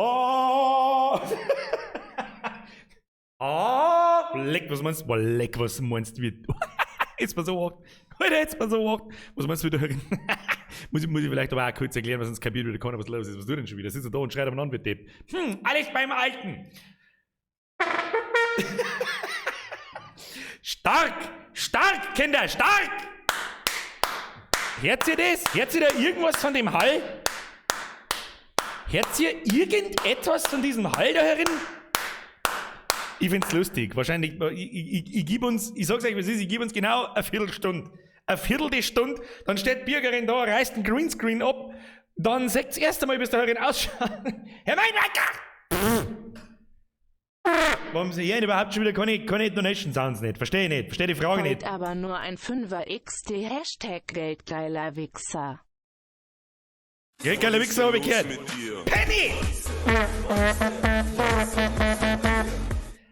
Oh! Ah! Leck, was meinst du? Boah, leck, was meinst du? Jetzt mal so hart. Alter, jetzt mal so hart. Was meinst du wieder? muss ich vielleicht aber auch kurz erklären, weil sonst kapiert wieder keiner, was los ist. Was du denn schon wieder? Sitzt du da und schreit am wie Depp. Alles beim Alten. Stark! Stark, Kinder, stark! Hört ihr das? Hört ihr da irgendwas von dem Hall? Hört ihr irgendetwas von diesem Hall da herin? Ich find's lustig. Wahrscheinlich, ich gebe uns, ich sag's euch, was ist, ich gebe uns genau eine Viertelstunde. Eine Viertelstunde, dann steht die Bürgerin da, reißt einen Greenscreen ab, dann sagt das erste Mal, bis da herin ausschaut. Herr Meinwecker! Warum sie hier überhaupt schon wieder keine Donation Sounds nicht? Verstehe ich nicht, verstehe die Frage nicht. Aber nur ein 5er XD Geldgeiler Wichser. Geldgeiler Wichser habe ich gehört. Penny!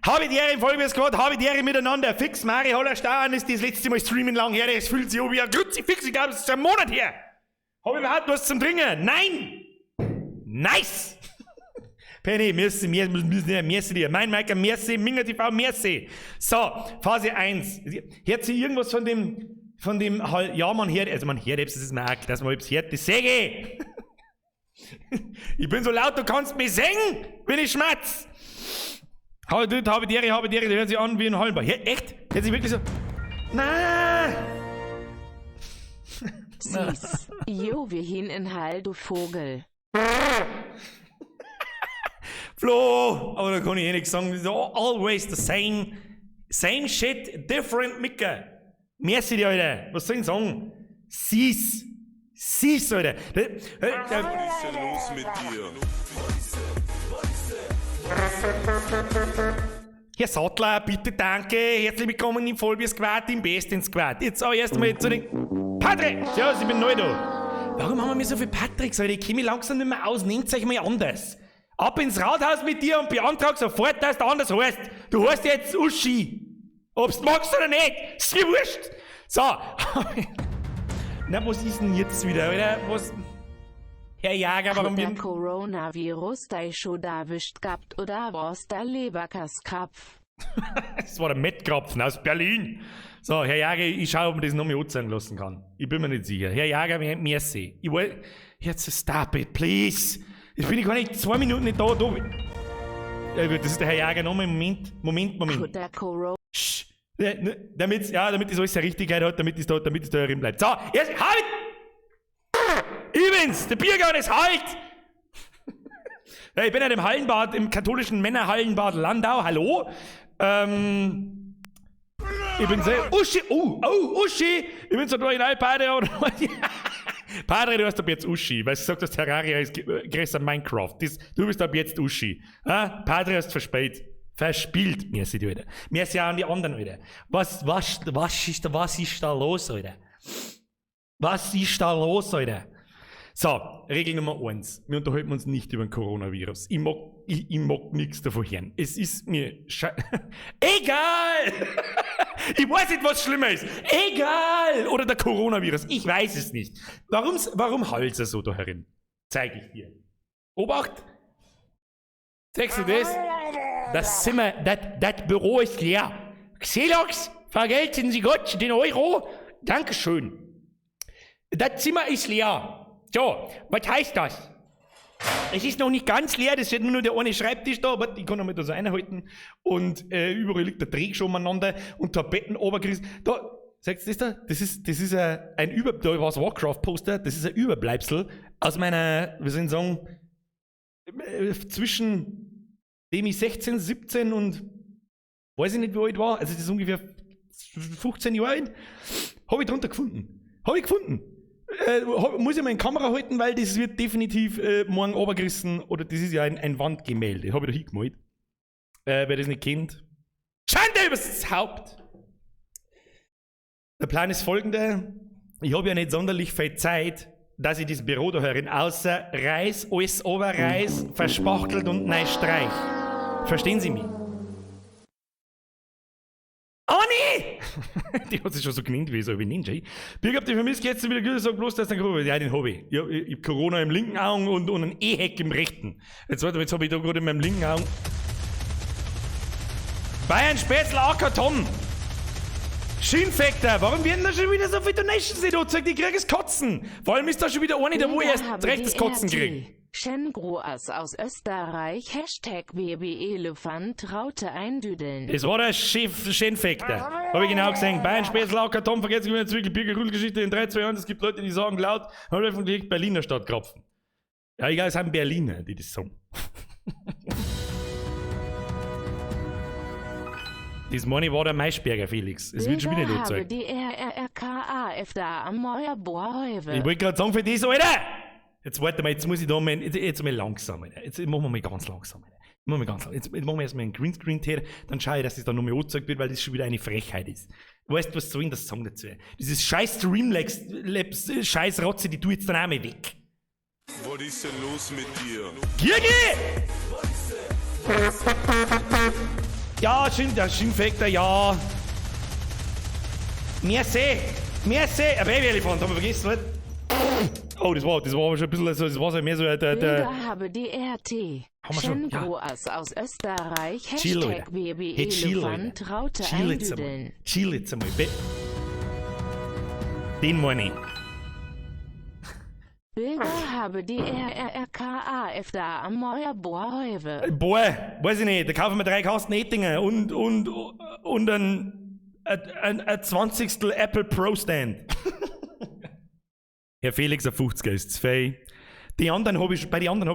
Habe die Ehre, folgen wir es gerade, habe die Ehre miteinander. Fix, Mari Hollerstein ist das letzte Mal streamen lang her, das fühlt sich an wie ein Kruzifix, ich glaube, es ist ein Monat her. Habe ich überhaupt was zum Trinken? Nein! Nice! Penny, merci dir. Mein Meiker, merci. Minga TV, merci. So, Phase 1. Hört sie irgendwas von dem ja, man hört, also man hört, das ist mir auch, dass man etwas hört, das Säge. Ich bin so laut, du kannst mich singen, wenn ich schmatz. Habe die Ehre, die hört sich an wie ein Hallenbar. Ja, echt? Hört sich wirklich so, nein. Süß. Jo, wir hin in Hall, du Vogel. Flo, aber da kann ich eh nichts sagen. Always the same shit, different Micke. Merci dir, Alter. Was soll ich sagen? Süß, Alter. Was ist denn los mit dir? Herr Sattler, bitte danke. Herzlich willkommen im Vollbier-Squad, im Besten-Squad. Jetzt auch erst mal zu den... Patrick! Servus, ich bin neu da. Warum haben wir mir so viele Patricks, Alter? Ich kenne mich langsam nicht mehr aus. Nehmt euch mal anders. Ab ins Rathaus mit dir und beantrag sofort, dass du anders heißt. Du heißt jetzt Uschi. Ob's magst oder nicht, ist mir wurscht. So. Na, was ist denn jetzt wieder, oder? Was? Herr Jager, warum wir... Coronavirus da schon erwischt gehabt oder was der Leberkaskrapf? Das war der Mettkrapfen aus Berlin. So, Herr Jager, ich schaue, ob man das noch mal anzeigen lassen kann. Ich bin mir nicht sicher. Herr Jager, merci. Ich will... Jetzt stop it, please. Jetzt bin ich gar nicht 2 Minuten nicht da. Ja gut, das ist der Herr Jager. Nochmal, Moment. Shh. Damit das alles seine Richtigkeit hat, damit es da drin bleibt. So, jetzt, halt! Übrigens, der Biergarten ist halt! Ja, ich bin ja im Hallenbad, im katholischen Männerhallenbad Landau. Hallo? Ich bin sehr... Uschi! Uschi! Ich bin so Original-Padre oder... Padre, du hast ab jetzt Uschi, weil du sagst, dass Terraria ist größer Minecraft. Du bist ab jetzt Uschi. Padre hast verspielt. Merci, Alter. Merci auch an die anderen, Alter. Was ist da los, Alter? Was ist da los, Alter? So, Regel Nummer 1. Wir unterhalten uns nicht über den Coronavirus. Ich mag nichts davon hören. Es ist mir egal! Ich weiß nicht, was schlimmer ist. Egal! Oder der Coronavirus. Ich weiß es nicht. Warum halt's er so da herin? Zeig ich dir. Obacht! Zeigst du das? Das Zimmer, das Büro ist leer. Xelox, vergelten Sie Gott den Euro. Dankeschön. Das Zimmer ist leer. So, was heißt das? Es ist noch nicht ganz leer, das ist nur der eine Schreibtisch da, aber ich kann noch mal das einhalten. Und überall liegt der Dreck schon umeinander und Tapetten runtergerissen. Da, seht ihr das da? Das ist ein da war das Warcraft-Poster, das ist ein Überbleibsel aus meiner, wie soll ich sagen, zwischen dem ich 16, 17 und weiß ich nicht, wie alt war, also das ist ungefähr 15 Jahre alt, habe ich drunter gefunden. Muss ich mal in die Kamera halten, weil das wird definitiv morgen runtergerissen, oder das ist ja ein Wandgemälde, habe ich da hingemalt. Wer das nicht kennt. Schande übers Haupt! Der Plan ist folgender. Ich habe ja nicht sonderlich viel Zeit, dass ich das Büro da herin außer Reis, alles Oberreis, verspachtelt und neu streich. Verstehen Sie mich? Oh nee! Die hat sich schon so genannt wie so wie Ninja. Birg, habt ihr vermisst, jetzt wieder gut, sag bloß, dass der Corona. Ja, den hab ich. Ich hab Corona im linken Auge und einen E-Heck im rechten. Jetzt warte, jetzt hab ich da gerade in meinem linken Auge. Bayern Spätzl, AK Tom. Schienfekter, warum werden da schon wieder so viele Donations nicht angezeigt? Ich krieg es Kotzen. Vor allem ist da schon wieder eine, da wo ich erst recht das Kotzen krieg. Schengroas aus Österreich, Hashtag Babyelefant, Raute eindüdeln. Das war der Schienfekter. Hab ich genau gesehen. Bayern Spätzl, AK Tom, vergessen wir Zwickl, Birger, Rudelsgeschichte in 3, 2 Jahren. Es gibt Leute, die sagen laut, haben wir von Berliner Stadt krapfen. Ja, egal, es haben Berliner, die das sagen. Das meine war der Maischberger, Felix. Es wird schon wieder nicht habe angezeigt. die RRRKA da am Meuerbohrhäufe. Ich wollte gerade sagen, für das, Alter! Jetzt warte mal, jetzt muss ich da mal, jetzt mal langsam, Alter. Jetzt machen wir mal ganz langsam, Alter. Jetzt machen wir erstmal einen Greenscreen her, dann schaue ich, dass das dann nochmal angezeigt wird, weil das schon wieder eine Frechheit ist. Weißt du, was soll denn das Song dazu? Dieses scheiß Streamlabs, scheiß Rotze, die tu jetzt dann auch mal weg. Was ist denn los mit dir? Kirgi! Ja, der Schienfekter, ja. Merci, ein Babyelefant, haben wir vergessen, nicht? Oh, das war aber schon ein bisschen, das war so mehr so Bilder habe die RT. wir schon? Schengroas aus Österreich, Chill, Leute. Hashtag Babyelefant, Raute eindüdeln. Chill jetzt einmal. Den meine ich. Bilder habe die RRRKA da am Meuerbohrhäufe. Boah, weiß ich nicht, da kaufen wir 3 Kasten Ettinger und ein 20. Apple Pro Stand. Herr Felix, ein 50er ist zu viel. Bei den anderen habe ich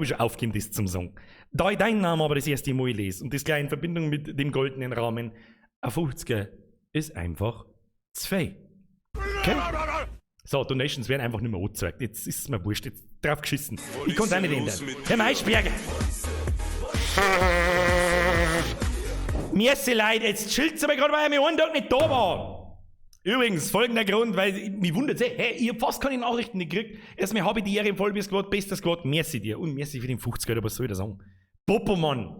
schon aufgegeben, das zum Song. Da ich deinen Namen aber das erste Mal lese und das gleich in Verbindung mit dem goldenen Rahmen, ein 50er ist einfach zu viel. Okay? So, Donations werden einfach nicht mehr angezeigt. Jetzt ist es mir wurscht, jetzt drauf geschissen. Ich kann es auch nicht ändern. Herr Maischberger! Merci Leute, jetzt chillt's aber gerade, weil er mir einen Tag nicht da war. Übrigens, folgender Grund, weil mich wundert, hey, ich hab fast keine Nachrichten nicht gekriegt. Erstmal habe ich die Ehre im Vollbier-Squad, bester Squad, merci dir. Und merci für den 50er, aber was soll ich da sagen? Popomann!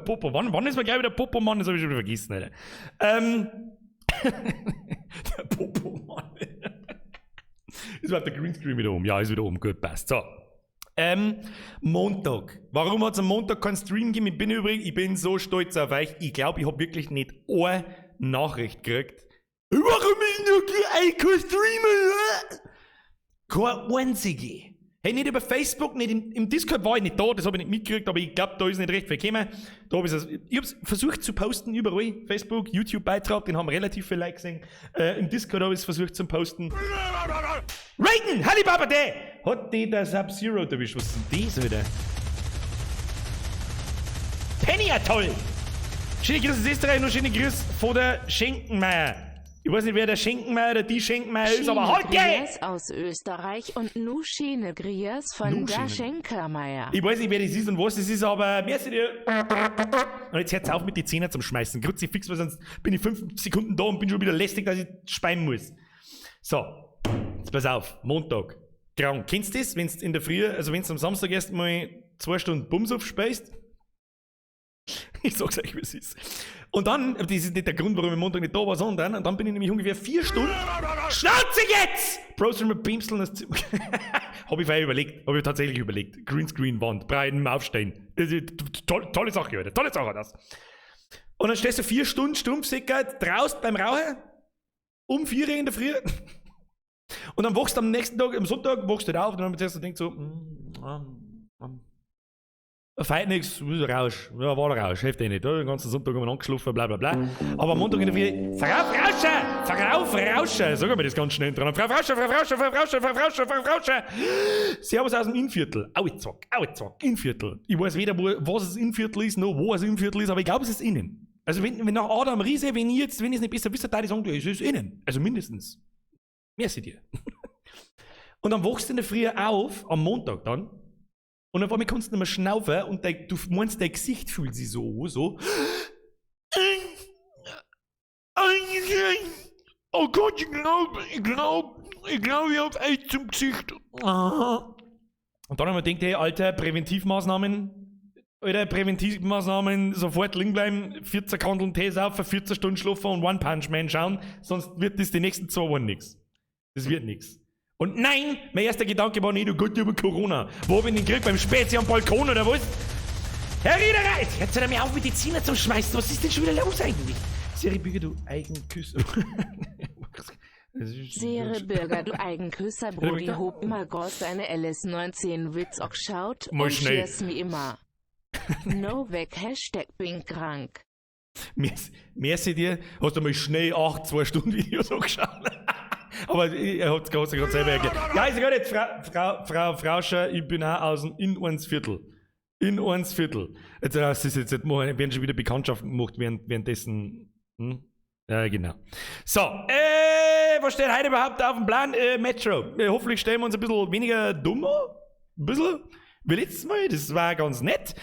Popo, wann ist mir gleich wieder Popomann? Das habe ich schon wieder vergessen, Alter. Der Popomann. Ist überhaupt der Greenscreen wieder um? Ja, ist wieder um, gut, passt. So. Montag. Warum hat es am Montag keinen Stream gegeben? Ich bin so stolz auf euch. Ich glaube, ich habe wirklich nicht eine Nachricht gekriegt. Warum ist noch kein Streamer? Keine einzige. Hey, nicht über Facebook, nicht im Discord war ich nicht da, das habe ich nicht mitgekriegt, aber ich glaube, da ist nicht recht viel gekommen. Da hab ich habe es versucht zu posten überall. Facebook, YouTube-Beitrag, den haben relativ viele Likes gesehen. Im Discord habe ich es versucht zu posten. Raiden, Hallibaba, der hat die der Sub-Zero erwischt. Was ist denn das, Alter? Penny, ja toll! Schöne Grüße aus Österreich und schöne Grüße von der Schenkenmeier. Ich weiß nicht, wer der Schenkenmeier oder die Schenkenmeier ist, aber halt Griers aus Österreich und Nuschine Griers von der Schenkermeier. Ich weiß nicht, wer das ist und was das ist, aber merci dir. Und jetzt hört's auf mit die Zähne zum Schmeißen. Grüezi fix, weil sonst bin ich 5 Sekunden da und bin schon wieder lästig, dass ich speien muss. So, jetzt pass auf, Montag. Krank. Kennst du das, wenn du in der Früh, also wenn du am Samstag erst mal 2 Stunden Bums aufspeist? Ich sag's euch, wie es ist. Und dann, das ist nicht der Grund, warum ich am Montag nicht da war, sondern, und dann bin ich nämlich ungefähr 4 Stunden. Schnauze jetzt! Browser mit Beamseln. Habe ich vorher überlegt, habe ich tatsächlich überlegt. Greenscreen-Wand, breiten aufstehen. Tolle Sache, Alter. Tolle Sache, das. Und dann stehst du 4 Stunden stumpfsickert draußen beim Rauchen. Um 4 Uhr in der Früh. Und dann wachst du am nächsten Tag, am Sonntag, wachst du auf und dann zuerst denkst so, feit nix, Rausch. Ja, war der Rausch, hilft eh nicht. Den ganzen Sonntag haben wir angeschlafen, bla bla bla. Aber am Montag in der Früh, Verrauschen! Sagen wir das ganz schnell dran. Verrauschen! Servus aus dem Innviertel. Auezack, Innviertel. Ich weiß weder, was das Innviertel ist, noch wo das Innviertel ist, aber ich glaube, es ist innen. Also wenn nach Adam Riese, wenn ich es nicht besser wisst, würde ich sagen, es ist innen. Also mindestens. Merci dir. Und dann wachst du in der Früh auf, am Montag dann, und auf einmal kannst du nicht mehr schnaufen und du meinst, dein Gesicht fühlt sich so. Oh Gott, ich glaube, ich hab Eis zum Gesicht. Und dann haben wir gedacht, hey, Alter, Präventivmaßnahmen, Alter, Präventivmaßnahmen, sofort liegen bleiben, 14 Kandeln Tee saufen, 14 Stunden schlafen und One Punch Man schauen, sonst wird das die nächsten 2 Wochen nix. Das wird nix. Und nein, mein erster Gedanke war nicht, du Gott, über Corona. Wo hab ich den Krieg beim Spezi am Balkon oder was? Herr Riederreit, jetzt hört er mir auf mit die Zähne zum Schmeißen. Was ist denn schon wieder los eigentlich? Siri Bürger, du Eigenküsser. Sere Bürger, du Eigenküsser, Brody, hob mal groß seine LS19 Witz auch schaut Mal und schnell. schieß mir immer. No weg, Hashtag bin krank. Merci dir, hast du mal schnell 2 Stunden Videos angeschaut. Aber er hat es gerade selber erklärt. Ja, ist gut jetzt, Frau Scher, ich bin auch aus dem in 1 Viertel. In 1 Viertel. Jetzt, werden schon wieder Bekanntschaften gemacht währenddessen. Ja, genau. So, was steht heute überhaupt auf dem Plan? Metro. Hoffentlich stellen wir uns ein bisschen weniger dummer. Ein bisschen. Wie letztes Mal, das war ganz nett.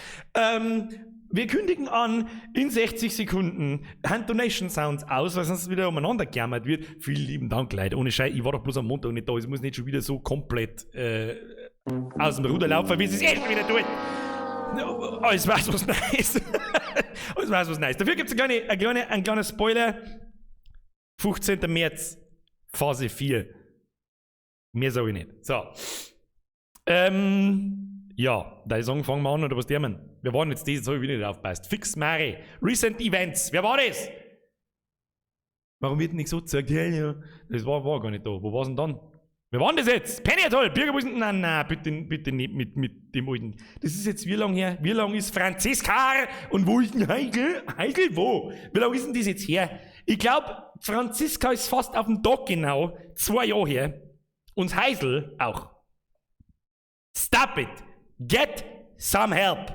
Wir kündigen an, in 60 Sekunden Hand-Donation Sounds aus, weil sonst wieder umeinander gejammert wird. Vielen lieben Dank, Leute. Ohne Scheiß, ich war doch bloß am Montag nicht da. Es muss nicht schon wieder so komplett aus dem Ruder laufen, wie es jetzt schon wieder tut. Alles weiß was nice. Alles weiß was nice. Dafür gibt es einen kleinen Spoiler. 15. März, Phase 4. Mehr sage ich nicht. So. Ja, da Song fangen wir an, oder was der man? Wir waren jetzt das, so habe ich wieder nicht aufpasst. Fix Mare. Recent Events. Wer war das? Warum wird nicht so gesagt? Ja, das war gar nicht da. Wo war's denn dann? Wer war denn das jetzt? Penny Atoll, Bürgerbus. Nein, bitte nicht mit dem alten. Das ist jetzt wie lang her? Wie lang ist Franziska? Und wo ist denn Heigl? Heigl wo? Wie lang ist denn das jetzt her? Ich glaube, Franziska ist fast auf dem Tag genau 2 Jahre her. Und Heisel auch. Stop it! Get some help!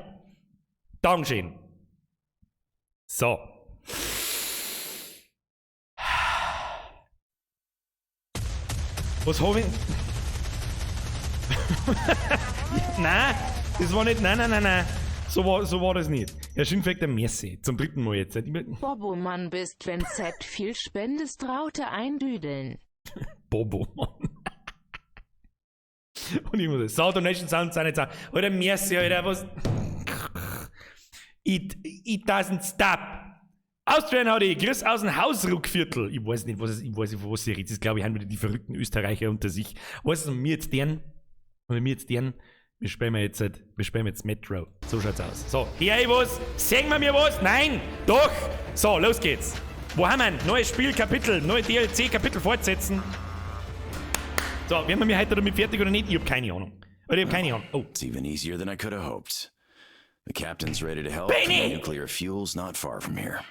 Dankeschön. So. Was hab ich? Nein, das war nicht. Nein. So war das nicht. Herr Schienfekter, merci. Zum 3. Mal jetzt. Bobo Mann bist, wenn Z viel spendest, Raute eindüdeln. Bobo Mann. Und ich muss sagen, Donation Sounds sind jetzt auch. Alter, merci, Alter, was. It doesn't stop. Austrian HD, Chris aus dem Hausruckviertel. Ich weiß nicht, was sie redet. Das glaube ich, haben wieder die verrückten Österreicher unter sich. Was ist mir jetzt deren? Wir spielen jetzt Metro. So schaut's aus. So, hier was? Singen wir mir was? Nein! Doch! So, los geht's. Wo haben wir ein neues Spielkapitel, neue DLC-Kapitel fortsetzen? So, werden wir mir heute damit fertig oder nicht? Ich hab keine Ahnung. Oder ich hab keine Ahnung. Oh. It's even easier than I could have hoped. The captain's ready to help. Benny! The nuclear fuel's not far from here.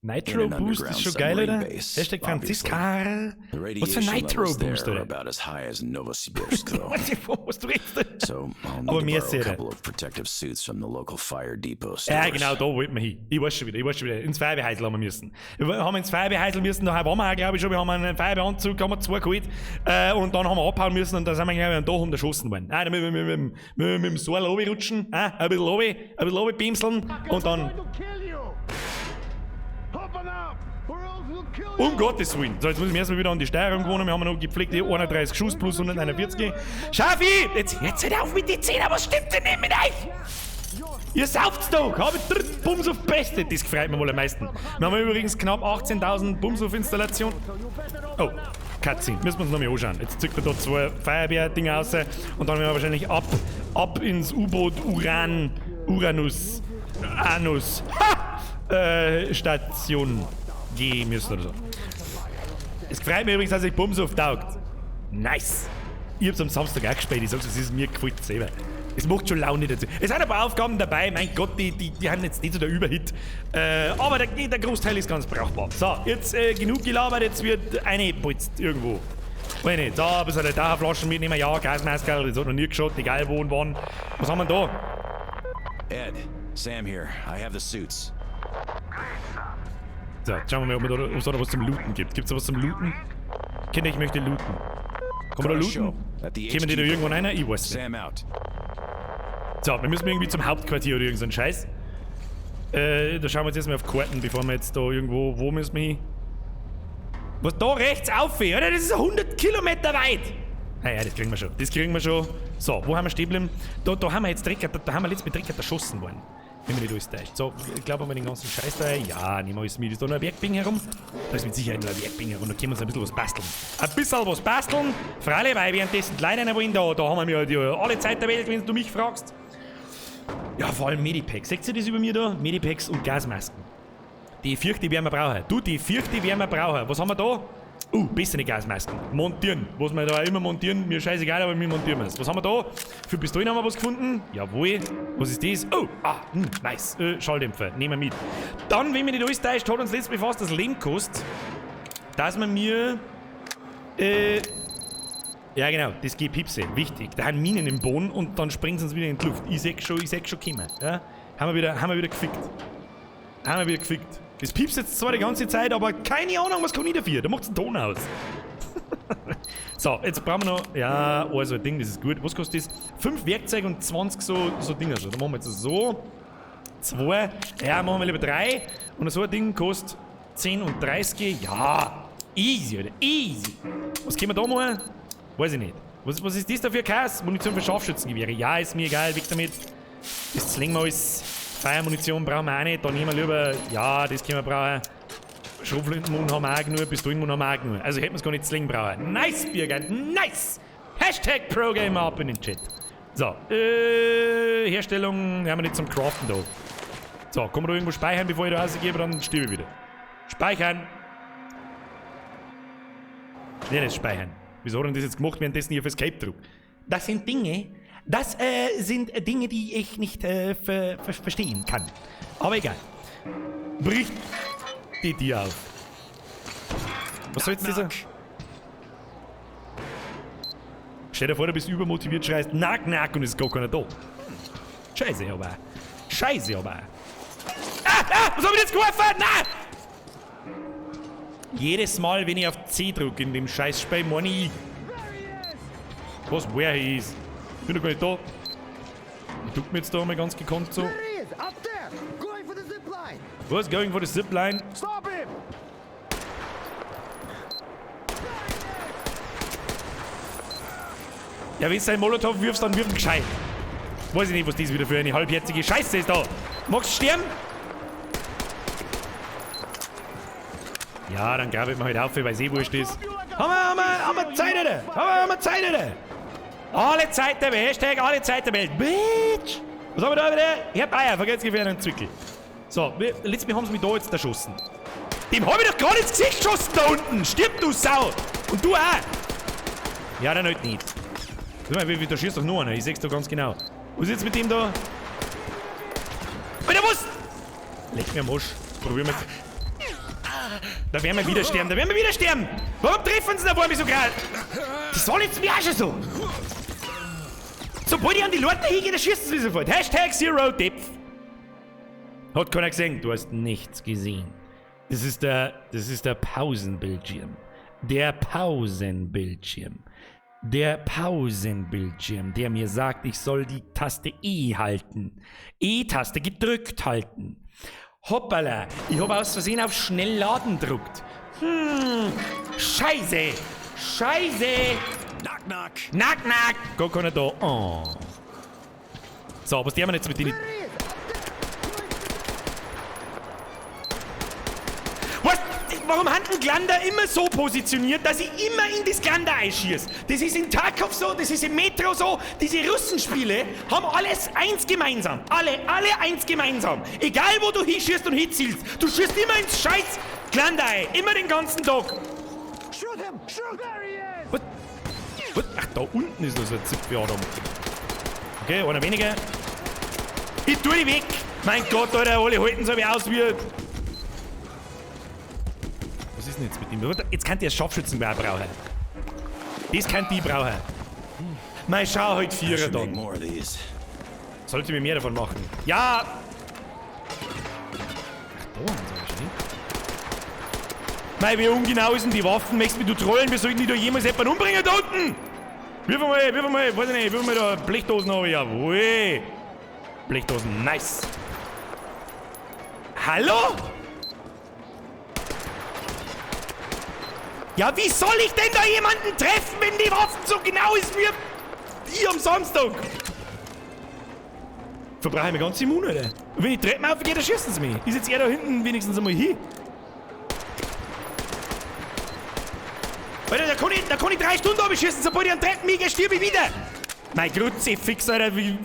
Nitro Boost ist schon geil, oder? Hashtag Franziska. The Was für radiation Nitro levels there Boost, are oder? about as high as in Novosibirsk, though. Was du redest? So I'll need Aber to mir borrow sehr. a couple of protective suits from the local fire depot stores. Ja, genau, da wollten wir hin. Ich weiß schon wieder. Ins Feuerwehrhäusl haben wir müssen. Wir haben ins Feuerwehrhäusl müssen, da waren wir auch, glaube ich, schon. Wir haben einen Feuerwehranzug, haben wir 2 geholt. Und dann haben wir abhauen müssen und dann sind wir, glaube ich, am Dach unterschossen worden. Dann mit dem Seil runterrutschen, ein bisschen runterpimseln und dann... Um Gottes Willen. So, jetzt muss ich mir erstmal wieder an die Steuerung gewohnen. Wir haben noch gepflegte 31 Schuss plus 141. Schafi! Jetzt hört auf mit den Zähnen. Was stimmt denn nicht mit euch? Ihr sauft's doch. Hab ich Bums auf Beste. Das gefreut mir wohl am meisten. Wir haben übrigens knapp 18.000 Bums auf Installation. Oh, Cutscene. Müssen wir uns noch mal anschauen. Jetzt zückt er da 2 Feuerwehr-Dinger raus. Und dann werden wir wahrscheinlich ab ins U-Boot Uranus. Station gehen müssen oder so. Es freut mich übrigens, dass ich Bums auftaugt. Nice. Ich hab's am Samstag auch gespielt. Ich sag's, es ist mir gefällt selber. Es macht schon Laune dazu. Es sind ein paar Aufgaben dabei. Mein Gott, die haben jetzt nicht so der Überhit. Aber der Großteil ist ganz brauchbar. So, jetzt genug gelabert. Jetzt wird eine putzt irgendwo. Weiß nicht. Da ein bisschen Taucherflaschen mitnehmen. Ja, Gasmaskerl. Das hat noch nie geschaut. Egal wo und wann. Was haben wir da? Ed, Sam here. I have the suits. So, jetzt schauen wir mal, ob es da was zum Looten gibt. Gibt's da was zum Looten? Kinder, ich möchte looten. Kann man da looten? Kommen die da irgendwo rein? Ich weiß nicht. Sam out. So, wir müssen irgendwie zum Hauptquartier oder irgend so ein Scheiß. Da schauen wir jetzt erstmal auf Karten, bevor wir jetzt da irgendwo... Wo müssen wir hin? Was da rechts auf, oder? Das ist 100 Kilometer weit! Naja, das kriegen wir schon. So, wo haben wir stehen geblieben? Da haben wir jetzt Drecker, da haben wir letztes mit Drecker erschossen worden. Wenn man nicht alles täuscht. So, ich glaube, haben wir den ganzen Scheiß da. Ja, nehmen wir alles mit. Ist da noch ein Werkbing herum? Da ist mit Sicherheit noch ein Werkbing herum. Da können wir uns ein bisschen was basteln. Ein bisschen was basteln. Freilich, weil währenddessen die Leute rein wollen, da haben wir ja alle Zeit der Welt, wenn du mich fragst. Ja, vor allem Medipacks. Seht ihr das über mir da? Medipacks und Gasmasken. Die fürchte werden wir brauchen. Du, die fürchte werden wir brauchen. Was haben wir da? Bessere Gasmasken. Montieren. Was wir da immer montieren, mir scheißegal, aber wir montieren es. Was haben wir da? Für Pistolen haben wir was gefunden. Jawohl. Was ist das? Nice. Schalldämpfer. Nehmen wir mit. Dann, wenn mir nicht alles täuscht, hat uns letztes Mal fast das Leben gekostet, dass man mir ja genau, das Gepipse. Wichtig. Da haben Minen im Boden und dann springen sie uns wieder in die Luft. Ich sag schon kommen. Ja? Haben wir wieder gefickt. Das piepst jetzt zwar die ganze Zeit, aber keine Ahnung, was kommt nie dafür. Da macht es einen Ton aus. So, jetzt brauchen wir noch... Ja, also ein Ding, das ist gut. Was kostet das? 5 Werkzeuge und 20 so Dinger. So, dann machen wir jetzt so. 2. Ja, machen wir lieber 3. Und so ein Ding kostet 10 und 30. Ja, easy, Alter. Easy. Was können wir da machen? Weiß ich nicht. Was ist das da für Kass? Munition für Scharfschützengewehre. Ja, ist mir egal, weg damit. Das slingen wir alles. Feuermunition brauchen wir auch nicht. Da nehmen wir lieber... Ja, das können wir brauchen. Schrotflintenmund haben wir auch genug. Pistolenmund haben wir auch genug. Also hätten wir es gar nicht slingen brauchen. Nice, Bürger. Nice. Hashtag ProGamer ab in den Chat. So, Herstellung haben wir nicht zum Craften da. So, kann man da irgendwo speichern, bevor ich da rausgebe, dann stirbe ich wieder. Speichern. Ja, das speichern. Wieso hat denn das jetzt gemacht, währenddessen ich auf Escape drücke? Das sind Dinge, die ich nicht verstehen kann. Aber egal. Bricht die Tür auf. Was soll jetzt dieser? Stell dir vor, du bist übermotiviert, schreist Nack und es ist gar keiner da. Scheiße aber. Was hab ich jetzt geworfen? Nein! Jedes Mal, wenn ich auf C drücke in dem Scheißspiel, meine ich. Was, wer hier ist? Ich bin doch gar nicht da. Ich tue mir jetzt da mal ganz gekonnt so. Was? Going for the zipline? Stop him! Ja, wenn du einen Molotow wirfst, dann wirf ihn gescheit. Weiß ich nicht, was das wieder für eine halbherzige Scheiße ist da. Magst du sterben? Ja, dann grabe ich mir halt auf, weil es eh wurscht ist. Haben wir Zeit, oder? Haben wir Zeit, oder? Alle Zeit der Welt, Hashtag alle Zeit der Welt. Bitch! Was haben wir da wieder? Ich hab Eier, vergesst gefährlich einen Zückel. So, letztes Mal haben sie mich da jetzt erschossen. Dem hab ich doch gerade ins Gesicht geschossen da unten! Stirb, du Sau! Und du auch! Ja, dann halt nicht. Da schießt doch nur einer, ich seh's doch ganz genau. Was ist jetzt mit dem da? Alter, was? Leck mir am Arsch. Probieren wir. Da werden wir wieder sterben, Warum treffen sie da vor mir so gerade? Das war jetzt mir auch schon so. Sobald ich an die Leute hingehe, dann schießen sie mich sofort. Hashtag Zero Depth. Hat keiner gesehen. Du hast nichts gesehen. Das ist der Pausenbildschirm. Der Pausenbildschirm, der mir sagt, ich soll die Taste E halten. E-Taste gedrückt halten. Hoppala, ich habe aus Versehen auf schnell laden gedrückt. Scheiße. Knock. Gar keiner da. Oh. So, was tun wir jetzt mit denen? Was? Warum haben die Glander immer so positioniert, dass ich immer in das Glander einschieße? Das ist in Tarkov so, das ist im Metro so. Diese Russenspiele haben alles eins gemeinsam. Alle eins gemeinsam. Egal, wo du hinschießt und hinzielst. Du schießt immer ins scheiß Glander ein. Immer den ganzen Tag. Shoot him! Shoot! There he is! Was? Ach, da unten ist noch so ein Zipfel. Okay, einer weniger. Ich tue die weg. Mein Gott, Alter, alle halten so wie aus wie... Was ist denn jetzt mit ihm? Jetzt kann der Scharfschützengewehr brauchen. Das kann die brauchen. Mal schau halt Vierer dann. Sollte mir mehr davon machen. Ja! Ach, da haben sie aber schon. Mei, wie ungenau ist denn die Waffen? Möchtest du trollen? Wir sollten die da jemals jemanden umbringen da unten! Wirf mal, weiß ich nicht, wirf mal da Blechdosen runter. Jawohl! Blechdosen, nice! Hallo? Ja, wie soll ich denn da jemanden treffen, wenn die Waffen so genau ist wie am Samstag? Verbrauche ich mir ganz immun, Alter. Und wenn ich Treppen aufgehe, dann schießen sie mich. Ist jetzt er da hinten wenigstens einmal hin? Alter, da kann ich 3 Stunden abschießen, sobald ich an Treppen mitgehe, stirb ich wieder. Mein Kruzifix, Alter, wie...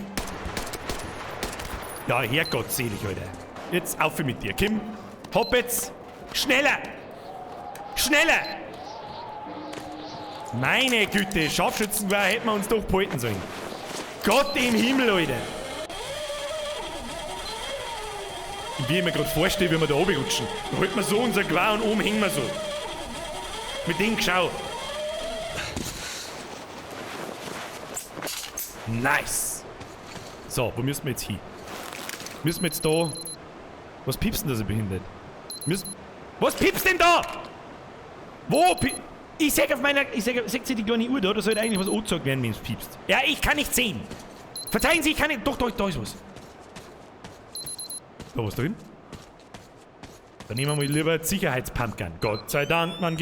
Ja, hergottselig, Alter. Jetzt auf mit dir, Kim. Hopp jetzt. Schneller! Schneller! Meine Güte, Scharfschützengewehr hätten wir uns doch behalten sollen. Gott im Himmel, Alter. Wie ich mir gerade vorstelle, wie wir da oben rutschen. Da halten wir so unser Gewehr und oben hängen wir so. Mit dem Geschau. Nice. So, wo müssen wir jetzt hin? Müssen wir jetzt da... Was piepst denn da so behindert? Was piepst denn da? Wo Ich sag auf meiner... Seht ihr die kleine Uhr da? Da sollte eigentlich was angezeigt werden, wenn es piepst. Ja, ich kann nicht sehen. Verzeihen Sie, ich kann nicht... Doch, da ist was. Da was drin? Dann nehmen wir mal lieber die Sicherheitspumpgun. Gott sei Dank, man...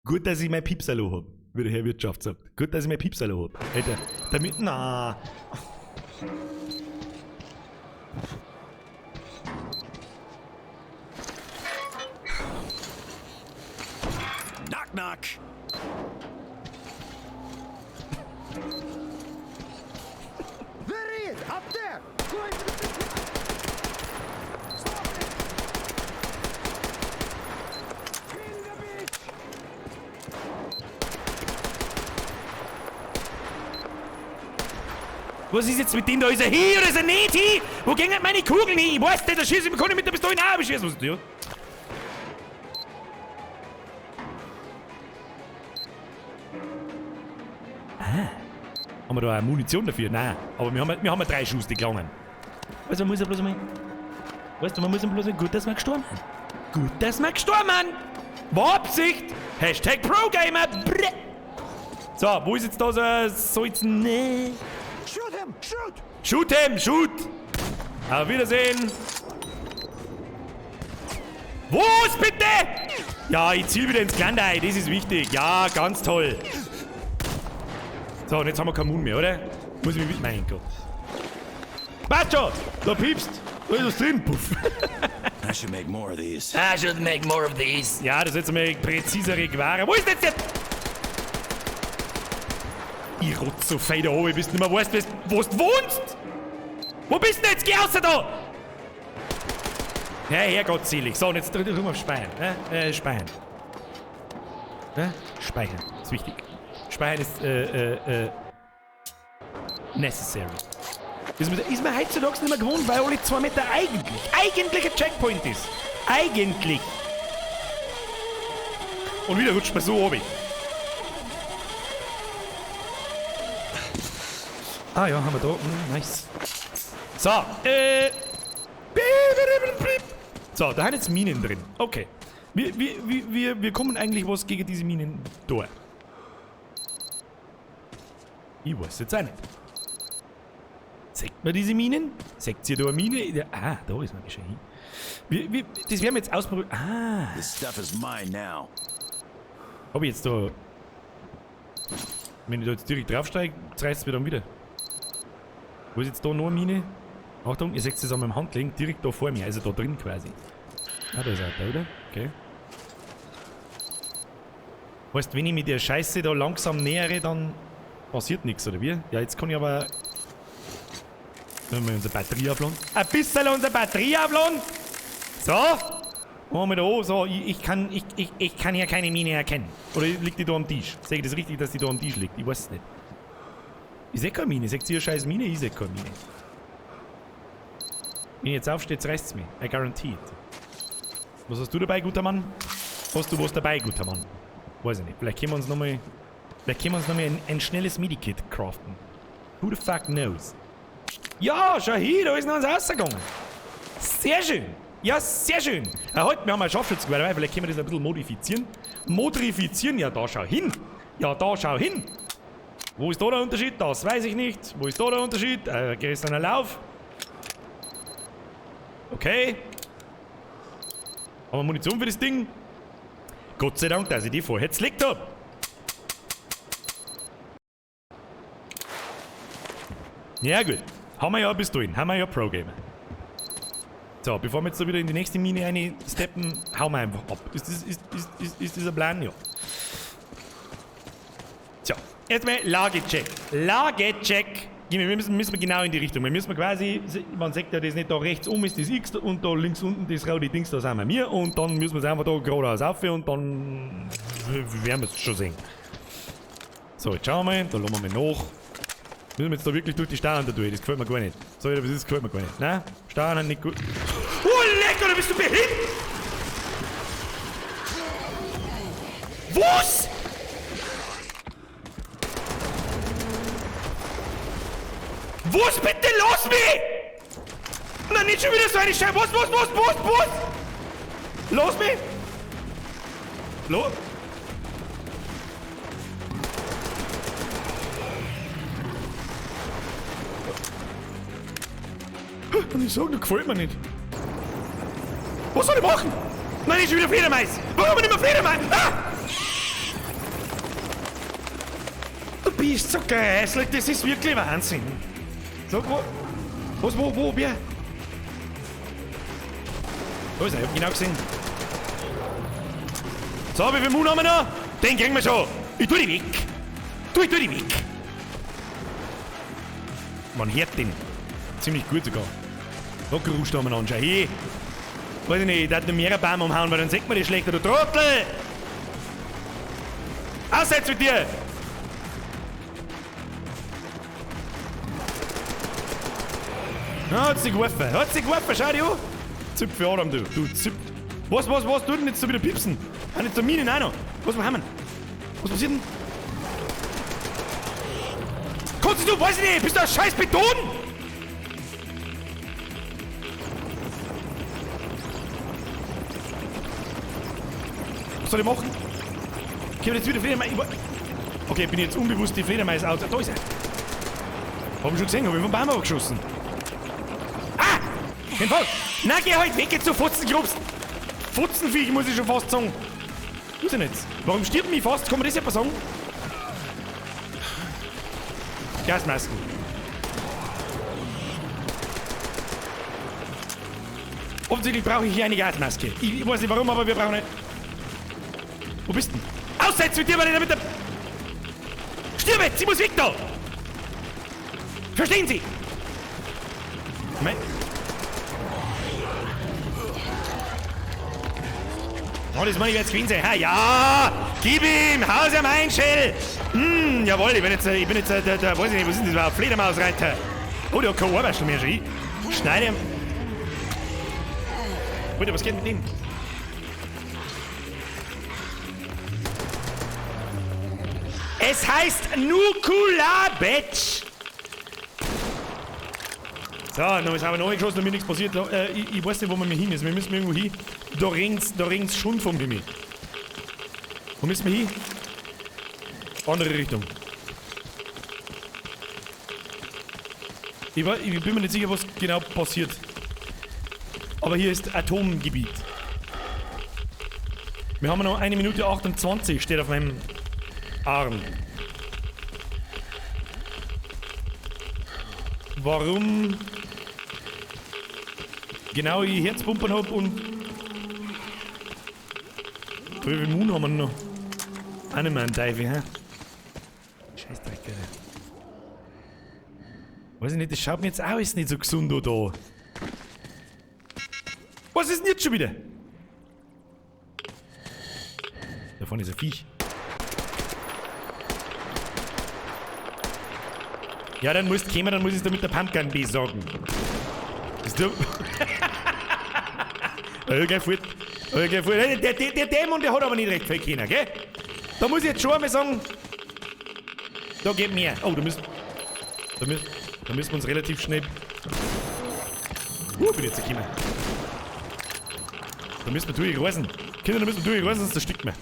Gut, dass ich mein Piepsalo hab, wie der Herr Wirtschaft sagt. Gut, dass ich mein Piepsalo hab. Alter, damit... Na. Knock, knock. There he is! Up there! Going to the... Stop it! Kill the bitch! Was ist jetzt mit dem da? Ist er hier oder ist er nicht hier? Wo gehen meine Kugeln hin? Ich weiß nicht, da schieße ich, kann ich mit der Pistole auch beschießen. Was ist das? Haben wir da eine Munition dafür? Nein. Aber wir haben 3 Schuss, die gelangen. Also man muss ja bloß einmal... Weißt du, man muss ja bloß einmal... Gut, dass wir gestorben haben. Gut, dass wir gestorben haben. War Absicht. Hashtag ProGamer. Brr. So, wo ist jetzt da so jetzt... Nee. Shoot him! Shoot! Shoot him, shoot. Auf Wiedersehen. Wo ist bitte? Ja, ich ziel wieder ins Glandei. Das ist wichtig. Ja, ganz toll. So, und jetzt haben wir keinen Mund mehr, oder? Muss ich mich mit... Mein Gott. Macho! Da piepst! Da ist was drin, puff. I should make more of these. I should make more of these. Ja, das ist jetzt mal präzisere Gewehre. Wo ist denn jetzt? Ich rutz so fein da oben, bis du nicht mehr weißt, wo du wohnst! Wo bist du denn jetzt? Geh raus da! Ja, hergottselig. So, und jetzt drück mal auf Speichern. Speichern. Speichern. Ist wichtig. Speichern ist, necessary. Ist mir heutzutage nicht mehr gewohnt, weil alle 2 Meter eigentlich ein Checkpoint ist. Eigentlich. Und wieder rutscht man so runter. Ah ja, haben wir da. Nice. So, So, da haben jetzt Minen drin. Okay. Wir kommen eigentlich was gegen diese Minen durch. Ich weiß jetzt auch nicht. Seht man diese Minen? Seht ihr da eine Mine? Ah, da ist man schon hin. Das werden wir jetzt ausprobieren. Ah. This stuff is mine now. Hab ich jetzt da... Wenn ich da jetzt direkt draufsteige, reißt es mir dann wieder. Wo ist jetzt da noch eine Mine? Achtung, ihr seht es an meinem Handgelenk direkt da vor mir, also da drin quasi. Ah, da ist er, oder? Okay. Heißt, wenn ich mit der Scheiße da langsam nähere, dann passiert nichts, oder wie? Ja, jetzt kann ich aber... Dann wir unsere Batterie aufladen. Ein bisschen unsere Batterie aufladen! So! Machen wir da oben, so, ich kann hier keine Mine erkennen. Oder liegt die da am Tisch? Sehe ich das richtig, dass die da am Tisch liegt? Ich weiß es nicht. Ich sehe keine Mine. Seht ihr scheiß Mine? Ich sehe keine Mine. Wenn ich jetzt aufstehe, reißt es mich. I guaranteed. Was hast du dabei, guter Mann? Hast du was dabei, guter Mann? Weiß ich nicht. Vielleicht können wir uns nochmal ein schnelles Medikit craften. Who the fuck knows? Ja, schau hier, da ist noch eins rausgegangen. Sehr schön. Ja, sehr schön. Halt, wir haben ein Scharfschützengewehr dabei, vielleicht können wir das ein bisschen modifizieren. Modrifizieren, ja, da schau hin. Ja, da schau hin. Wo ist da der Unterschied? Das weiß ich nicht. Wo ist da der Unterschied? Gerissener Lauf. Okay. Haben wir Munition für das Ding? Gott sei Dank, dass ich die vorher zerlegt habe. Ja gut. Haben wir ja bis dahin. Haben wir ja Pro-Gamer. So, bevor wir jetzt da wieder in die nächste Mine steppen, hauen wir einfach ab. Ist das ein Plan? Ja. So, erstmal Lagecheck. Lagecheck. Wir müssen genau in die Richtung. Wir müssen quasi, man sagt ja, das nicht da rechts oben ist das X und da links unten das rote Dings, da sind wir. Und dann müssen wir es einfach da geradeaus rauf und dann werden wir es schon sehen. So, jetzt schauen wir mal, da lassen wir mal nach. Müssen wir jetzt da wirklich durch die Staunen da durch? Das gefällt mir gar nicht. So, das gefällt mir gar nicht. Nein, Staunen nicht gut. Oh, lecker, da bist du behindert! Was? Was bitte? Los mich! Na, nicht schon wieder so eine Scheibe. Was? Los mich! Los! Und ich sage, das gefällt mir nicht. Was soll ich machen? Nein, nicht schon wieder Fledermais! Warum nicht mehr Fledermais? Ah! Du bist so grässlich, das ist wirklich Wahnsinn. Sag, wo, wer? Da ist er, ich hab genau gesehen. So, wie viel Mund haben wir noch? Den kriegen wir schon. Ich tu die weg. Ich tu die weg. Man hört den. Ziemlich gut sogar. Da geruscht haben wir noch. Schau hier. Weiß ich nicht, ich darf noch mehr Baum umhauen, weil dann sieht man das schlechter, du Trottel! Aussetz mit dir! Ja, hat's dich geworfen, schau dir an! Züpf für Adam, du Züpf. Was, tu denn jetzt so wieder piepsen? Auch nicht zur Minen auch noch. Was wir haben? Was passiert denn? Kannst du, weiß ich nicht, bist du ein scheiß Beton? Was soll ich machen? Ich hab jetzt wieder Fledermais. Okay, ich bin jetzt unbewusst die Fledermais aus. Da ist er. Hab ich schon gesehen, hab ich vom Baum abgeschossen. Ah! Den Fall! Na, geh halt weg jetzt, du Fotzengrubs! Fotzenviech, muss ich schon fast sagen. Wo ist er jetzt? Warum stirbt mich fast? Kann man das etwa sagen? Gasmasken. Offensichtlich brauche ich hier eine Gasmaske. Ich weiß nicht warum, aber wir brauchen eine. Wo bist du denn? Aussetz mit dir, weil ich damit der... Stirb jetzt! Sie muss weg da! Verstehen Sie? Moment. Oh, das meine ich jetzt gewinnen sein. Ha, ja! Gib ihm! Haus am Einschell! Jawohl, ich bin jetzt der, weiß ich nicht, was ist das, Fledermausreiter. Oh, der hat keine Arbeit mehr schon. Schneide ihm. Bruder, was geht mit dem? Es heißt Nukulabetsch. So, dann ist aber noch geschossen, damit nichts passiert. Ich weiß nicht, wo wir hin ist. Wir müssen irgendwo hin. Da ringt's schon vom Himmel. Wo müssen wir hin? Andere Richtung. Ich bin mir nicht sicher, was genau passiert. Aber hier ist Atomgebiet. Wir haben noch 1 Minute 28, steht auf meinem Arm. Warum genau ich Herzpumpen hab und wie viel Mund haben wir noch? Auch nicht mehr ein Teufel, hä? Scheißdreck, Alter. Weiß ich nicht, das schaut mir jetzt auch alles nicht so gesund an da. Was ist denn jetzt schon wieder? Da vorne ist ein Viech. Ja, dann musst du kommen, dann muss ich es da mit der Pumpgun besorgen. Ist du? Okay, fort. Okay, fort. Der Dämon, der hat aber nicht recht viel können, gell? Da muss ich jetzt schon einmal sagen, da geht mehr. Oh, da müsst... Da müssen wir uns relativ schnell... bin jetzt gekommen. Da müssen wir durchreisen. Kinder, da müssen wir durchreisen, sonst erstickt man.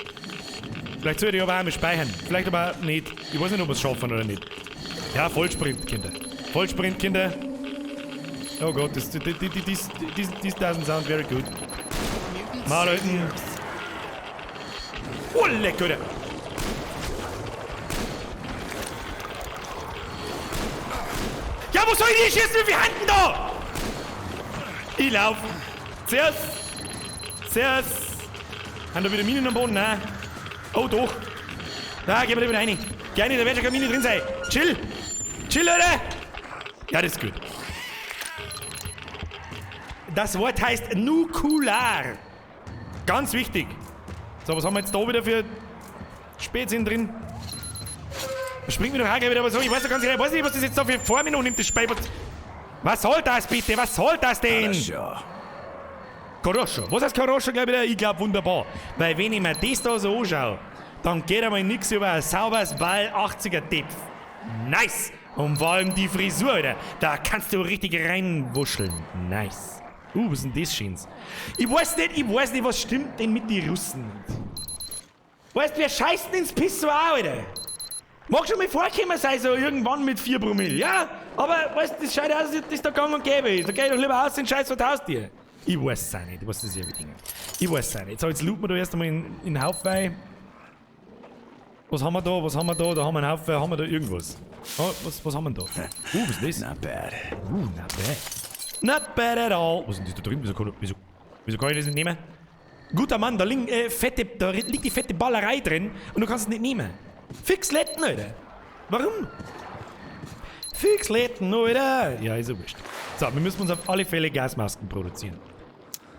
Vielleicht sollte ich aber auch mal speichern. Vielleicht aber auch nicht. Ich weiß nicht, ob wir es schaffen oder nicht. Ja, Vollsprint, Kinder. Vollsprint, Kinder. Oh Gott, this doesn't sound very good. Mal, Leute. Oh, lecker. Ja, wo soll ich schießen? Wie viele Handen da? Ich lauf. Zuerst. Haben da wieder Minen am Boden? Nein. Oh, doch. Da, geh mal wieder rein. Geh rein, da wird schon keine Mine drin sein. Chill, Leute. Ja, das ist gut. Das Wort heißt nukular. Ganz wichtig. So, was haben wir jetzt da wieder für Spätzinn drin? Da springt mir doch auch gleich wieder was so. Ich weiß doch ganz genau, ich weiß nicht, was das jetzt da für Formen und nimmt das Spiel. Was soll das bitte? Was soll das denn? Korosho. Was heißt Korosho gleich wieder? Ich glaube wunderbar. Weil wenn ich mir das da so anschaue, dann geht einmal nichts über ein sauberes Ball 80er-Tipf. Nice. Und vor allem die Frisur, Alter. Da kannst du richtig reinwuscheln. Nice. Was ist denn das Schönes? Ich weiß nicht, was stimmt denn mit den Russen? Weißt du, wer scheißt denn ins Pissoir, Alter? Mag schon mal vorkommen sein, so irgendwann mit 4 Promille, ja? Aber, weißt du, das schaut aus, als das da gang und gäbe ist. Da geh doch lieber aus, den Scheiß vertaust dir. Ich weiß es auch nicht, was das hier für Dinge. Ich weiß es auch nicht. So, jetzt looten wir da erst einmal in den Haufen. Was haben wir da? Da haben wir einen Haufen. Haben wir da irgendwas? Oh, was haben wir da? Was ist das? Not bad. Not bad. Not bad at all. Was ist denn das da drüben? Wieso kann ich das nicht nehmen? Guter Mann, da liegt die fette Ballerei drin und du kannst es nicht nehmen. Fixletten, Alter. Warum? Fixletten, Alter. Ja, ist ja wurscht. So, wir müssen uns auf alle Fälle Gasmasken produzieren.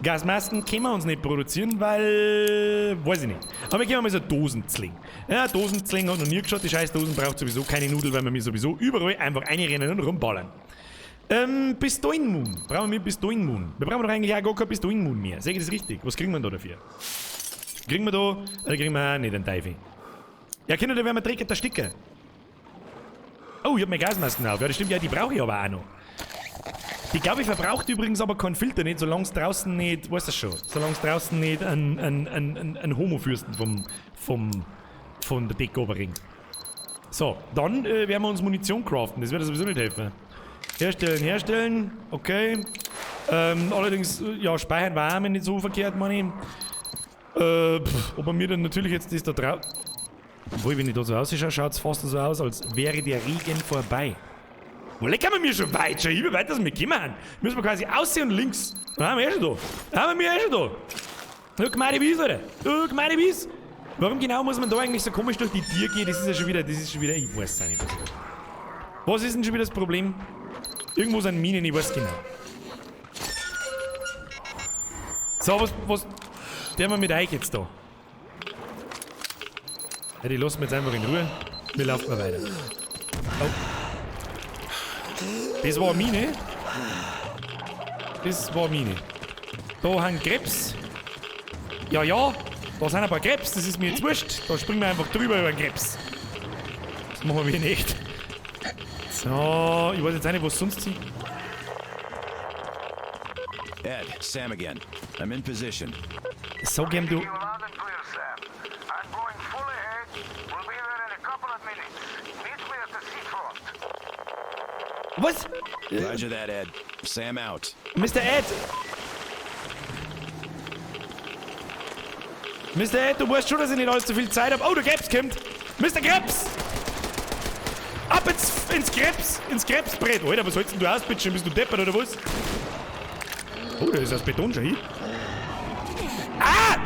Gasmasken können wir uns nicht produzieren, weil... weiß ich nicht. Aber wir können mal so Dosenzling. Ja, Dosenzling hat noch nie geschaut. Die scheiß Dosen braucht sowieso keine Nudeln, weil wir mir sowieso überall einfach reinrennen und rumballern. Pistolenmoon. Brauchen wir Pistolenmoon? Wir brauchen doch eigentlich auch gar kein Pistolenmoon mehr. Sag ich das richtig? Was kriegen wir da dafür? Kriegen wir da... Oder kriegen wir auch nicht einen Teufel? Ja, Kinder, da werden wir direkt ersticken. Oh, ich hab meine Gasmasken auf. Ja, das stimmt. Ja, die brauche ich aber auch noch. Die, glaube ich, verbraucht übrigens aber keinen Filter nicht, solange es draußen nicht... Weißt du schon? Solange es draußen nicht ein Homofürsten von der Decke runterringt. So, dann werden wir uns Munition craften. Das wird sowieso nicht helfen. Herstellen. Okay. Allerdings, ja, speichern war auch nicht so verkehrt, meine ich. Ob er mir dann natürlich jetzt das da drauf... Obwohl, wenn ich da so ausschaue, schaut es fast so aus, als wäre der Regen vorbei. Wolle kann man mir schon weit, schon wie weit, dass wir kommen. Müssen wir quasi aussehen und links. Dann haben wir schon da. Du gemeine Wies, oder? Du gemeine Wies. Warum genau muss man da eigentlich so komisch durch die Tür gehen? Das ist ja schon wieder, ich weiß es nicht. Was ist denn schon wieder das Problem? Irgendwo sind Minen, ich weiß genau. So, was der wir mit euch jetzt da? Ja, die lassen wir jetzt einfach in Ruhe. Wir laufen mal weiter. Oh. Das war eine Mine. Da haben Krebs. Ja, da sind ein paar Krebs, das ist mir jetzt wurscht. Da springen wir einfach drüber über den Krebs. Das machen wir nicht. So, ich weiß jetzt nicht, was sonst sind. Ed, Sam again. I'm in position. So gern du. You loud and clear, Sam. I'm going full ahead. We'll be there in a couple of minutes. Meet me at the seafront. Was? Roger that, Ed. Sam out. Mr. Ed! Mr. Ed, du weißt schon, dass ich nicht allzu viel Zeit habe. Oh, der Krebs kommt! Mr. Krebs! Ab ins Krebsbrett! Alter, was sollst denn du ausbitschen? Bist du deppert oder was? Oh, das ist aus Beton schon hin. Ah!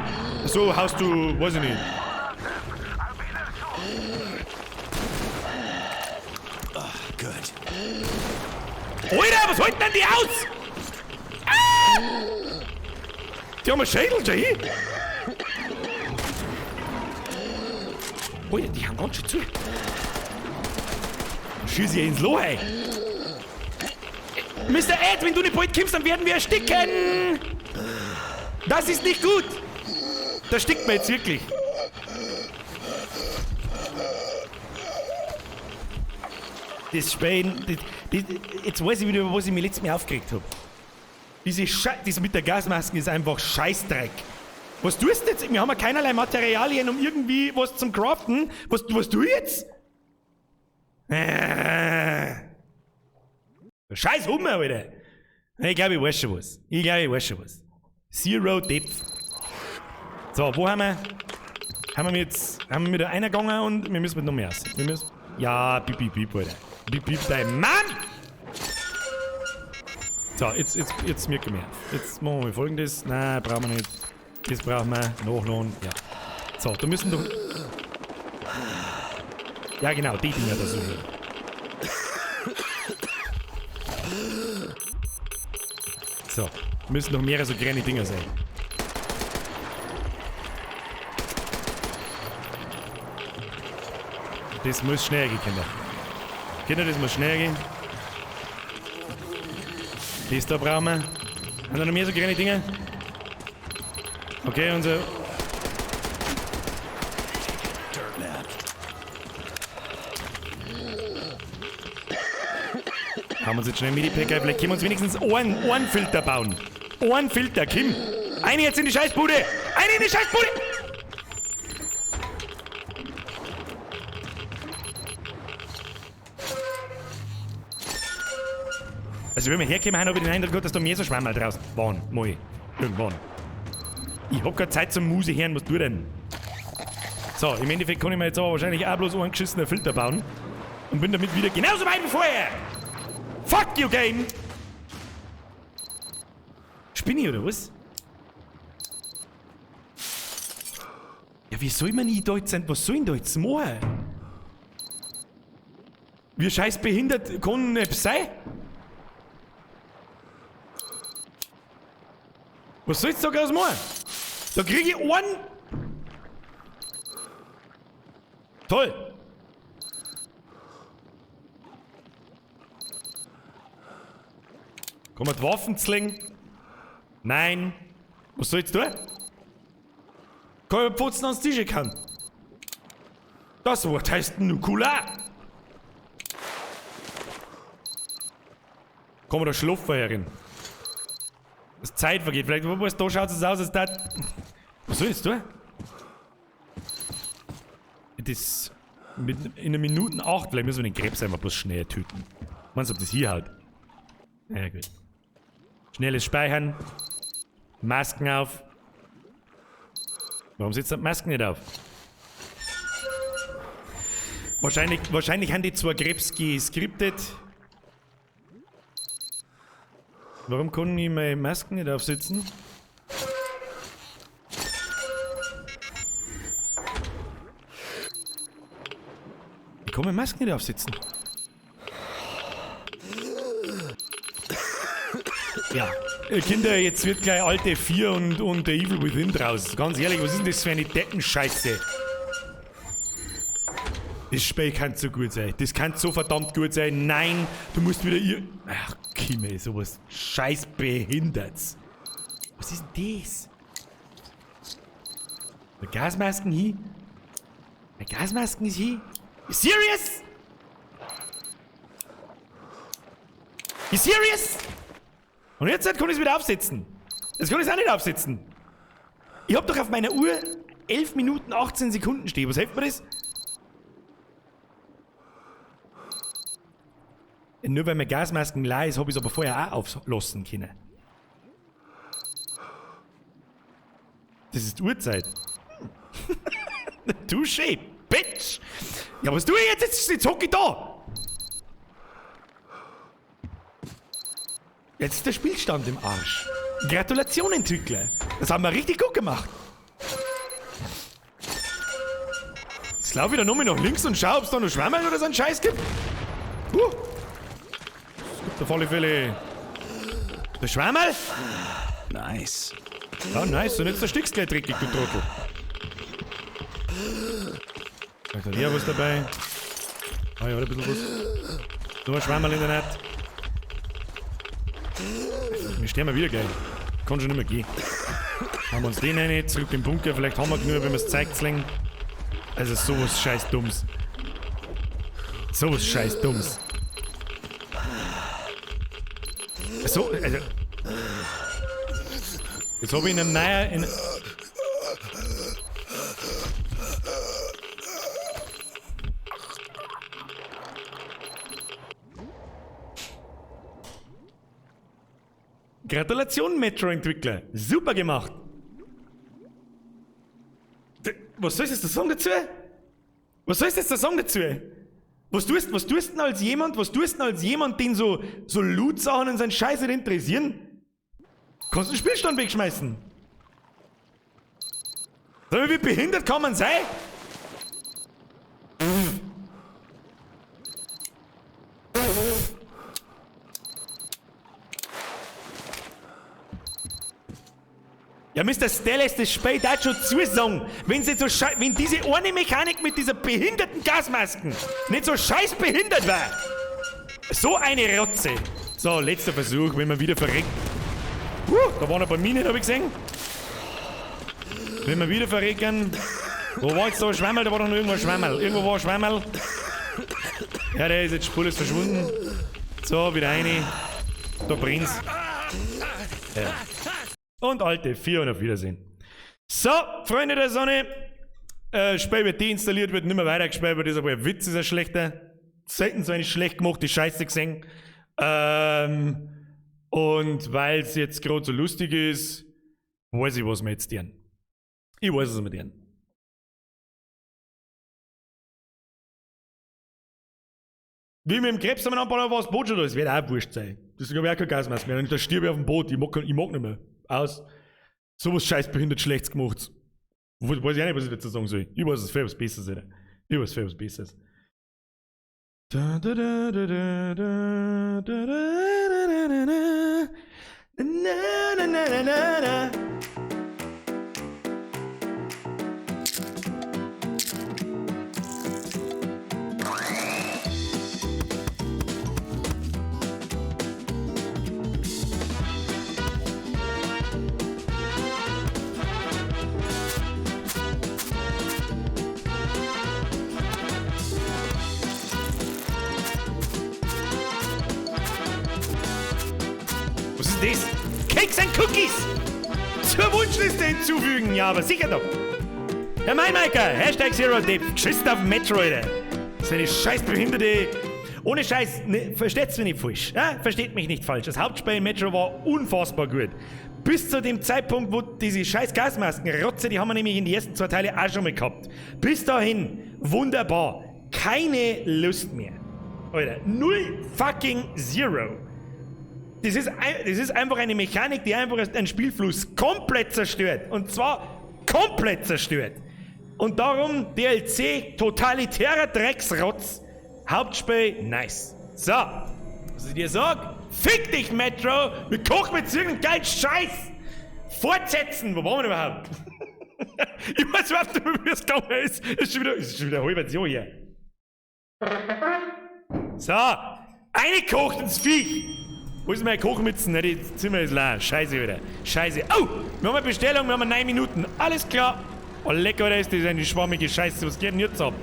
So haust du, weiß ich nicht. Good. Alter, was halten denn die aus? Ah! Die haben einen Schädel schon hin. Alter, die haben ganz schön zu. Schieß ich ins Loch, ey. Mr. Ed, wenn du nicht bald kommst, dann werden wir ersticken. Das ist nicht gut. Da stickt man jetzt wirklich. Das Spähen, Jetzt weiß ich wieder, über was ich mich letztes Mal aufgeregt habe. Das mit der Gasmaske ist einfach Scheißdreck. Was tust du jetzt? Wir haben ja keinerlei Materialien, um irgendwie was zum Craften. Was tu jetzt? Scheiß Hummer, Alter. Ich glaube, ich weiß schon was. Zero Depth. So, wo haben wir? Haben wir mit der einer gegangen und wir müssen mit noch mehr aus. Ja, bip, Alter. Bip, dein Mann! So, jetzt merke ich mir. Jetzt machen wir folgendes. Nein, brauchen wir nicht. Das brauchen wir. Nachladen. Ja. So, da müssen doch... Ja, genau, die Dinger da so. So, müssen noch mehrere so kleine Dinger sein. Das muss schnell gehen, Kinder. Kinder, das muss schnell gehen. Das da brauchen wir. Haben wir noch mehr so kleine Dinge? Okay, unser... Haben wir uns jetzt schnell Midi-Packer, vielleicht können wir uns wenigstens einen Filter bauen. Einen Filter, Kim! Eine jetzt in die Scheißbude! Eine in die Scheißbude! Also wenn wir herkommen, habe ich den Eindruck gehabt, dass da mehr so Schwammerl draußen waren. Mal. Irgendwann. Ich hab keine Zeit zum Muse hören, was du denn? So, im Endeffekt kann ich mir jetzt aber wahrscheinlich auch bloß einen geschissenen Filter bauen. Und bin damit wieder genauso weit wie vorher! Fuck you, Game! Spinne ich oder was? Ja, wie soll man in Deutsch sein? Was soll ich da jetzt machen? Wie scheiß behindert kann nicht sein? Was soll ich da groß machen? Da krieg ich einen... Toll! Kann man die Waffen slingen? Nein. Was soll ich jetzt tun? Kann ich putzen ans Tisch kann. Das Wort heißt Nukular. Kann man da schlafen herin? Das Zeit vergeht. Vielleicht, da schaut es aus, als das... Was soll ich jetzt tun? Das... in einer Minute 8, vielleicht müssen wir den Krebs einfach bloß schnell töten. Meinst du, ob das hier halt? Ja, gut. Schnelles Speichern. Masken auf. Warum sitzt die Masken nicht auf? Wahrscheinlich haben die zwei Krebs geskriptet. Warum können ich meine Masken nicht aufsetzen? Ich kann meine Masken nicht aufsetzen. Ja, Kinder, jetzt wird gleich alte 4 und der Evil Within draus. Ganz ehrlich, was ist denn das für eine Deckenscheiße? Das Spiel kann so gut sein. Das kann so verdammt gut sein. Nein, du musst wieder Ach, Kimme, sowas scheiß Behinderts. Was ist denn das? Die Gasmasken hier? Die Gasmasken ist hier? You serious? You serious? Und jetzt kann ich es wieder aufsetzen. Jetzt kann ich es auch nicht aufsetzen. Ich hab doch auf meiner Uhr 11 Minuten 18 Sekunden stehen. Was hilft mir das? Nur weil mir Gasmasken leih ist, hab ich es aber vorher auch auflassen können. Das ist die Uhrzeit. Touché, Bitch! Ja, was tue ich jetzt? Jetzt hock ich da! Jetzt ist der Spielstand im Arsch. Gratulation, Entwickler. Das haben wir richtig gut gemacht. Jetzt laufe ich da nochmal nach links und schau, ob es da noch Schwammerl oder so einen Scheiß gibt. Es gibt auf alle Fälle... Der Schwammerl? Nice. Ja, nice. Und jetzt erstickst du gleich dreckig, du Trottel. Vielleicht hat er was dabei. Ah ja, hat ein bisschen was. Nur ein Schwammerl in der Nacht. Wir sterben mal wieder gleich. Kann schon nicht mehr gehen. Haben wir uns den rein, zurück im Bunker. Vielleicht haben wir genug, wenn wir es zeigt. Also sowas scheiß Dumms. Sowas scheiß Dumms. So, also... Jetzt habe ich einen neuen... Gratulation, Metro-Entwickler. Super gemacht. Was soll ich jetzt da sagen dazu? Was soll ich jetzt da sagen dazu? Was tust denn als jemand, den so Loot-Sachen und seinen Scheiß nicht interessieren? Kannst du den Spielstand wegschmeißen? Sag mal, wie behindert kann man sein? Ja, Mr. Stellis, das spät auch schon zusagen, wenn diese eine Mechanik mit dieser behinderten Gasmasken nicht so scheiß behindert war. So eine Rotze. So, letzter Versuch, wenn man wieder verreckt. Da waren ein paar Minen, hab ich gesehen. Wenn wir wieder verrecken. Wo war jetzt da ein Schwammerl? Da war doch noch irgendwo ein Schwammerl. Irgendwo war ein Schwammerl. Ja, der ist jetzt spurlos verschwunden. So, wieder rein. Da brennt's. Ja. Und alte 4 und auf Wiedersehen. So, Freunde der Sonne. Spiel wird deinstalliert, wird nicht mehr weitergespielt, weil das aber ein Witz ist, ein schlechter. Selten so eine schlecht gemachte Scheiße gesehen. Und weil es jetzt gerade so lustig ist, weiß ich, was wir jetzt tun. Ich weiß, was wir tun. Wie mit dem Krebs am Anbau war es Boot schon da, das wird auch wurscht sein. Das ist glaube ich auch kein Gasmaß mehr. Und da stirb ich auf dem Boot, ich mag nicht mehr. Aus. Sowas scheißbehindert Schlechtes gemacht. Weiß ich auch nicht, was ich dazu sagen soll. Ich weiß es für was Besseres, Alter. Ich weiß für was Besseres. Da, da, da, da, da, da, da, da, da, da, na, na, na, na, na, na. Was ist das? Cakes and Cookies! Zur Wunschliste hinzufügen, ja, aber sicher doch. Herr Maimaker, Hashtag ZeroDip, geschissen auf dem Metro, Alter. So eine scheiß behinderte... Ohne Scheiß, ne, versteht's mich nicht falsch. Ja? Versteht mich nicht falsch. Das Hauptspiel im Metro war unfassbar gut. Bis zu dem Zeitpunkt, wo diese scheiß Gasmasken, Rotze, die haben wir nämlich in die ersten 2 Teile auch schon mal gehabt. Bis dahin, wunderbar. Keine Lust mehr. Alter, 0 fucking zero. Das ist einfach eine Mechanik, die einfach einen Spielfluss komplett zerstört. Und zwar komplett zerstört. Und darum DLC, totalitärer Drecksrotz. Hauptspiel, nice. So, was ich dir sag, fick dich, Metro. Wir kochen mit irgendeinem geilen Scheiß. Fortsetzen, wo waren wir überhaupt? Ich weiß überhaupt nicht, wie es gegangen ist. Ist schon wieder eine halbe Jahr hier. So, eingekocht ins Viech. Wo ist meine Kochmützen? Ne, die Zimmer ist leer. Scheiße wieder. Scheiße. Oh! Wir haben eine Bestellung, wir haben 9 Minuten. Alles klar. Oh, lecker, oder ist das eine schwammige Scheiße? Was geht denn jetzt ab?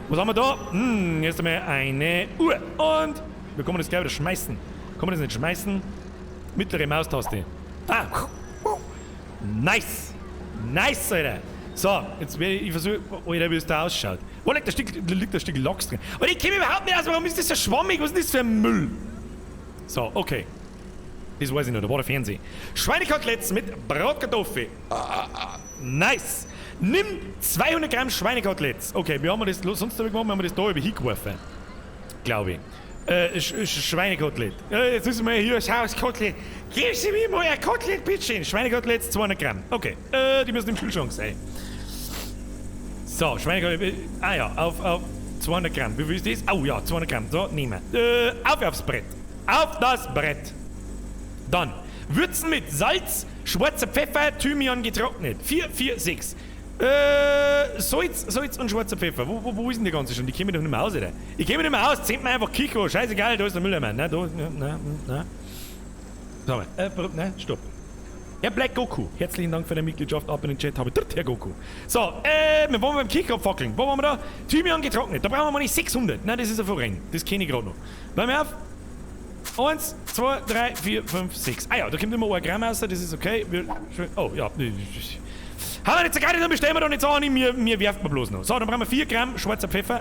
Was haben wir da? Erst einmal eine Uhr. Und wir können das gleich wieder schmeißen. Kann man das nicht schmeißen? Mittlere Maustaste. Ah! Nice! Nice, Alter! So, jetzt werde ich versuchen, Alter, wie es da ausschaut. Wo liegt ein Stück Lachs drin? Aber ich kenne überhaupt nicht aus, warum ist das so schwammig? Was ist das für ein Müll? So, okay. Das weiß ich noch, da war der Fernseher. Schweinekoteletts mit Bratkartoffel. Nice. Nimm 200 Gramm Schweinekoteletts. Okay, wie haben wir das sonst gemacht? Haben wir das da über hingeworfen. Glaube ich. Schweinekotelett. Jetzt müssen wir hier schau, das Kotelett. Gib Sie mir mal ein Kotelett, bitte. Schweinekoteletts 200 Gramm. Okay, die müssen im Kühlschrank sein. So, Schweinekotelett. Ah ja, auf 200 Gramm. Wie viel ist das? Oh ja, 200 Gramm. So, nehmen wir. Aufs Brett. Auf das Brett. Dann würzen mit Salz, schwarzer Pfeffer, Thymian getrocknet. 4, 4, 6. Salz und schwarzer Pfeffer. Wo ist denn die ganze schon? Die käme doch nicht mehr aus, oder? Ich käme nicht mehr aus. Zählt mir einfach Kiko. Scheißegal, da ist der Müllermann. Na, da, na. So, nein, stopp. Herr Black Goku, herzlichen Dank für deine Mitgliedschaft. Ab in den Chat habe ich Herr Goku. So, wir wollen beim Kicker fackeln. Wo waren wir da? Thymian getrocknet. Da brauchen wir mal nicht 600. Nein, das ist ein Vorrennen. Das kenne ich gerade noch. Bleib mir auf. 1, 2, 3, 4, 5, 6. Ah ja, da kommt immer 1 Gramm raus, das ist okay. Oh, ja. Haben wir jetzt gar nicht, dann bestellen wir doch nicht so an, mir werfen wir bloß noch. So, dann brauchen wir 4 Gramm schwarzer Pfeffer.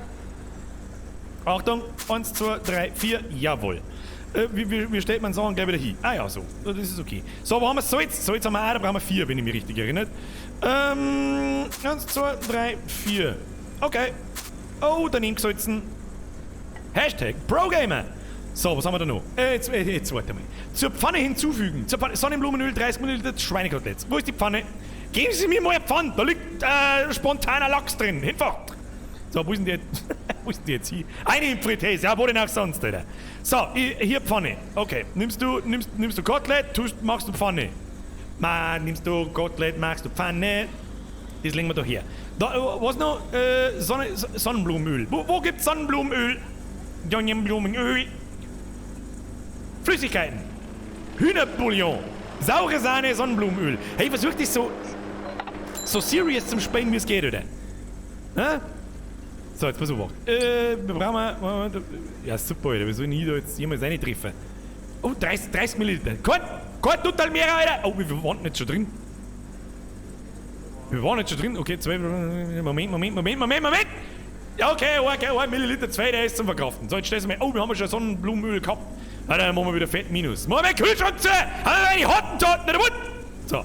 Achtung, 1, 2, 3, 4, jawohl. Wie stellt man Sachen gleich wieder hin? Ah ja, so. Das ist okay. So, wo haben wir Salz? Salz haben wir auch, da brauchen wir 4, wenn ich mich richtig erinnere. 1, 2, 3, 4. Okay. Oh, daneben gesalzen. Hashtag ProGamer. So, was haben wir da noch? Jetzt warte mal. Zur Pfanne hinzufügen. Zur Pfanne, Sonnenblumenöl, 30 ml Schweinekoteletts. Wo ist die Pfanne? Geben Sie mir mal eine Pfanne. Da liegt spontaner Lachs drin. Hinfahrt. So, wo ist denn die jetzt? Wo ist die jetzt hin? Eine im Fritteuse, ja, wo denn auch sonst, Alter. So, hier Pfanne. Okay, nimmst du Kotelett, machst du Pfanne. Nimmst du Kotelett, machst du Pfanne. Das legen wir doch hier. Da, was noch? Sonnenblumenöl. Wo gibt's Sonnenblumenöl? Sonnenblumenöl. Flüssigkeiten. Hühnerbouillon. Saure Sahne, Sonnenblumenöl. Hey, versuch dich so serious zum Spielen, wie es geht, oder? Hä? So, jetzt pass auf. Wir brauchen ja, super, Alter. Wie soll ich da jetzt jemals reintreffen? Oh, 30 Milliliter. Kein total mehr, Alter. Oh, wie viel waren jetzt schon drin? Wir waren jetzt schon drin. Okay, 2. Moment. Ja, okay, 1 Milliliter, 2, der ist zum Verkraften. So, jetzt stellst du mir. Oh, wir haben ja schon Sonnenblumenöl gehabt. Ja, dann machen wir wieder Fett minus. Machen wir Kühlschrank zu! Haben wir die Hottentorten in der Mund! So.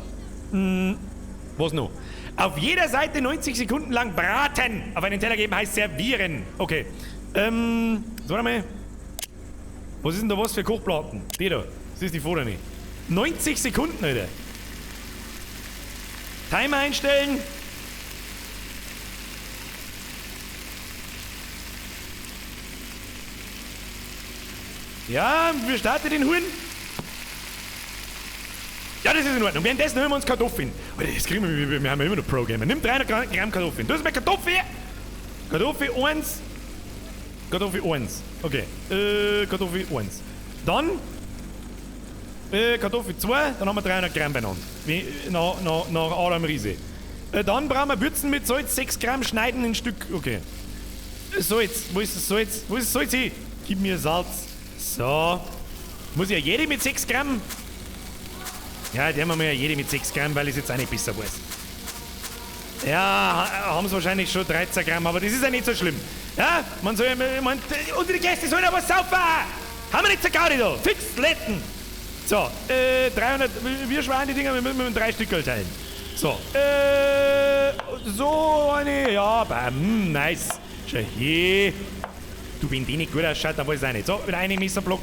Was noch? Auf jeder Seite 90 Sekunden lang braten. Auf einen Teller geben heißt servieren. Okay. Warte mal. Was ist denn da was für Kochplatten? Die da. Das ist die vorne. 90 Sekunden, Alter. Timer einstellen. Ja, wir starten den Huhn. Ja, das ist in Ordnung. Währenddessen hören wir uns Kartoffeln. Alter, das kriegen wir haben ja immer noch Pro-Gamer. Nimm 300 Gramm Kartoffeln. Du hast mir Kartoffeln. Kartoffel 1. Kartoffel 1. Okay. Kartoffel 1. Dann Kartoffel 2. Dann haben wir 300 Gramm beieinander. Nach Adam Riese. Dann brauchen wir Würzen mit Salz. 6 Gramm schneiden in Stück. Okay. Salz. Wo ist das Salz? Wo ist das Salz hin? Gib mir Salz. So. Muss ja jede mit 6 Gramm. Ja, die haben wir ja jede mit 6 Gramm, weil ich es jetzt auch nicht besser weiß. Ja, haben sie wahrscheinlich schon 13 Gramm, aber das ist ja nicht so schlimm. Ja, man soll ja, und die Gäste sollen ja was saufen! Haben wir nicht so Gaudi da? Fix, letten! So, 300, wir schweigen die Dinger, wir müssen mit 3 Stückel teilen. So, so eine, ja, bam, nice. Schau hier. Du, wenn die nicht gut ausschaut, dann weiß ich auch nicht. So, mit einem Messerblock.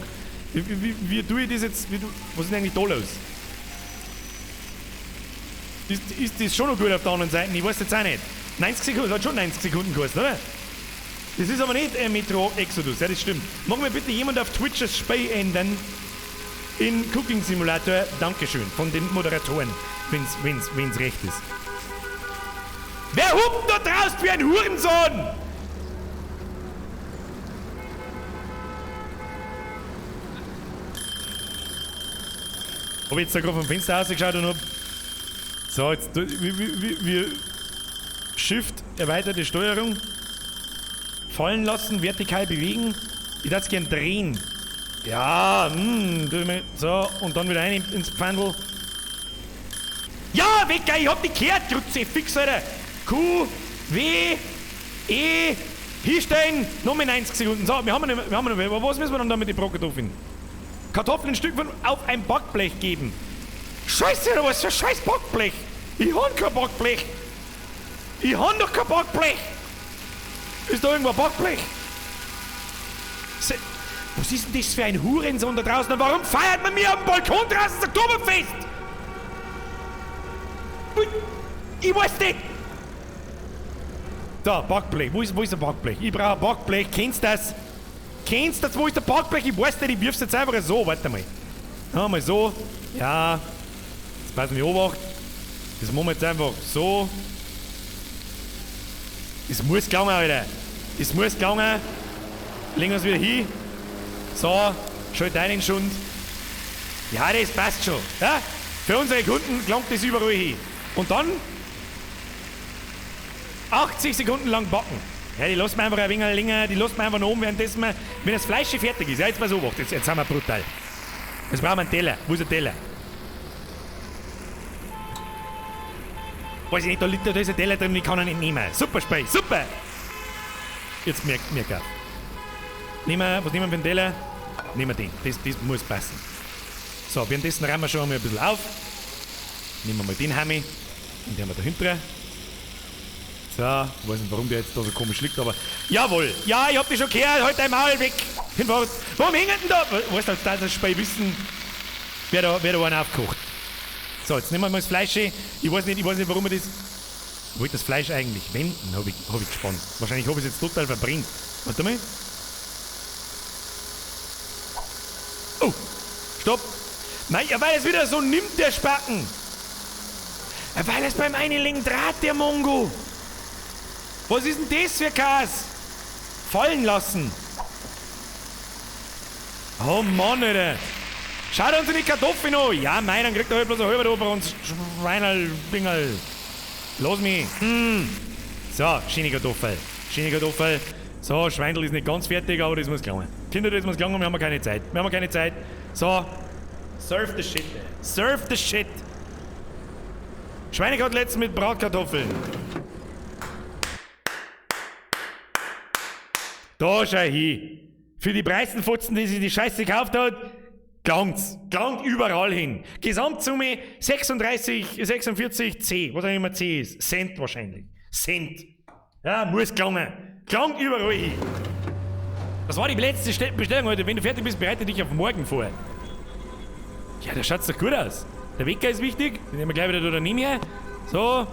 Wie tue ich das jetzt? Was ist denn eigentlich da los? Ist das schon noch gut auf der anderen Seite? Ich weiß jetzt auch nicht. 90 Sekunden, das hat schon 90 Sekunden gekostet, oder? Das ist aber nicht Metro Exodus, ja, das stimmt. Mag mir bitte jemand auf Twitch das Spiel ändern in Cooking Simulator? Dankeschön, von den Moderatoren, wenn's recht ist. Wer hupt da draußen wie ein Hurensohn? Hab jetzt da gerade vom Fenster rausgeschaut und hab. So, jetzt wir Shift, erweiterte Steuerung. Fallen lassen, vertikal bewegen. Ich darf es gern drehen. Ja, so, und dann wieder rein ins Pfandl. Ja, Wecker, ich hab die gehört, Grütze, fix, Alter. Q, W, E, hinstellen, nochmal 90 Sekunden. So, wir haben noch, was müssen wir dann da mit den Bratkartoffeln? Kartoffeln ein Stück auf ein Backblech geben. Scheiße, was für ein scheiß Backblech? Ich hab kein Backblech. Ich hab doch kein Backblech. Ist da irgendwo ein Backblech? Was ist denn das für ein Hurensohn da draußen? Und warum feiert man mir am Balkon draußen das Oktoberfest? Ich weiß nicht. Da, Backblech. Wo ist der Backblech? Ich brauche ein Backblech. Kennst du das? Kennst du das? Wo ist der Backblech? Ich weiß nicht, ich wirf's jetzt einfach so. Warte mal. Ja, mal so. Ja. Jetzt passen wir Obacht. Das machen wir jetzt einfach so. Das muss gelingen, Alter. Das muss gelingen. Legen wir es wieder hin. So. Schalt ein in den Schund. Ja, das passt schon. Ja? Für unsere Kunden gelangt das überall hin. Und dann 80 Sekunden lang backen. Ja, die lassen wir einfach ein wenig länger, die lassen wir einfach noch um, währenddessen wir, wenn das Fleisch schon fertig ist. Ja, jetzt mal so, wacht, jetzt sind wir brutal. Jetzt brauchen wir einen Teller. Wo ist der Teller? Weiß ich nicht, da ist ein Teller drin, ich kann ihn nicht nehmen. Super, Spey, super! Jetzt merkt mir gar. Was nehmen wir für einen Teller? Nehmen wir den, das muss passen. So, währenddessen räumen wir schon mal ein bisschen auf. Nehmen wir mal den Hammi. Und den haben wir da hinten. So, ich weiß nicht, warum der jetzt da so komisch liegt, aber... Jawohl! Ja, ich hab dich schon gehört, halt dein Maul weg! Warum hängt denn da? Weißt du, da das Spiel wissen, wer da einen aufkocht. So, jetzt nehmen wir mal das Fleisch. Ich weiß nicht, warum wir das... Ich wollte das Fleisch eigentlich wenden, hab ich gespannt. Wahrscheinlich habe ich es jetzt total verbrennt. Warte mal. Oh! Stopp! Nein, ja, weil es wieder so nimmt, der Spacken! Ja, weil es beim Einlegen Draht, der Mongo! Was ist denn das für Kas? Fallen lassen! Oh Mann, Alter! Schaut uns die Kartoffeln an! Ja, mei, dann kriegt er halt bloß ein halber da bei uns. Schweinerl, Bingerl. Lass mich! So, schöne Kartoffel. Schöne Kartoffel. So, Schweindel ist nicht ganz fertig, aber das muss gelingen. Kinder, das muss gelingen, wir haben keine Zeit. Wir haben keine Zeit. So. Surf the shit, ey. Surf the shit. Schweinekoteletts mit Bratkartoffeln. Da schau hin. Für die Preisenfutzen, die sich die Scheiße gekauft hat, gelangt's. Gelangt überall hin. Gesamtsumme 46 C. Was auch immer C ist. Cent wahrscheinlich. Cent. Ja, muss gelangen. Gelangt überall hin. Das war die letzte Bestellung heute. Wenn du fertig bist, bereite dich auf morgen vor. Ja, da schaut's doch gut aus. Der Wecker ist wichtig. Den nehmen wir gleich wieder daneben her. So.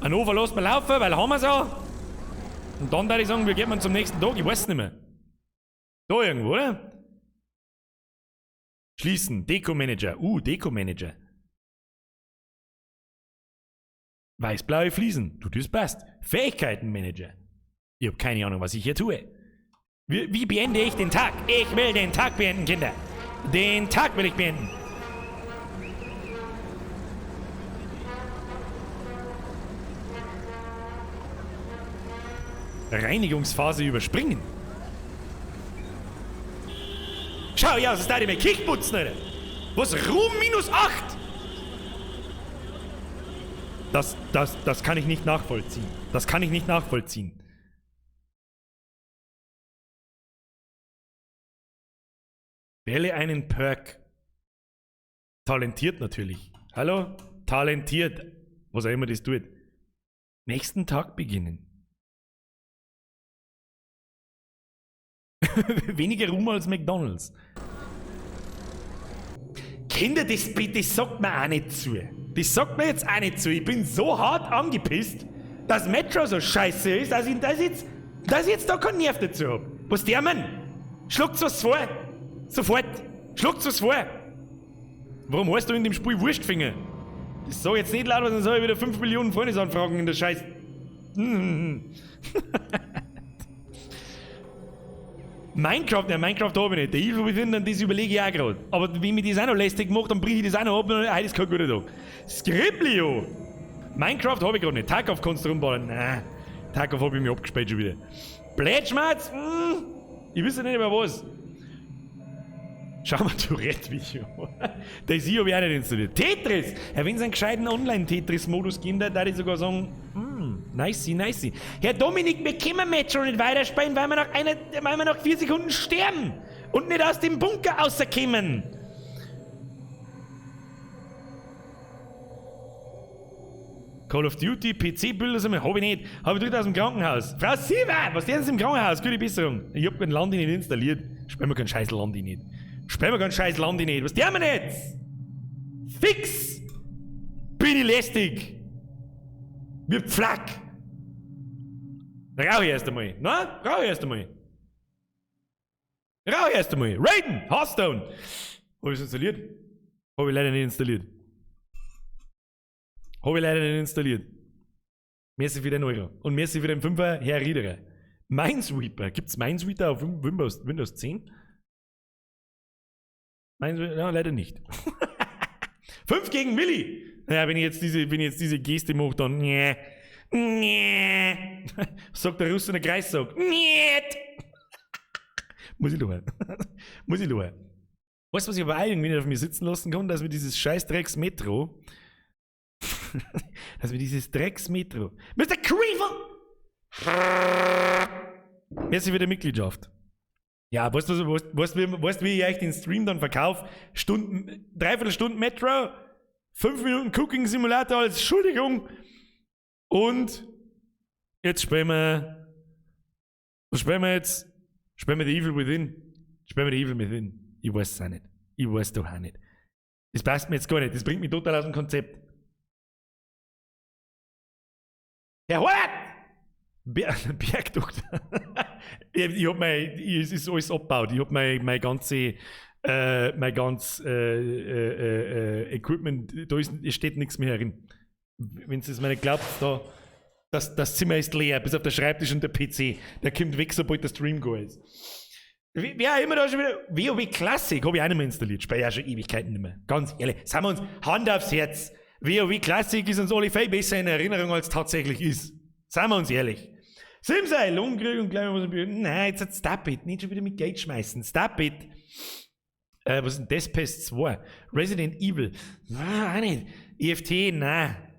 Hannover lassen wir laufen, weil haben wir so. Und dann würde ich sagen, wir gehen zum nächsten Tag. Ich weiß es nicht mehr. Da irgendwo, oder? Schließen. Deko-Manager. Deko-Manager. Weiß-blaue Fliesen. Du, das passt. Fähigkeiten-Manager. Ich habe keine Ahnung, was ich hier tue. Wie beende ich den Tag? Ich will den Tag beenden, Kinder. Den Tag will ich beenden. Reinigungsphase überspringen. Schau ja, was ist da denn mit Kickputzen, Alter? Was? Ruhm -8? Das kann ich nicht nachvollziehen. Das kann ich nicht nachvollziehen. Wähle einen Perk. Talentiert natürlich. Hallo? Talentiert. Was auch immer das tut. Nächsten Tag beginnen. Weniger Ruhm als McDonalds. Kinder, das sagt mir auch nicht zu. Das sagt mir jetzt auch nicht zu. Ich bin so hart angepisst, dass Metro so scheiße ist, dass ich jetzt da keinen Nerv dazu habe. Was der Mann? Schluckt's was vor? Sofort. Schluckt's was vor? Warum hast du in dem Spiel Wurstfinger? Das sag jetzt nicht laut, sonst soll ich wieder 5 Millionen Freundesanfragen in der Scheiß... Minecraft habe ich nicht. Der Evil Within, das überlege ich auch gerade. Aber wie mir das auch noch lästig macht, dann brich ich das auch noch ab und heute ist kein guter Tag. Skriblio! Minecraft habe ich gerade nicht. Tarkov kannst du rumbauen. Nein. Tarkov habe ich mir abgespielt schon wieder. Blätschmatz? Ich weiß nicht über was. Schau mal Tourette-Video. Das hier habe ich auch nicht installiert. Tetris! Ja, wenn es einen gescheiten Online-Tetris-Modus gibt, da würde ich sogar sagen, nicey. Herr Dominik, wir können Metro nicht weiterspielen, weil wir nach 4 Sekunden sterben und nicht aus dem Bunker rauskommen. Call of Duty, PC-Bilder, habe ich nicht. Habe ich direkt aus dem Krankenhaus. Frau Siva, was ist denn im Krankenhaus? Gute Besserung. Ich habe kein Landi nicht installiert. Spielen wir kein scheiß Landi nicht. Was tun wir jetzt? Fix! Bin ich lästig! Wie Pflack! Rauch erst einmal. Na? Rauch erst einmal. Raiden! Hearthstone! Habe ich es installiert? Habe ich leider nicht installiert. Merci für den Euro. Und merci für den 5er, Herr Riederer. Minesweeper. Gibt's Minesweeper auf Windows 10? Ja, leider nicht. 5 gegen Milli. Naja, wenn ich jetzt diese Geste mache, dann nee. Nee. Sagt der Russe in der Kreis, sagt, niet. Muss ich schauen. Muss ich schauen. Weißt du, was ich aber irgendwie nicht auf mir sitzen lassen kann? Dass wir dieses scheiß Drecks-Metro. Dass wir dieses Drecks-Metro. Mr. Creeper! Merci für die Mitgliedschaft. Ja, weißt du, wie ich euch den Stream dann verkaufe? Dreiviertel Stunden Metro, 5 Minuten Cooking Simulator als Entschuldigung. Und jetzt spielen wir. Was spielen wir jetzt? Spielen wir The Evil Within? Spielen wir The Evil Within? Ich weiß es auch nicht. Ich weiß doch auch nicht. Das passt mir jetzt gar nicht. Das bringt mich total aus dem Konzept. Herr Horvath! Bergducht. Ich hab es ist alles abgebaut. Ich hab mein ganzes Equipment, es steht nichts mehr herin. Wenn ihr es mir nicht glaubt, das Zimmer ist leer, bis auf der Schreibtisch und der PC. Der kommt weg, sobald der Stream geht ist. Wer immer da schon wieder. WoW Classic habe ich auch nicht mehr installiert. Speichere ja schon Ewigkeiten nicht mehr. Ganz ehrlich. Sagen wir uns, Hand aufs Herz. WoW Classic ist uns alle viel besser in Erinnerung, als es tatsächlich ist. Seien wir uns ehrlich. Simsei, Lungenkrieg und gleich mal was. Nein, jetzt Stop It. Nicht schon wieder mit Geld schmeißen. Stop It. Was ist denn das? PES 2. Resident Evil. Nein, auch nicht. EFT, nein.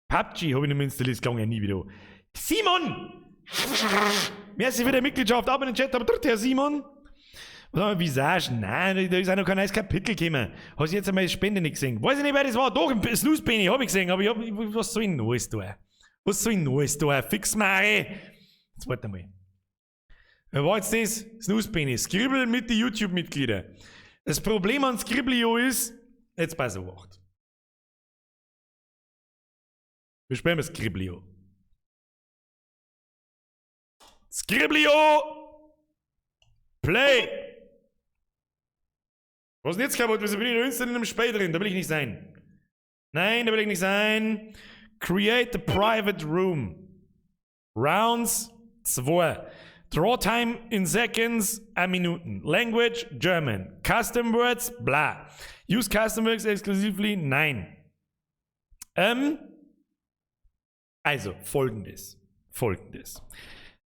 PUBG habe ich nicht mehr installiert, das klang ja nie wieder. Simon! Merci für die Mitgliedschaft, ab in den Chat, aber drückt Herr Simon. Was haben wir, Visage? Nein, da ist auch noch kein neues Kapitel gekommen. Hast du jetzt einmal die Spende nicht gesehen? Weiß ich nicht, wer das war. Doch, im Snooze Penny habe ich gesehen, aber was soll ich Neues tun? Was soll ich Neues tun? Fix Mare! Jetzt warte mal. Wer war jetzt das? Snooze Penny. Scribble mit den YouTube-Mitgliedern. Das Problem an Scribblio ist, jetzt pass auf, Wacht. Wir spielen das Scribblio. Scribblio! Play! Was ist denn jetzt kaputt? Wieso bin ich da in einem Spiel drin? Da will ich nicht sein. Nein, da will ich nicht sein. Create a private room. Rounds 2. Draw time in seconds, a Minuten. Language, German. Custom words, bla. Use custom words exclusively, nein. Also, folgendes.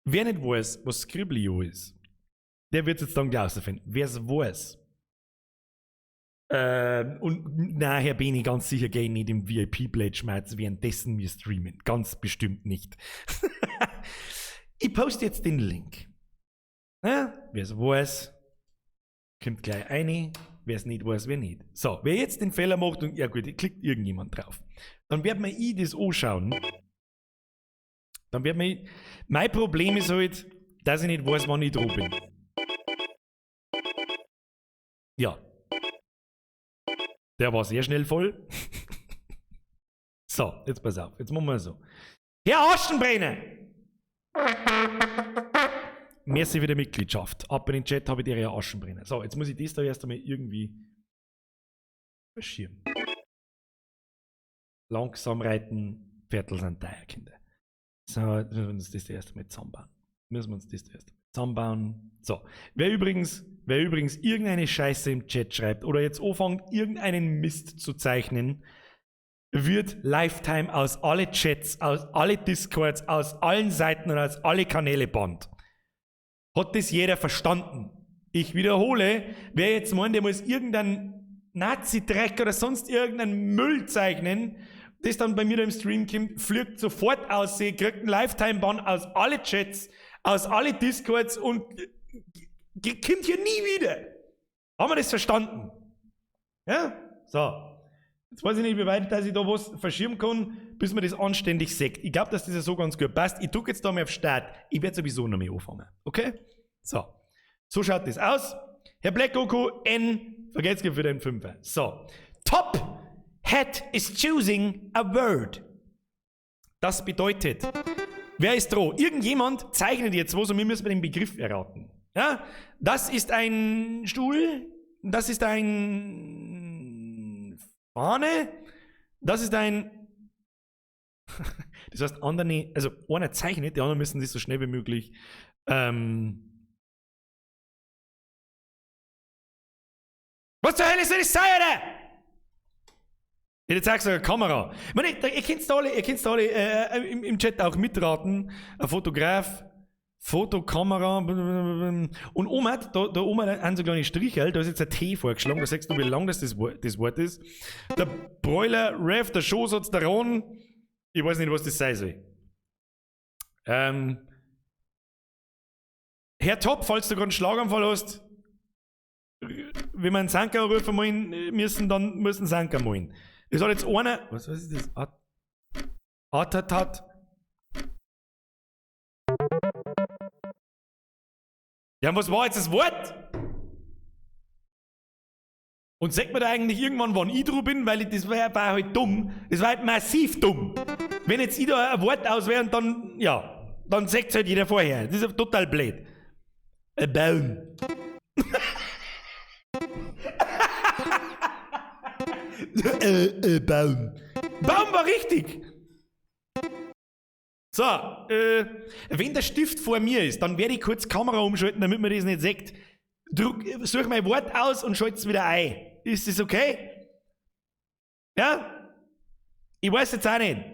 Wer nicht weiß, was Scribblio ist, der wird es jetzt dann gleich finden. Wer es weiß, und nachher bin ich ganz sicher, gehe ich nicht im VIP-Pledge schmerz, währenddessen wir streamen. Ganz bestimmt nicht. Ich poste jetzt den Link. Ja, wer es weiß, kommt gleich rein. Wer es nicht weiß, wer nicht. So, wer jetzt den Fehler macht und, ja gut, klickt irgendjemand drauf. Dann wird mir das anschauen. Dann wird mir, mein Problem ist halt, dass ich nicht weiß, wann ich dran bin. Ja. Der war sehr schnell voll. So, jetzt pass auf. Jetzt machen wir so. Herr Aschenbrenner! Merci für die Mitgliedschaft. Ab in den Chat habe ich dir ja Aschenbrenner. So, jetzt muss ich das da erst einmal irgendwie verschieben. Langsam reiten, Viertel sind Teierkinder. So, müssen wir uns das erst einmal zusammenbauen. So, wer übrigens irgendeine Scheiße im Chat schreibt oder jetzt anfängt, irgendeinen Mist zu zeichnen, wird Lifetime aus alle Chats, aus alle Discords, aus allen Seiten und aus alle Kanäle bannt. Hat das jeder verstanden? Ich wiederhole, wer jetzt meint, der muss irgendeinen Nazi-Dreck oder sonst irgendeinen Müll zeichnen, das dann bei mir da im Stream kommt, fliegt sofort aus, kriegt einen Lifetime-Ban aus alle Chats, aus alle Discords und kommt hier nie wieder. Haben wir das verstanden? Ja? So. Jetzt weiß ich nicht, wie weit dass ich da was verschieben kann, bis man das anständig sagt. Ich glaube, dass das so ganz gut passt. Ich drücke jetzt da mal auf Start. Ich werde sowieso noch mehr anfangen. Okay? So. So schaut das aus. Herr Black Goku N. Vergesst für den Fünfer. So. Top Hat is choosing a word. Das bedeutet, wer ist dran? Irgendjemand zeichnet jetzt was und wir müssen den Begriff erraten. Ja? Das ist ein Stuhl. Das ist ein Fahne. Das ist ein. Das heißt, andere, also einer zeichnet, die anderen müssen das so schnell wie möglich. Was zur Hölle soll das sein, oder? Jetzt sagst du eine Kamera. Ich meine, ihr könnt alle im Chat auch mitraten. Ein Fotograf, Fotokamera und oben, da oben haben so kleine Striche, da ist jetzt ein T vorgeschlagen, da siehst du, wie lang das Wort ist. Der Broiler, Rev, der Showsatz, der Ron, ich weiß nicht, was das sein soll. Herr Top, falls du gerade einen Schlaganfall hast, wenn wir einen Sanker rufen müssen, dann müssen Sanker malen. Es hat jetzt einer. Was ist das? Atatat. Ja, und was war jetzt das Wort? Und sagt man da eigentlich irgendwann, wann ich drüber bin, weil das war halt dumm. Das war halt massiv dumm. Wenn jetzt ich da ein Wort auswähle und dann, ja, dann sagt es halt jeder vorher. Das ist total blöd. Ein Baum. Baum. Baum war richtig. So, wenn der Stift vor mir ist, dann werde ich kurz die Kamera umschalten, damit man das nicht sieht. Such mein Wort aus und schalte es wieder ein. Ist das okay? Ja? Ich weiß jetzt auch nicht.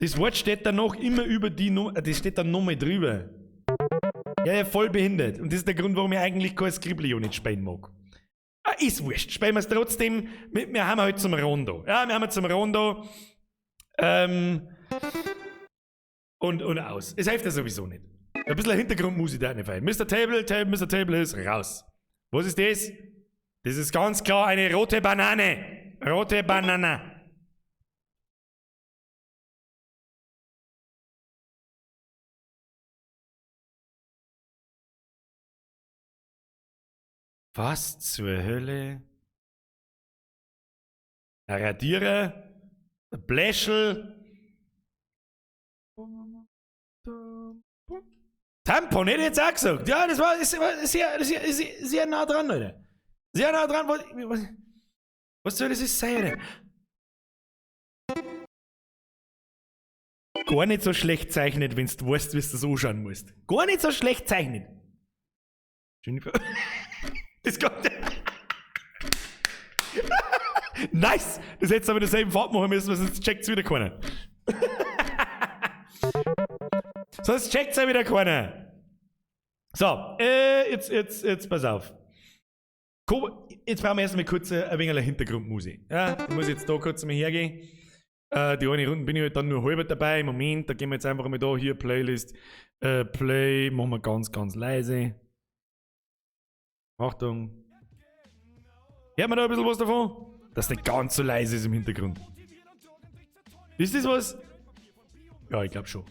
Das Wort steht dann noch immer über die Nummer, das steht dann nochmal drüber. Ja, voll behindert. Und das ist der Grund, warum ich eigentlich kein Scriblio-Nicht spielen mag. Ist wurscht. Spielen wir es trotzdem. Wir haben halt zum Rondo. Ja, wir haben zum Rondo. Und aus. Es hilft ja sowieso nicht. Ein bisschen Hintergrundmusik da nicht fein. Mr. Table ist raus. Was ist das? Das ist ganz klar eine rote Banane. Rote Banane. Was zur Hölle? Ein Radierer? Ein Bläschel? Tampon, hätte ich jetzt auch gesagt. Ja, das war sehr nah dran, Leute. Sehr nah dran. Was soll das sein, Alter? Gar nicht so schlecht zeichnet, wenn du weißt, wie du das anschauen musst. Gar nicht so schlecht zeichnet. Jennifer. Das kommt. Nice! Das hättest du aber in derselben Fahrt machen müssen, sonst checkt's wieder keiner. Sonst checkt's ja wieder keiner. So, jetzt pass auf. Jetzt brauchen wir erstmal kurz ein wenig Hintergrundmusik. Ja, ich muss jetzt da kurz mal hergehen. Die eine Runde bin ich halt dann nur halber dabei. Moment, da gehen wir jetzt einfach mal da hier, Playlist. Play, machen wir ganz, ganz leise. Achtung. Hört man da ein bisschen was davon? Dass nicht ganz so leise ist im Hintergrund. Ist das was? Ja, ich glaube schon.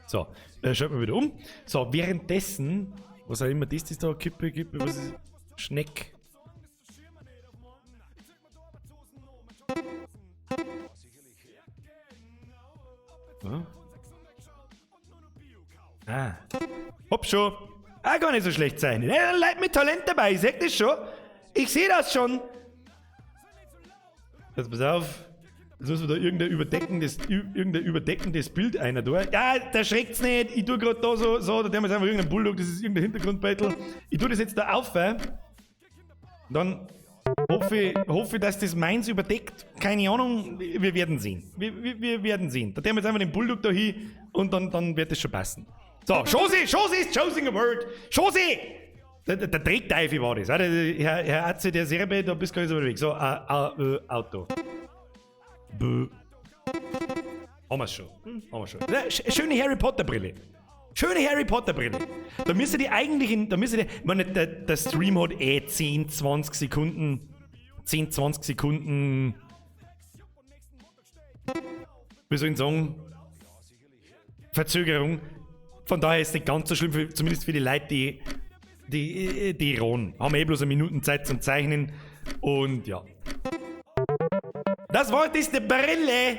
So, schaut mal wieder um. So, währenddessen, was auch immer das ist da, Kippe, was ist Schneck. Ja. Hopp schon. Gar nicht so schlecht sein. Leute mit Talent dabei, ich sag das schon. Ich sehe das schon. Jetzt pass auf. Jetzt muss man da irgendein überdeckendes Bild einer da. Ja, da schreckt's nicht. Ich tue gerade da so, da haben wir jetzt einfach irgendeinen Bulldog, das ist irgendein Hintergrundbeitel. Ich tue das jetzt da auf. Dann hoffe ich, dass das meins überdeckt. Keine Ahnung, wir werden sehen. Wir werden sehen. Da tun wir jetzt einfach den Bulldog da hin und dann wird das schon passen. So, Josi ist choosing a word. Josi! Der Dreckteufel war das. Der Herr Atze, der Serbe, da bist du gar nicht so weit weg. So, Auto. Haben wir's schon. Schöne Harry Potter Brille. Da müsste die eigentlich ich meine, der Stream hat 10, 20 Sekunden. Wie soll ich sagen? Verzögerung. Von daher ist es nicht ganz so schlimm, zumindest für die Leute, die ran. Haben bloß eine Minute Zeit zum Zeichnen. Und ja. Das Wort ist die Brille.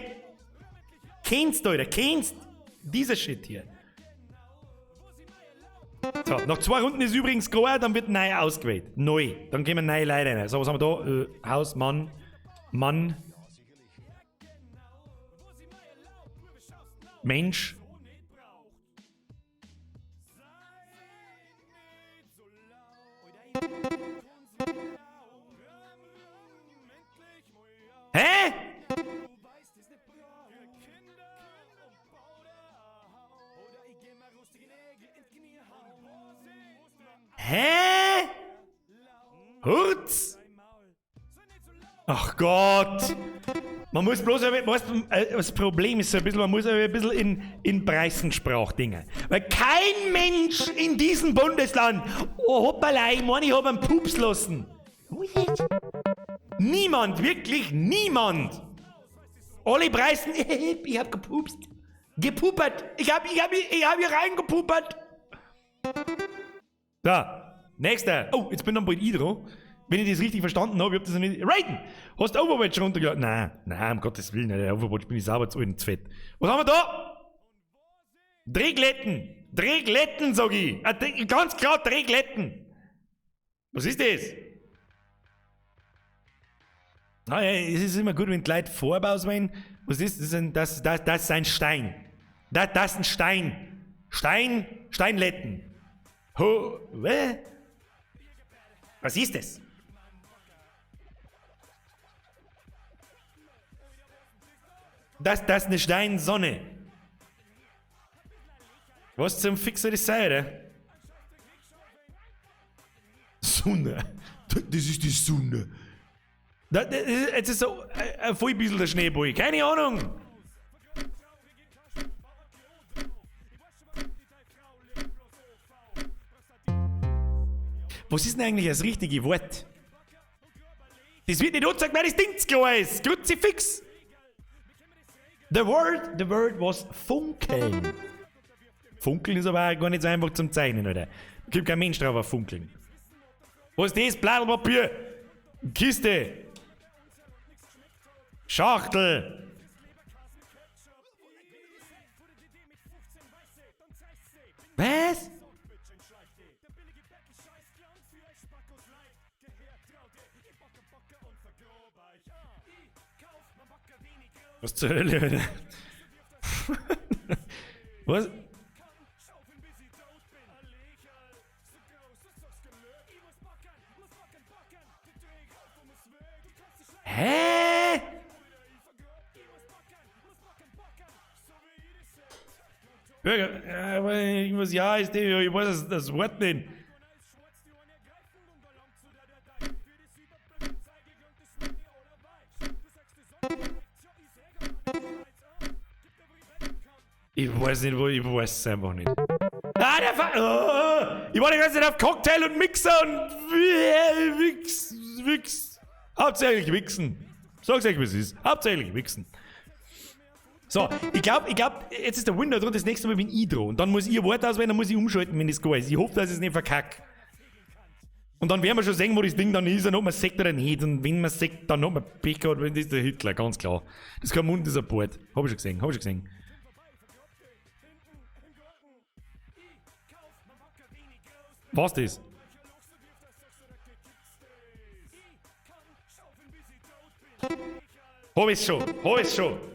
Kennst du, oder? Kennst dieser Shit hier. So, nach 2 Runden ist übrigens klar, dann wird neu ausgewählt. Neu. Dann gehen wir neue Leute rein. So, was haben wir da? Haus, Mann. Mensch. Hä? Hurz? Ach Gott. Man muss bloß, weißt du, das Problem ist so ein bisschen, man muss ein bisschen in Preissprach dingen. Weil kein Mensch in diesem Bundesland, oh hoppala, ich meine, ich hab einen Pups lassen. Niemand, wirklich niemand. Alle preisen, ich hab gepupst. Gepuppert. Ich hab hier reingepupert. Da, nächster. Oh, jetzt bin ich dann bald ich dran. Wenn ich das richtig verstanden habe, ich hab das noch nicht... Raiden! Hast du Overwatch runtergeladen? Nein, um Gottes Willen, der Overwatch bin ich sauber zu alt und zu fett. Was haben wir da? Drehglätten, sag ich. Ganz klar Drehglätten. Was ist das? Es ist immer gut, wenn die Leute Farbe auswählen. Was ist das? Das ist ein Stein. Das ist ein Stein. Steinletten. Was ist das? Das ist eine Steinsonne. Was zum Fixer das sei, oder? Sonne. Das ist die Sonne. Jetzt ist so ein voll bisschen der Schneeball. Keine Ahnung. Was ist denn eigentlich das richtige Wort? Das wird nicht angezeigt, weil das Ding zu klar ist. Kruzifix. The word was funkeln. Funkeln ist aber auch gar nicht so einfach zum Zeichnen, oder? Da gibt kein Mensch drauf auf Funkeln. Was ist das? Blattpapier. Kiste. Schachtel. Was? Was zur Hölle, Alter? Was? Hä? Bürger, irgendwas ja ist der, ich weiß das Wort nicht. Ich weiß nicht, wo, ich weiß es einfach nicht. Ah, ich war die ganze Zeit auf Cocktail und Mixer und Wix. Hauptsächlich Wichsen. Sag's euch, wie es ist. Hauptsächlich Wichsen. So, ich glaub, jetzt ist der Window dran, das nächste Mal bin ich dran. Und dann muss ich ein Wort auswählen, dann muss ich umschalten, wenn das geil ist. Ich hoffe, dass ich es nicht verkacke. Und dann werden wir schon sehen, wo das Ding dann ist und ob man es sagt oder nicht. Und wenn man es sagt, dann hat man Pech gehabt, wenn das ist der Hitler, ganz klar. Das ist kein Mund, das ist ein Board. Hab ich schon gesehen. Was das? Hab ich's schon.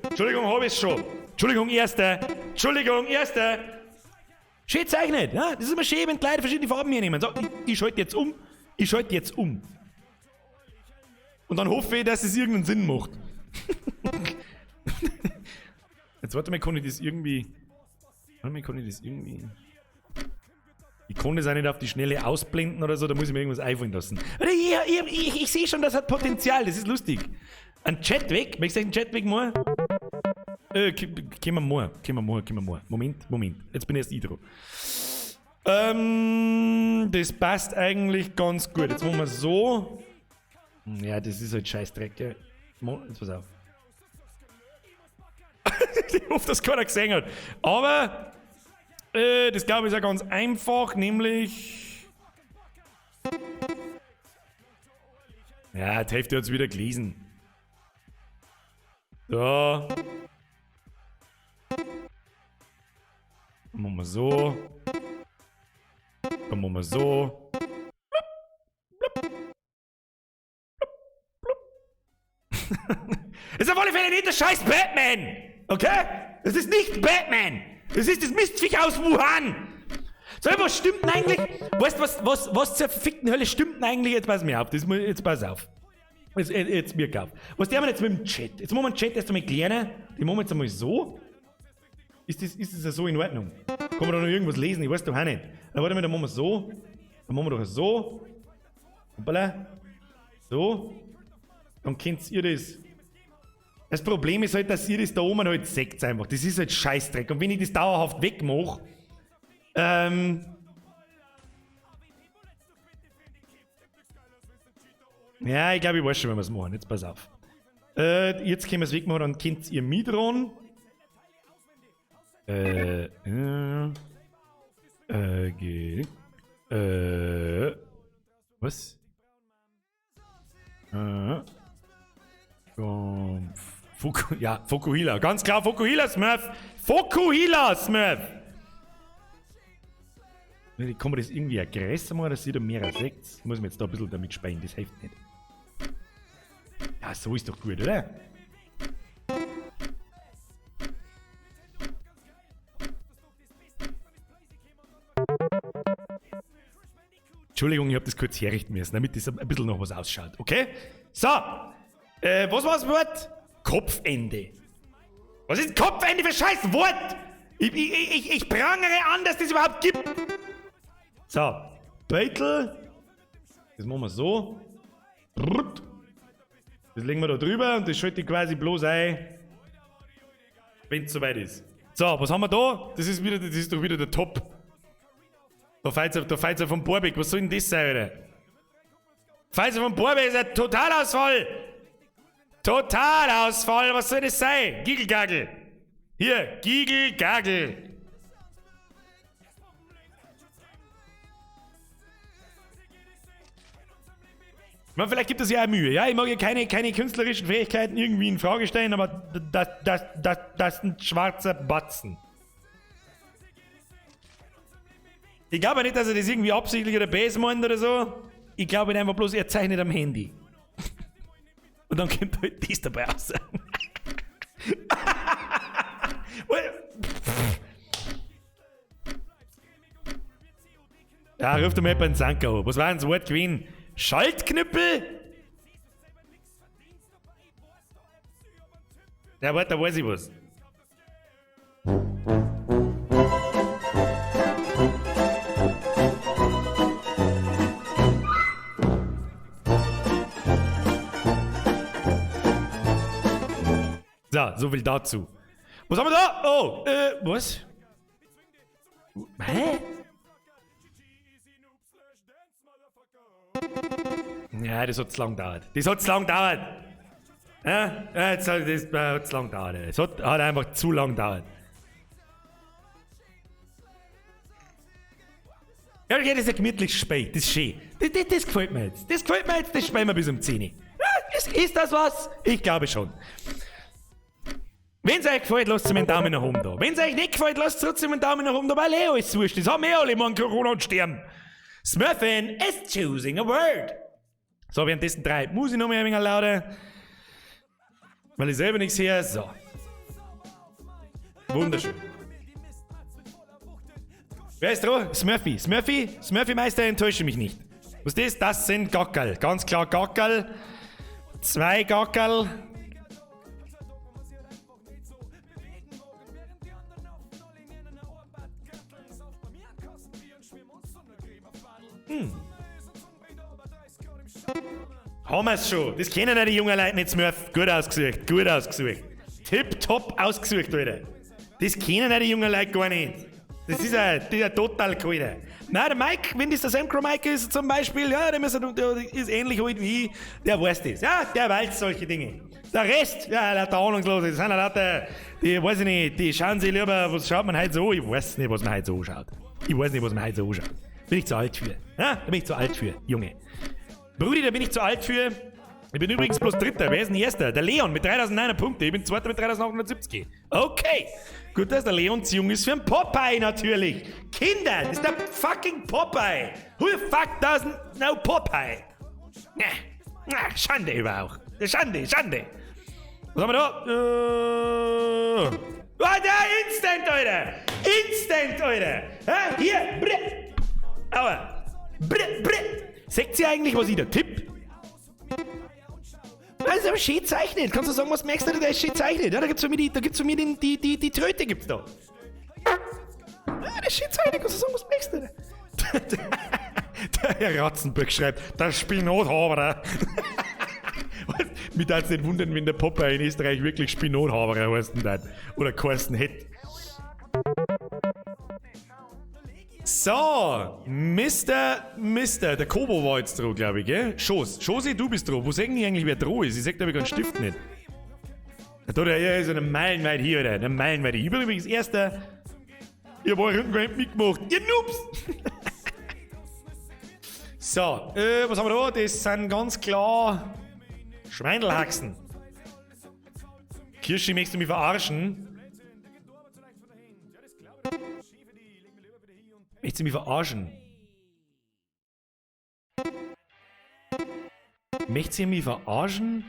Entschuldigung, hab ich's schon. Entschuldigung, Erster. Schön zeichnet, ja? Das ist immer schön, wenn die Leute verschiedene Farben hier nehmen. So, ich schalte jetzt um. Und dann hoffe ich, dass es irgendeinen Sinn macht. Jetzt warte mal, kann ich das irgendwie... Ich kann das auch nicht auf die Schnelle ausblenden oder so, da muss ich mir irgendwas einfallen lassen. Ich sehe schon, das hat Potenzial, das ist lustig. Ein Chat weg? Möchtest du einen Chat weg mal? Können wir mal. Moment. Jetzt bin ich erst ich dran. Das passt eigentlich ganz gut. Jetzt machen wir so. Ja, das ist halt Scheißdreck, gell? Jetzt pass auf. Ich hoffe, dass keiner gesehen hat. Aber... das glaube ich ist ja ganz einfach, nämlich... Ja, die Hälfte hat es wieder gelesen. So. Dann machen wir so. Dann machen wir so. Das ist auf alle Fälle nicht der scheiß Batman! Okay? Das ist nicht Batman! Das ist das Mistviech aus Wuhan! So, was stimmt denn eigentlich? Weißt du, was zur verfickten Hölle stimmt denn eigentlich? Jetzt pass mir auf, jetzt pass auf. Jetzt mir auf. Was der haben wir jetzt mit dem Chat? Jetzt machen wir den Chat erst einmal klären. Den machen wir jetzt einmal so. Ist das ja so in Ordnung? Kann man da noch irgendwas lesen? Ich weiß doch auch nicht. Dann warte mal, dann machen wir so. Dann machen wir doch so. Hoppala. So. Dann kennt ihr das. Das Problem ist halt, dass ihr das da oben halt seht einfach. Das ist halt Scheißdreck. Und wenn ich das dauerhaft wegmache, ja, ich glaube, ich weiß schon, wie wir es machen. Jetzt pass auf. Jetzt können wir es wegmachen, dann kennt ihr mich dran. Was? Fukuhila. Ganz klar, Fukuhila, Smurf. Fukuhila, Smurf. Kann man das irgendwie größer machen, dass ihr da mehr als 6? Muss man jetzt da ein bisschen damit spielen, das hilft nicht. Ja, so ist doch gut, oder? Entschuldigung, ich hab das kurz herrichten müssen, damit das ein bisschen noch was ausschaut, okay? So, was war's Wort? Kopfende. Was ist Kopfende für scheiß Wort? Ich prangere an, dass das überhaupt gibt. So, Beutel. Das machen wir so. Das legen wir da drüber und das schalte ich quasi bloß ein, wenn es soweit ist. So, was haben wir da? Das ist doch wieder der Top. Da fällt's ja vom Borbeck. Was soll denn das sein, Alter? Fällt's vom Borbeck ist ein Totalausfall. Totalausfall, was soll das sein? Gigelgagel. Hier, Gigelgagel. Man, vielleicht gibt es ja auch Mühe. Ja, ich mag ja keine künstlerischen Fähigkeiten irgendwie in Frage stellen, aber das ist ein schwarzer Batzen. Ich glaube nicht, dass er das irgendwie absichtlich oder böse meint oder so. Ich glaube einfach bloß, er zeichnet am Handy. Und dann kommt halt das dabei raus. Ja, ruft mal jemand einen Sanker an. Was war denn das Wort gewesen? Schaltknüppel? Ja, warte, da weiß ich was. So viel dazu. Was haben wir da? Oh, was? Hä? Ja, das hat zu lang gedauert. Das hat zu lang gedauert. Ja, das hat zu lang gedauert. Es hat einfach zu lang gedauert. Ja, das ist ein gemütliches Spiel. Das ist schön. Das gefällt mir jetzt. Das gefällt mir jetzt. Das spielen wir bis um 10 Uhr. Ja, ist das was? Ich glaube schon. Wenn es euch gefällt, lasst mir einen Daumen nach oben da. Wenn es euch nicht gefällt, lasst trotzdem einen Daumen nach oben da, weil ist wurscht. Das haben wir alle mal an Corona und sterben. Smurfin is choosing a word. So, währenddessen 3. Muss ich noch mal ein wenig lauter, weil ich selber nichts höre. So. Wunderschön. Wer ist dran? Smurfy. Smurfy Meister, enttäusche mich nicht. Was ist das? Das sind Gackerl. Ganz klar Gackerl. 2 Gackerl. Haben wir's schon. Das kennen ja die jungen Leute nicht, Smurf. Gut ausgesucht, gut ausgesucht. Tipptopp ausgesucht, Alter. Das kennen ja die jungen Leute gar nicht. Das ist ein total Alter. Nein, der Mike, wenn das der Samcro Mike ist zum Beispiel, ja, der ist ähnlich alt wie ich, der weiß das. Ja, der weiß solche Dinge. Der Rest, ja, lauter Ahnungslose, das sind ja lauter, die, weiß ich nicht, die schauen sich lieber, was schaut man heute so? Ich weiß nicht, was man heute so anschaut. Bin ich zu alt für. Ja, da bin ich zu alt für, Junge. Brudi, da bin ich zu alt für. Ich bin übrigens bloß Dritter. Wer ist denn Erster? Der Leon mit 3009 Punkte. Ich bin Zweiter mit 3870. Okay. Gut, dass der Leon zu jung ist für einen Popeye natürlich. Kinder, das ist der fucking Popeye. Who the fuck doesn't know Popeye? Schande überhaupt. Schande. Was haben wir da? Der Instant, Alter. Instant, Alter. Ha, hier. Aua. Seht ihr eigentlich, was ich da tipp? Das ist aber schön zeichnet. Kannst du sagen, was merkst du, der ist schön zeichnet? Ja, da gibt's für mich die Tröte gibt's da. Ja, der ist schön zeichnet. Kannst du sagen, was merkst du? Der Herr Ratzenberg schreibt, der Spinathaber. Mich darf es nicht wundern, wenn der Popeye in Österreich wirklich Spinathaber heißen darf. Oder geheißen hätte. So, Mr. Der Kobo war jetzt dran, glaube ich, gell? Schosi, du bist dran. Wo sehen die eigentlich, wer dran ist? Ich sag da, ich keinen Stift nicht. Da ist eine Meilenweit hier, oder? Eine Meilenweit. Ich bin übrigens Erster. Ich hab euren Grand mitgemacht. Ihr Noobs! So, was haben wir da? Das sind ganz klar Schweindelhaxen. Kirschi, möchtest du mich verarschen? Möchtest du mich verarschen? Möchtest du mich verarschen?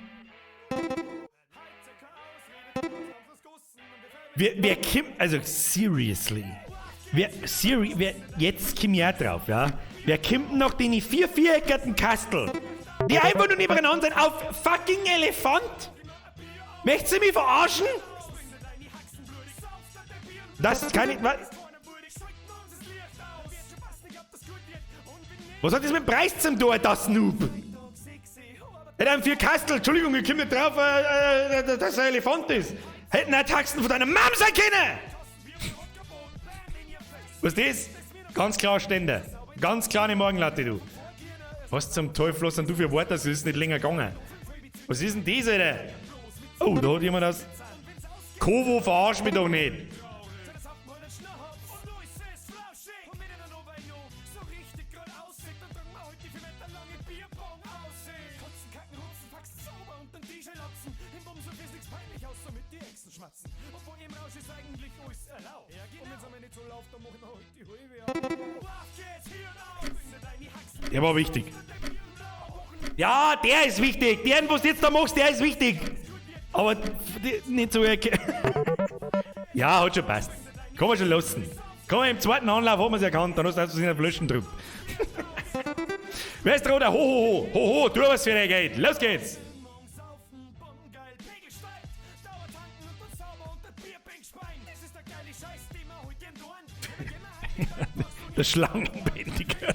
Wer kommt, also seriously, jetzt komm ich auch drauf, ja? Wer kommt denn noch den viereckigen Kastel, die einfach nur nebeneinander sind, auf fucking Elefant? Möchtest du mich verarschen? Das kann ich, was hat das mit dem Preis zum tun, das Noob? Hätte einen 4 Kastel, Entschuldigung, ich komm nicht drauf, dass er ein Elefant ist. Hätten auch Taxen von deiner Mom sein können! Was ist das? Ganz klar Ständer. Ganz kleine Morgenlatte, du. Was zum Teufel, was sind du für Worte, das ist nicht länger gegangen. Was ist denn das, Alter? Oh, da hat jemand das. Kovo, verarsch mich doch nicht. Der war wichtig. Ja, der ist wichtig. Den, was du jetzt da machst, der ist wichtig. Aber nicht so erkennen. Ja, hat schon passt. Kann man schon lassen. Kann man im zweiten Anlauf, hat man es erkannt, dann hast du es in der Flöschen drückt. Wer ist dran? Ho, tu was für dein Geld. Los geht's. Der Schlangenbändiger.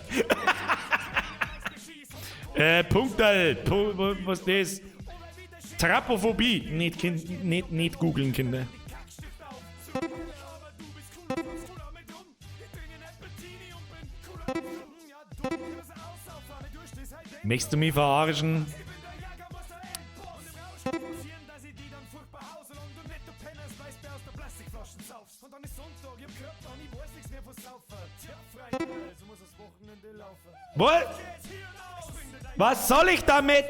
Punktal. Was ist das? Trapophobie. Nicht googeln, Kinder. Möchtest du mich verarschen? Was soll ich damit?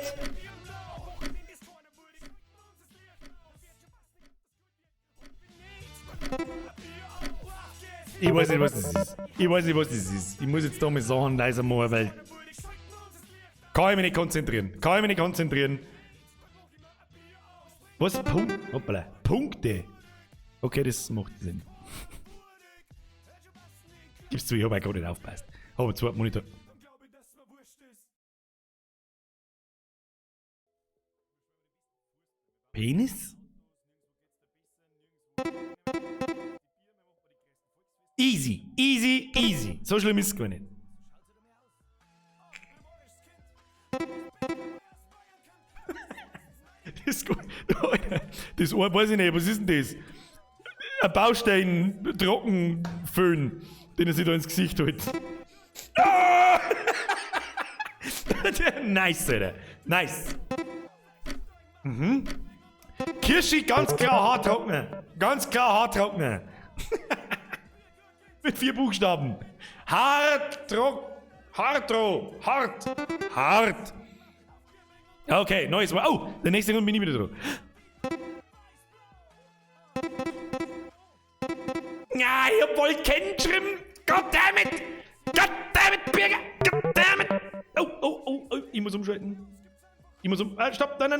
Ich weiß nicht, was das ist. Ich weiß nicht, was das ist. Ich muss jetzt da mal Sachen leiser machen, weil... Kann ich mich nicht konzentrieren. Was? Hoppala. Punkte? Okay, das macht Sinn. Gibst du, ich habe gerade nicht aufgepasst. Aber zwei Monitor. Penis? Easy. So schlimm ist es gar nicht. Das weiß ich nicht, was ist denn das? Ein Baustein Trockenföhn, den er sich da ins Gesicht hält. Ah! Nice, Alter. Nice. Kirschi, ganz klar Haartrockner. Mit 4 Buchstaben. Hart. Okay, neues Wort. Oh, der nächste Runde bin ich wieder dran. Ja, ich hab wohl keinen geschrieben. Goddammit, Birger. Goddammit. Oh. Ich muss umschalten. Stopp. Nein.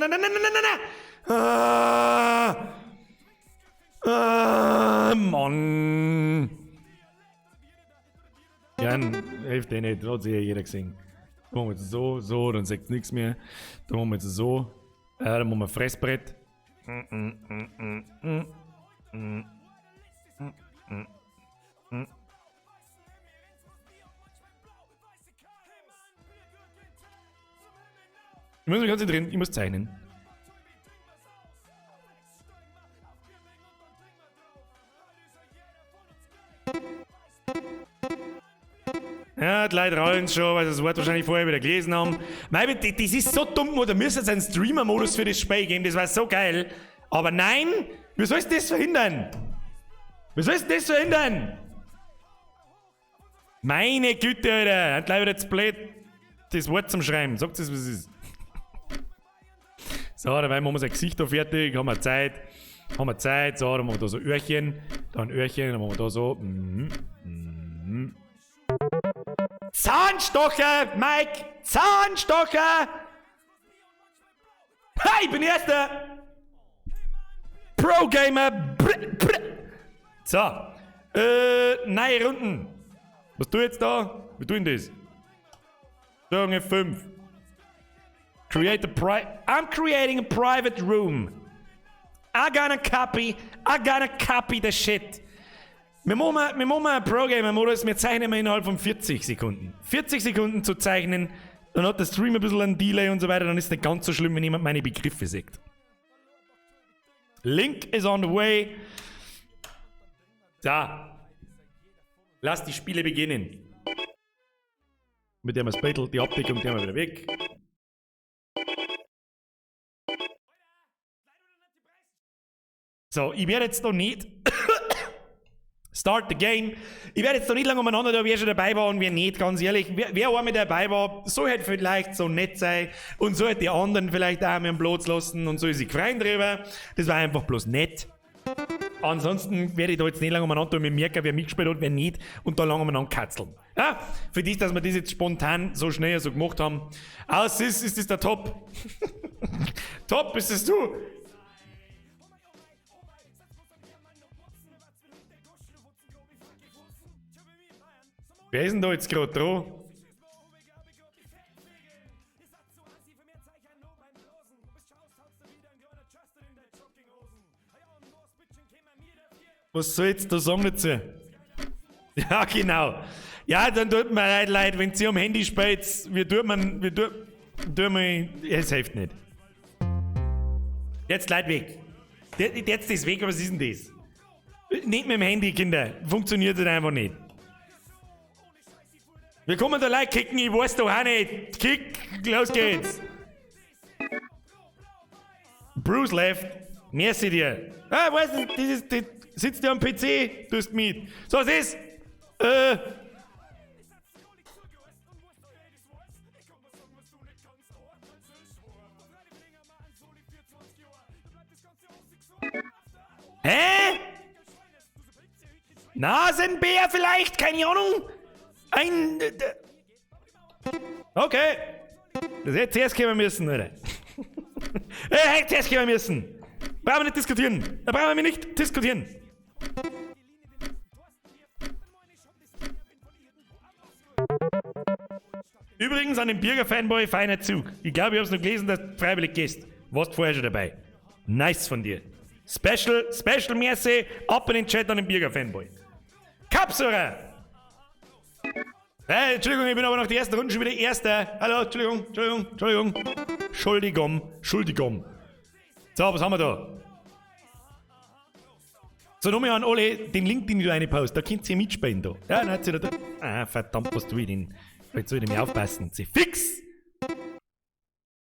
Mann. Gern, hilft dir nicht. Hat sich ja jeder gesehen. Dann machen wir jetzt so, dann sagt nichts mehr. Dann machen wir jetzt so. Dann machen wir Fressbrett. Ich muss mich konzentrieren, ich muss zeichnen. Ja, die Leute rollen schon, weil sie das Wort wahrscheinlich vorher wieder gelesen haben. Nein, das ist so dumm, oder müsste es einen Streamer-Modus für das Spiel geben, das war so geil. Aber nein, wie soll es das verhindern? Wie soll es das verhindern? Meine Güte, Alter, hat gleich wieder zu blöd das Wort zum Schreiben. Sagt es, was es ist. So, dabei machen wir sein Gesicht da fertig, haben wir Zeit. So, dann machen wir da so Öhrchen, dann machen wir da so. Zahnstocher, Mike! Zahnstocher! Hi, ich bin Erster! Pro-Gamer! So, neue Runden. Was tu ich jetzt da? Wie tun das? Steuerung F5. I'm creating a private room. I'm gonna copy the shit. Wir machen einen Pro-Gamer-Modus, wir zeichnen innerhalb von 40 Sekunden. 40 Sekunden zu zeichnen, dann hat der Stream ein bisschen einen Delay und so weiter, dann ist es nicht ganz so schlimm, wenn jemand meine Begriffe sieht. Link is on the way. Da. Lass die Spiele beginnen. Mit dem Spätel, die Abdeckung, die haben wir wieder weg. So, ich werde jetzt noch nicht Start the game. Ich werde jetzt noch nicht lange umeinander da, wer schon dabei war und wer nicht, ganz ehrlich. Wer auch mit dabei war, soll halt vielleicht so nett sein und soll halt die anderen vielleicht auch mit dem Platz lassen und soll sich freuen drüber. Das war einfach bloß nett. Ansonsten werde ich da jetzt nicht lange umeinander tun, wir merken, wer mitgespielt hat, wer nicht und da lange umeinander katzeln. Ja, für dich, dass wir das jetzt spontan so schnell so gemacht haben. Aus ist das der Top. Top, ist das du? Wer ist denn da jetzt gerade dran? Was soll jetzt da sagen dazu? Ja, genau. Ja, dann tut mir leid, wenn sie am Handy spielt, wie tut man, es hilft nicht. Jetzt Leute weg. Jetzt ist weg, was ist denn das? Nicht mit dem Handy, Kinder. Funktioniert das einfach nicht. Wir kommen da Leute kicken, ich weiß doch auch nicht. Kick, los geht's. Bruce left. Merci dir. Ah, weiß nicht, das sitzt ja am PC, tust mit. So, was ist? Hä? Nasenbär vielleicht? Keine Ahnung. Okay. Das hätte zuerst kommen müssen, oder? Hätte zuerst kommen müssen. Brauchen wir nicht diskutieren. Da brauchen wir nicht diskutieren. Übrigens an den Bürger-Fanboy, feiner Zug. Ich glaube, ich habe es noch gelesen, dass du freiwillig gehst. Warst vorher schon dabei. Nice von dir. Special merci. Ab in den Chat an den Bürger-Fanboy. Kapsura! Hey, Entschuldigung, ich bin aber nach der ersten Runde schon wieder Erster. Hallo, Entschuldigung. Schuldigum. So, was haben wir da? So, nochmal an alle, den Link, den ich da reinpost, da könnt ihr mitspielen da. Ja, dann hat sie da. Ah, verdammt, was tue ich denn? Jetzt soll ich mir aufpassen. Sie fix!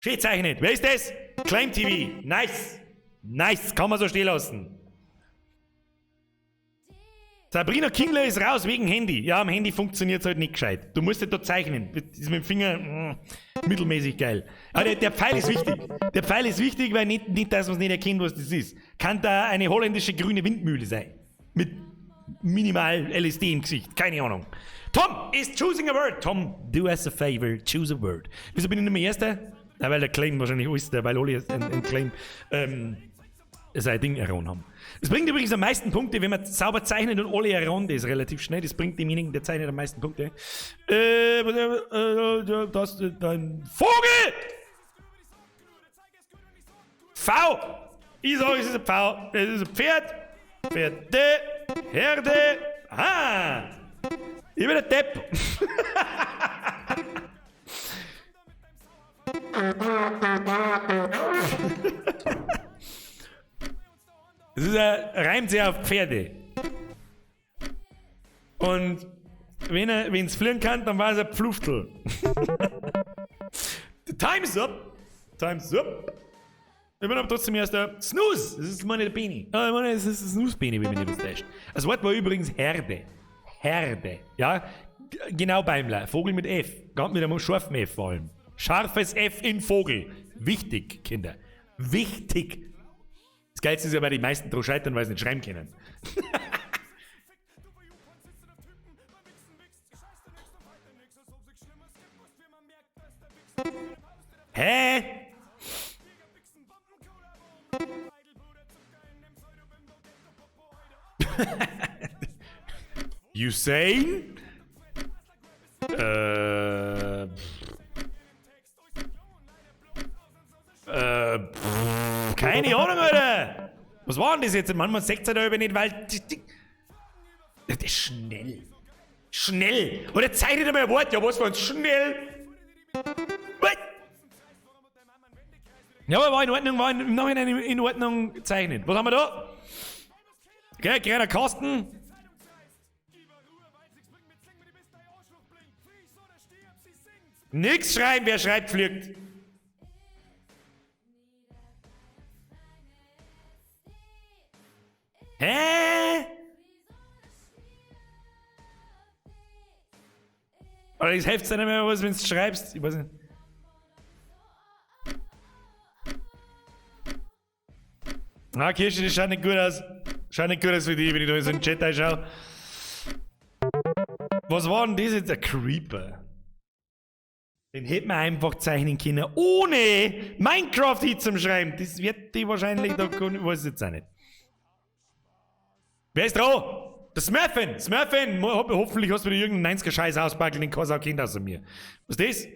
Schön zeichnet. Wer ist das? Claim TV. Nice, kann man so stehen lassen. Sabrina Kingler ist raus wegen Handy. Ja, am Handy funktioniert es halt nicht gescheit. Du musst halt da zeichnen. Das ist mit dem Finger mittelmäßig geil. Aber der Pfeil ist wichtig. Der Pfeil ist wichtig, weil nicht dass man nicht erkennt, was das ist. Kann da eine holländische grüne Windmühle sein. Mit minimal LSD im Gesicht. Keine Ahnung. Tom is choosing a word. Tom, do us a favor, choose a word. Wieso bin ich nicht mehr Erster? Ja, weil der Claim wahrscheinlich ist, weil alle ein Claim sein Ding erraten haben. Das bringt übrigens am meisten Punkte, wenn man sauber zeichnet und alle erraten, das ist relativ schnell. Das bringt demjenigen, der zeichnet, am meisten Punkte. Das ist ein Vogel! V! Ich sage, es ist ein V. Es ist ein Pferd. Pferde. Herde. Ah! Ich bin der Depp. Das ist reimt sich auf Pferde. Und wenn es fliegen kann, dann war es ein Pfluftel. Time's up. Time's up. Ich bin aber trotzdem erst der Snooze. Das ist meine Beanie. Ich meine, das ist Snooze-Beanie, wie man das täuscht. Das Wort war übrigens Herde. Herde. Ja, genau Beimler. Vogel mit F. Ganz mit einem scharfen F vor allem. Scharfes F in Vogel. Wichtig, Kinder. Wichtig. Das Geilste ist ja, weil die meisten drauf scheitern, weil sie nicht schreiben können. Hä? Usain? Keine Ahnung, Alter. Was war denn das jetzt? Manchmal sagt es halt nicht, weil... Das ist schnell. Schnell. Oder zeichnet einmal ein Wort. Ja, was war denn schnell? Was? Ja, aber war in Ordnung, war im Nachhinein in Ordnung gezeichnet. Was haben wir da? Okay, kleiner Kasten. Nix schreiben, wer schreibt, fliegt. Hä? Oder das hilft dir nicht mehr was, wenn du schreibst. Ich weiß nicht. Ah, Kirsche, das schaut nicht gut aus. Schaut nicht gut aus für dich, wenn ich da in so einen Chat einschaue. Was war denn das jetzt? Ein Creeper. Den hätte man einfach zeichnen können, ohne Minecraft hier zum Schreiben. Das wird die wahrscheinlich da können, weiß ich jetzt auch nicht. Wer ist dran? Der Smurfin! Smurfin! Hoffentlich hast du wieder irgendeinen 90er-Scheiß auspacken, den kannst du auch Kind außer mir. Was ist das?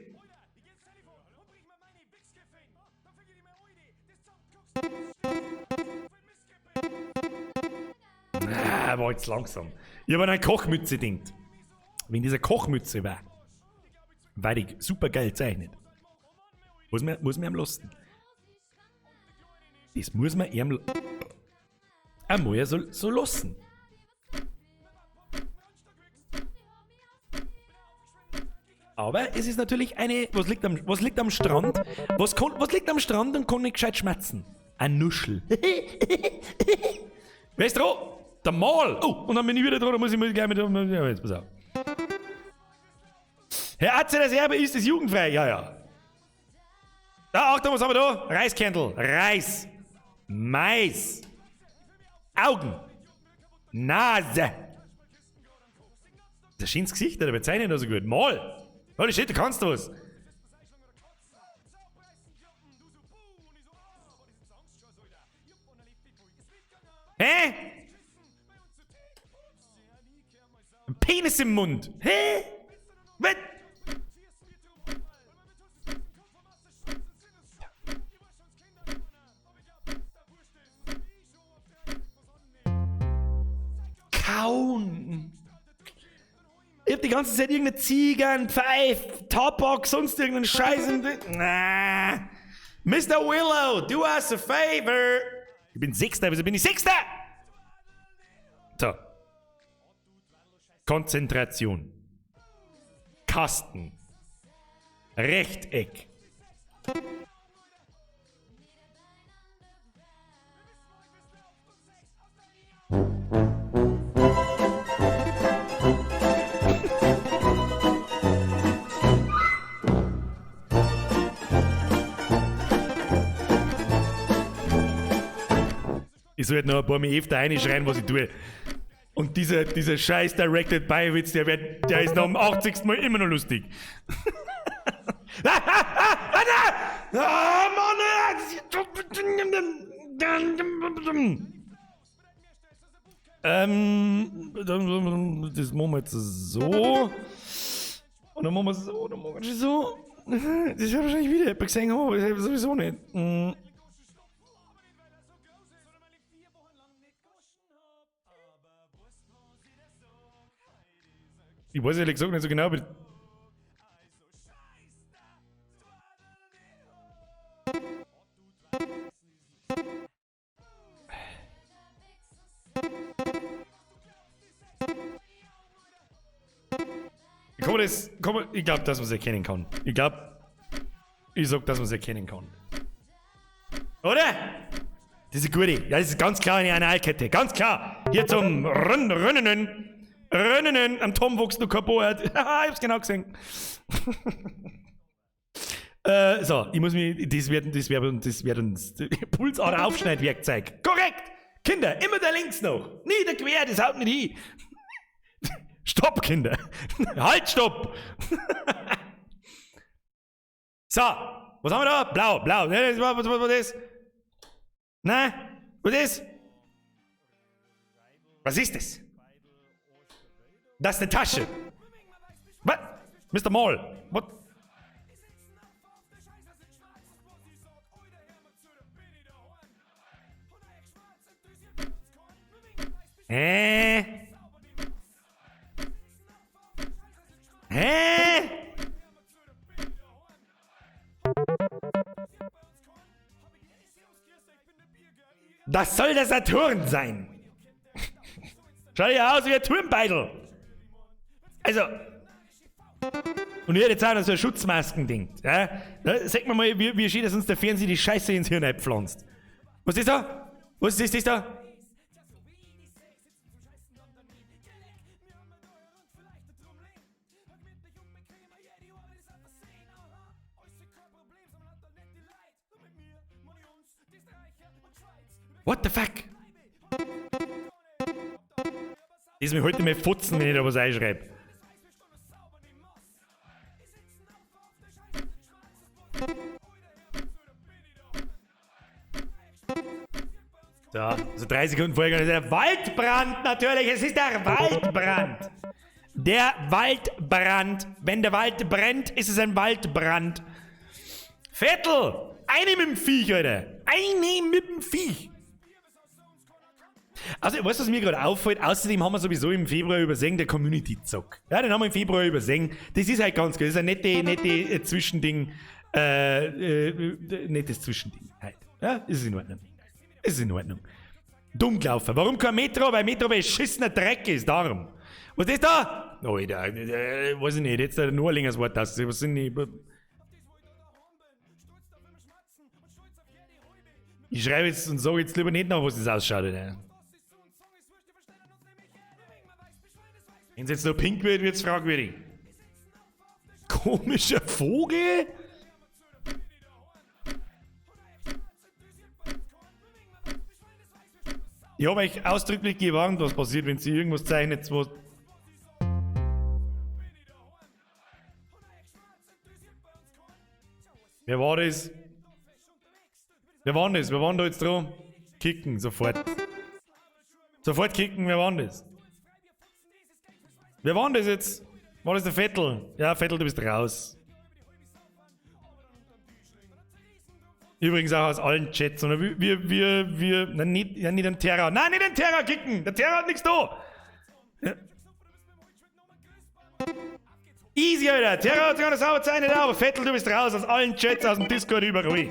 War jetzt langsam. Ich habe an eine Kochmütze gedacht. Wenn diese Kochmütze war, weil ich super geil zeichnet. Muss man ihm lassen. Das muss man ihm einmal ja so lassen. Aber es ist natürlich eine. Was liegt am Strand? Was liegt am Strand und kann nicht gescheit schmatzen? Ein Nuschel. Wer ist dran? Der Mal! Oh, und dann bin ich wieder dran, da muss ich gleich mit. Ja, jetzt pass auf. Herr Atze, das Erbe ist es jugendfrei. Ja, ja. Da, Achtung, was haben wir da? Reiskerntel. Reis. Mais. Augen. Nase. Das ist ein schönes Gesicht, der bezeichnet das so gut. Mal. Holy shit, du kannst was. Hä? Ein Penis im Mund. Hä? Was? Kauen. Ich hab die ganze Zeit irgendeine Ziege, ein Pfeif, Tabak, sonst irgendeinen Scheiß. Nah. Mr. Willow, do us a favor. Ich bin Sechster, wieso bin ich Sechster? So. Konzentration. Kasten. Rechteck. Ich sollte noch ein paar Mal öfter reinschreien, was ich tue. Und dieser scheiß Directed By Witz, der ist noch am 80. Mal immer noch lustig. Das machen wir jetzt so. Und dann machen wir so, dann machen wir so. Das wird wahrscheinlich wieder jemand gesehen haben, aber das habe ich sowieso nicht. Ich weiß ehrlich gesagt nicht so genau, aber Ich glaube, dass man es erkennen kann. Ich sag, dass man es erkennen kann. Oder? Das ist eine gute. Ja, das ist ganz klar eine Analkette. Ganz klar. Hier zum Rennen. Am Tom wächst noch kein Board. Ich hab's genau gesehen. So, ich muss mich. Das wird uns Pulsader Aufschneidwerkzeug. Korrekt! Kinder, immer da links noch. Nie der quer, das haut nicht hin. Stopp, Kinder. Halt, stopp. So, was haben wir da? Blau. Was war das? Nein, was ist? Was ist das? Das ist eine Tasche. Was? Mr. Mall. What? Hä? Das soll der Saturn sein. Schau ja aus wie ein Turmbeitel. Also. Und hier jetzt auch noch so ein Schutzmasken-Ding. Ja? Sag mir mal, wie schön, dass uns der Fernseher die Scheiße ins Hirn einpflanzt. Was ist da? Was ist das da? What the fuck? Das mir heute mal futzen, wenn ich da was einschreibe. So, also 3 Sekunden vorher. Der Waldbrand natürlich, es ist der Waldbrand. Der Waldbrand. Wenn der Wald brennt, ist es ein Waldbrand. Vettel! Eine mit dem Viech, Alter! Eine mit dem Viech! Also, weißt du, was mir gerade auffällt? Außerdem haben wir sowieso im Februar übersehen, der Community-Zock. Ja, den haben wir im Februar übersehen. Das ist halt ganz gut. Das ist ein nette Zwischending. Nettes Zwischending halt. Ja, ist in Ordnung. Ist in Ordnung. Dumm gelaufen. Warum kein Metro? Weil Metro beschissener Dreck ist, darum. Was ist da? Oh, weiß ich nicht. Jetzt der Norlingers Wort aus. Was sind die? Ich schreibe jetzt und sage jetzt lieber nicht nach, was das ausschaut. Oder? Wenn es jetzt nur pink wird, wird es fragwürdig. Komischer Vogel? Ich habe euch ausdrücklich gewarnt, was passiert, wenn sie irgendwas zeichnet, was... Wer war das? Wer war das? Wer war da jetzt dran? Kicken, sofort. Sofort kicken, wer war das? Wer war das jetzt? War das der Vettel? Ja, Vettel, du bist raus. Übrigens auch aus allen Chats. Oder nein, nicht den Terra. Nein, nicht den Terra kicken! Der Terra hat nichts da! Ja. Easy, Alter! Terra hat sich eine sauber Zeit nicht, aber Vettel, du bist raus aus allen Chats, aus dem Discord überall.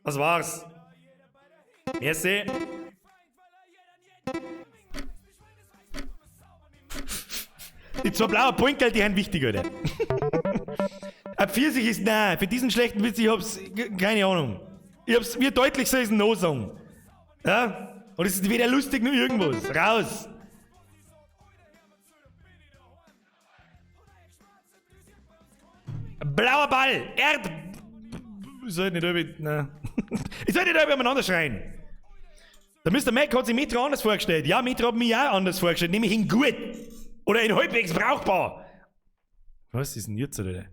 Das war's. Merci. Die 2 blauen Pointel, die sind wichtig, Alter. Ab 40 ist nein. Für diesen schlechten Witz, ich hab's, keine Ahnung. Ich hab's, mir deutlich so ist ein No-Song. Ja? Und es ist weder lustig noch irgendwas. Raus. Blauer Ball. Ich soll nicht über, nein. Ich soll nicht übereinander schreien. Der Mr. Mac hat sich Metro anders vorgestellt. Ja, Metro hat mich auch anders vorgestellt. Nämlich in gut. Oder in halbwegs brauchbar. Was ist denn jetzt, oder?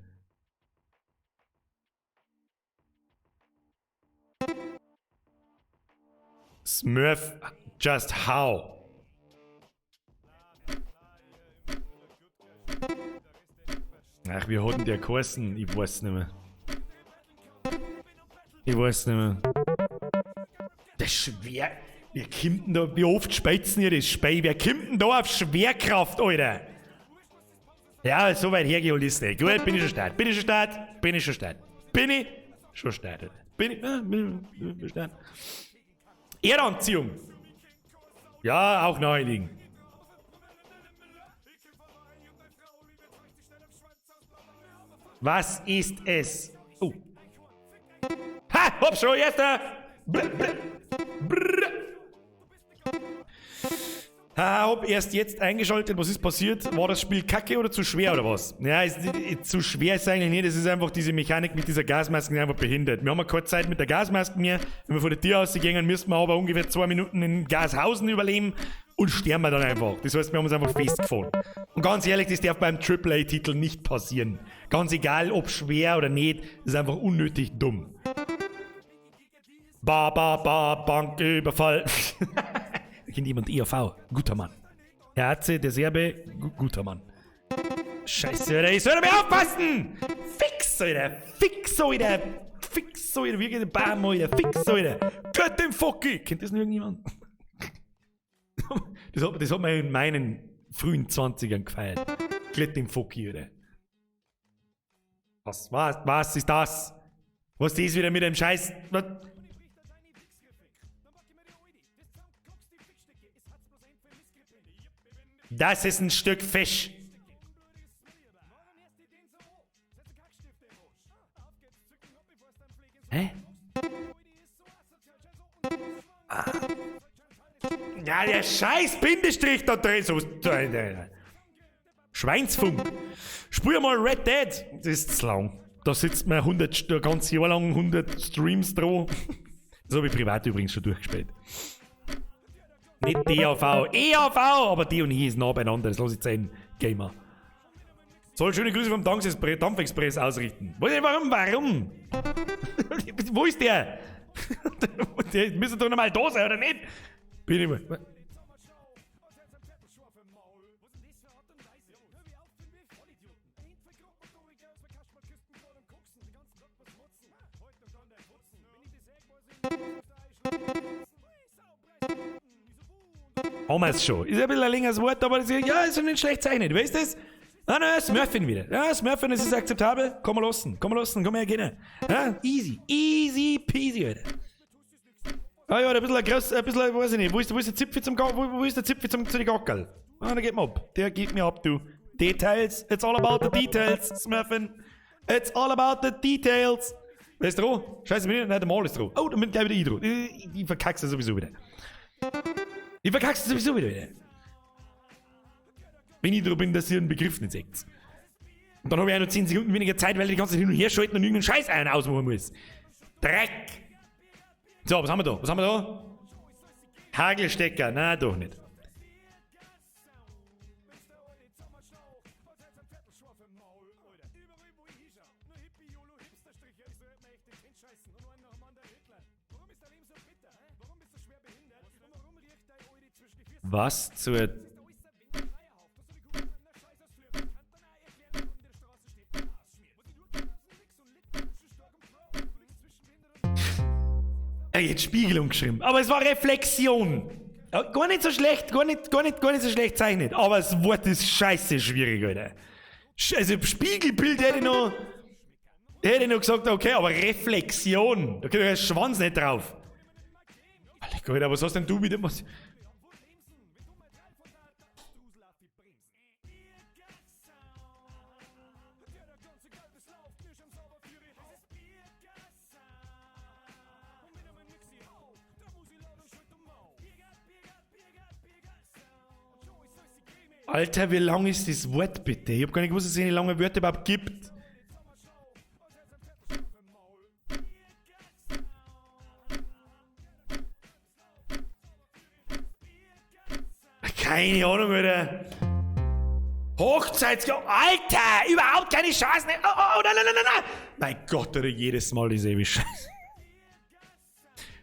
Smurf, just how? Ach, wir hatten der geheißen? Ich weiß nicht mehr. Ich weiß nicht mehr. Das ist schwer. Wer kommt denn da? Wie oft speizen ihr das Spei? Wer kommt denn da auf Schwerkraft, Alter? Ja, so weit hergeholt ist nicht. Gut, bin ich schon Start. Bin ich schon Start? Bin ich schon Start? Bin ich schon Start? Bin ich Start? Erdanziehung. Ja, auch naheliegend. Was ist es? Oh. Ha! Hopp schon, erster! Hab erst jetzt eingeschaltet, was ist passiert? War das Spiel kacke oder zu schwer oder was? Ja, zu schwer ist eigentlich nicht, es ist einfach diese Mechanik mit dieser Gasmaske, die einfach behindert. Wir haben keine Zeit mit der Gasmaske mehr, wenn wir von der Tür ausgehen, müssen wir aber ungefähr 2 Minuten in Gashausen überleben und sterben wir dann einfach. Das heißt, wir haben uns einfach festgefahren. Und ganz ehrlich, das darf beim AAA-Titel nicht passieren. Ganz egal, ob schwer oder nicht, das ist einfach unnötig dumm. Banküberfall. Da kennt jemand IAV. Guter Mann. Herr Atze, der Serbe, guter Mann. Scheiße, Alter, ich soll mir aufpassen! Fix, Alter! Fix, Alter! Fix, Alter! Wie geht der Bam, Alter? Fix, Alter! Gott den Fucki! Kennt das noch irgendjemand? Das hat man in meinen frühen 20ern gefeiert. Gott den Fucki, Alter. Was ist das? Was ist das wieder mit dem Scheiß? Was? Das ist ein Stück Fisch. Hä? Ah. Ja, der scheiß Bindestrich da drin. So, Schweinsfunk. Spür mal Red Dead. Das ist zu lang. Da sitzt man 100, ein ganzes Jahr lang 100 Streams drauf. Das habe ich privat übrigens schon durchgespielt. Nicht DAV, EAV, aber die und ich ist nah beieinander, das lasse ich sein, Gamer. Soll schöne Grüße vom Dampfexpress ausrichten. Warum? Wo ist der? Der müsste doch nochmal da sein, oder nicht? Bin ich mal. Haben wir es schon. Ist ein bisschen ein längeres Wort, aber das ist, ja, ist nicht schlecht zeichnet. Weißt du das? Ah, Smurfing wieder. Ja, Smurfing, das ist akzeptabel. Komm mal lassen, komm her, gehen. Ja, easy peasy, Alter. Ah ja, ein bisschen, weiß ich nicht. Wo ist der Zipfel zu den Gockel? Ah, der geht mir ab. Der geht mir ab, du. Details. It's all about the details, Smurfing. It's all about the details. Wer ist dran? Scheiße, nein, der Mal ist dran. Oh, dann bin ich gleich wieder ich dran. Ich verkack's sowieso wieder. Wenn ich dran bin, dass ihr einen Begriff nicht seht. Und dann habe ich auch noch 10 Sekunden weniger Zeit, weil ich die ganze Zeit hin und her schalten und irgendeinen Scheiß einen ausmachen muss. Dreck! So, was haben wir da? Hagelstecker. Nein, doch nicht. Was zur... Jetzt Spiegelung geschrieben. Aber es war Reflexion. Gar nicht so schlecht, gar nicht so schlecht zeichnet. Aber das Wort ist scheiße schwierig, Alter. Also Spiegelbild hätte ich noch gesagt, okay, aber Reflexion. Da geht der Schwanz nicht drauf. Alter, was hast denn du wieder? Was? Alter, wie lang ist das Wort bitte? Ich hab gar nicht gewusst, dass es eine lange Wörter überhaupt gibt. Keine Ahnung, Alter. Hochzeitsjahr. Alter, überhaupt keine Chance. Oh, nein. Mein Gott, oder jedes Mal dieselbe Scheiße.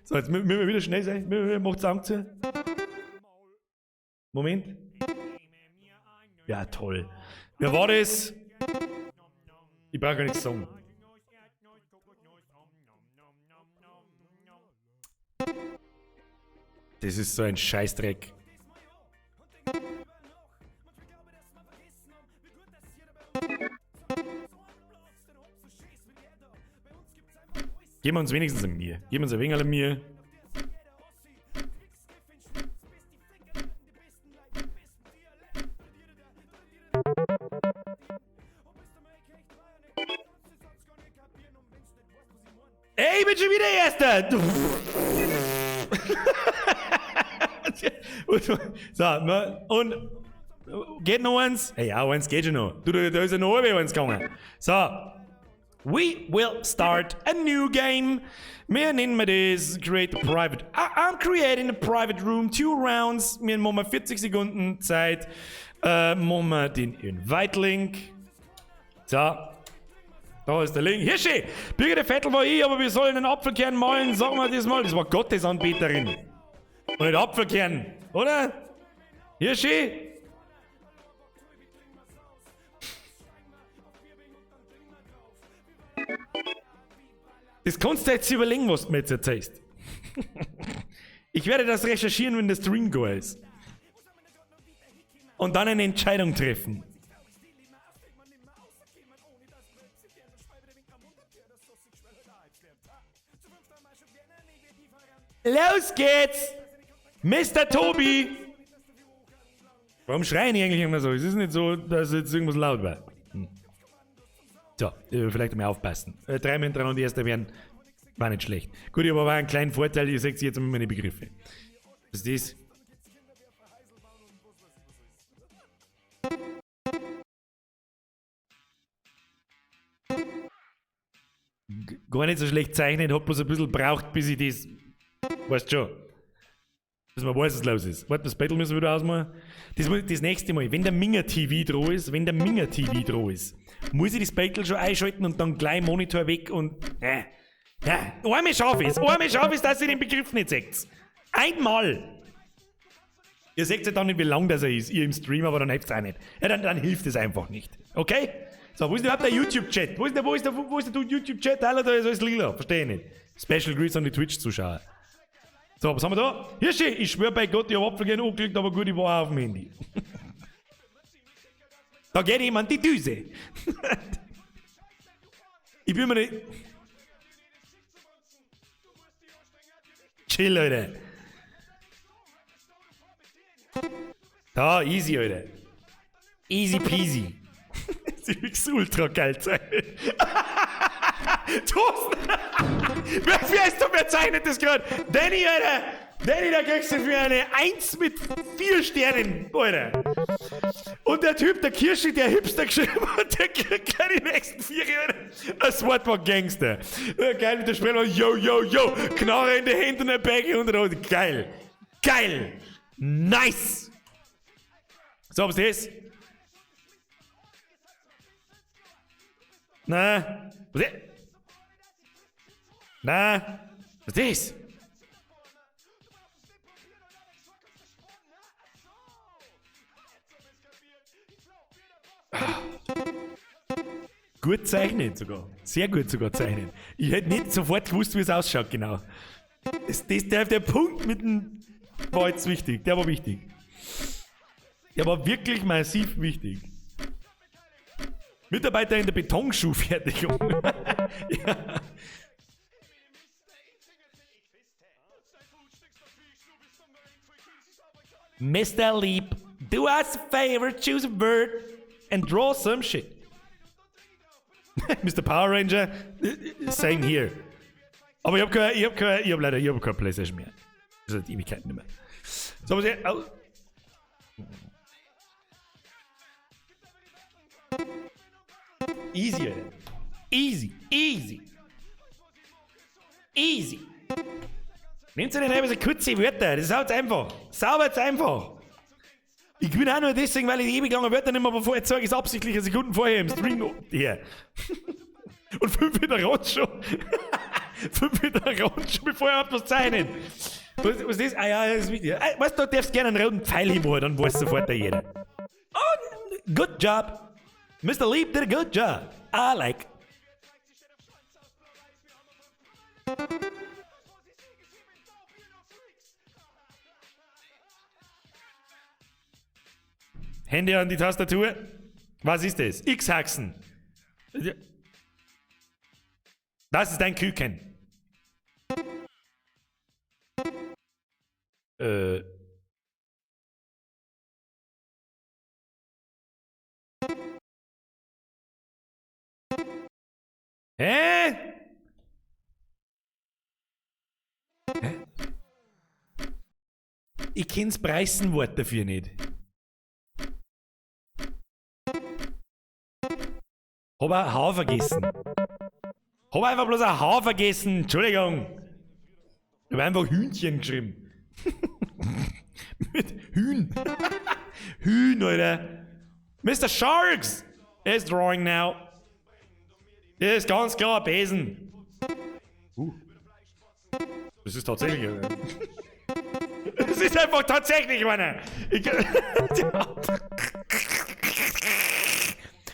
So, jetzt müssen wir wieder schnell sein. Macht's Augen zu. Moment. Ja, toll. Wer war das? Ich brauche gar nichts sagen. Das ist so ein Scheißdreck. Geben wir uns wenigstens an mir. Geben wir uns ein wenig an mir. Ey, ich bin schon wieder Erster! und geht noch eins? Hey, ja, eins geht schon noch. Da ist ja noch eins gegangen. So. We will start a new game. Wir nennen das Create a Private. I'm creating a private room, 2 rounds. Wir machen 40 Sekunden Zeit. Machen wir den Invite-Link. So. Da ist der Link. Hirschi! Birgit der Vettel war ich, aber wir sollen einen Apfelkern malen. Sagen wir das mal. Das war Gottesanbeterin. Und nicht Apfelkern, oder? Hirschi? Das kannst du jetzt überlegen, was du mir jetzt erzählst. Ich werde das recherchieren, wenn der Stream go ist. Und dann eine Entscheidung treffen. Los geht's! Mr. Tobi! Warum schreien die eigentlich immer so? Es ist nicht so, dass jetzt irgendwas laut war. So, vielleicht mal aufpassen. 3 Minuten hintereinander die erste werden, war nicht schlecht. Gut, aber war ein kleiner Vorteil, ihr seht jetzt immer meine Begriffe. Was ist das? Gar nicht so schlecht zeichnen, hab bloß ein bisschen braucht, bis ich das. Weißt schon. Bis man weiß, was los ist. Warte, das Battle müssen wir wieder ausmachen. Das nächste Mal, wenn der Minger TV drauf ist, muss ich das Battle schon einschalten und dann gleich Monitor weg und. Ja, einmal schaffe ich es, dass ihr den Begriff nicht seht. Einmal! Ihr seht ja dann nicht, wie lang das ist, ihr im Stream, aber dann hilft es auch nicht. Ja, dann hilft es einfach nicht. Okay? So, wo ist denn überhaupt der YouTube-Chat? Wo ist der YouTube-Chat? Alter, da ist alles lila. Verstehe ich nicht. Special Greets an die Twitch-Zuschauer. So, was haben wir da? Hirschi, ich schwöre bei Gott, ich hab Apfel gerne angeklickt, aber gut, ich war auch auf dem Handy. Da geht jemand die Düse. Ich bin mir nicht. Chill, Leute. Da, easy, Leute. Easy peasy. Sie will ultra geil sein. Wer ist doch, wer zeichnet das gerade? Danny, Alter! Danny, da kriegst du für eine 1 mit 4 Sternen, Alter. Und der Typ, der Kirschi, der Hipster geschrieben hat, der kriegt gleich die nächsten 4 Jahre. Das Wort war Gangster. Geil mit der Sprache, yo, yo, yo, Knarre in die Hände und ein Bäge und der Geil. Geil. Nice. So, was ist das? Na, was ist das? Na, was ist das? Gut zeichnen sogar. Sehr gut sogar zeichnen. Ich hätte nicht sofort gewusst, wie es ausschaut, genau. Der Punkt mit dem war jetzt wichtig. Der war wichtig. Der war wirklich massiv wichtig. Mitarbeiter in der Betonschuhfertigung. Ja. Mr. Leap, do us a favor, choose a word and draw some shit. Mr. Power Ranger, same here. Aber ich hab keine Playstation mehr. Das ist seit Ewigkeiten nicht mehr. So, was ich. Oh. Easy, Alter. Easy, easy. Easy. Nehmt ihr denn so kurze Wörter, das ist halt einfach. Saubert's einfach. Ich bin auch nur deswegen, weil ich die ewig lange Wörter nicht mehr, aber vorher zeige ich es absichtlich eine Sekunde vorher im Stream. Hier. Und 5 wieder raus schon. 5 wieder raus schon, bevor er etwas zeichnet. Was ist das? Ah ja, das ist wichtig. Weißt du, du darfst gerne einen roten Pfeil hinholen, dann weiß sofort jeder. Oh, good job. Mr. Leap did a good job. I like. Hände an die Tastatur. Was ist das? X-Haxen. Das ist ein Küken. Hä? Ich kenn's Preisenwort dafür nicht. Hab ein Haar vergessen. Hab einfach bloß ein Haar vergessen. Entschuldigung. Ich hab einfach Hühnchen geschrieben. Mit Hühn. Hühn, Alter. Mr. Sharks is drawing now. Das ist ganz klar Besen. Das ist tatsächlich. Das ist einfach tatsächlich, meine.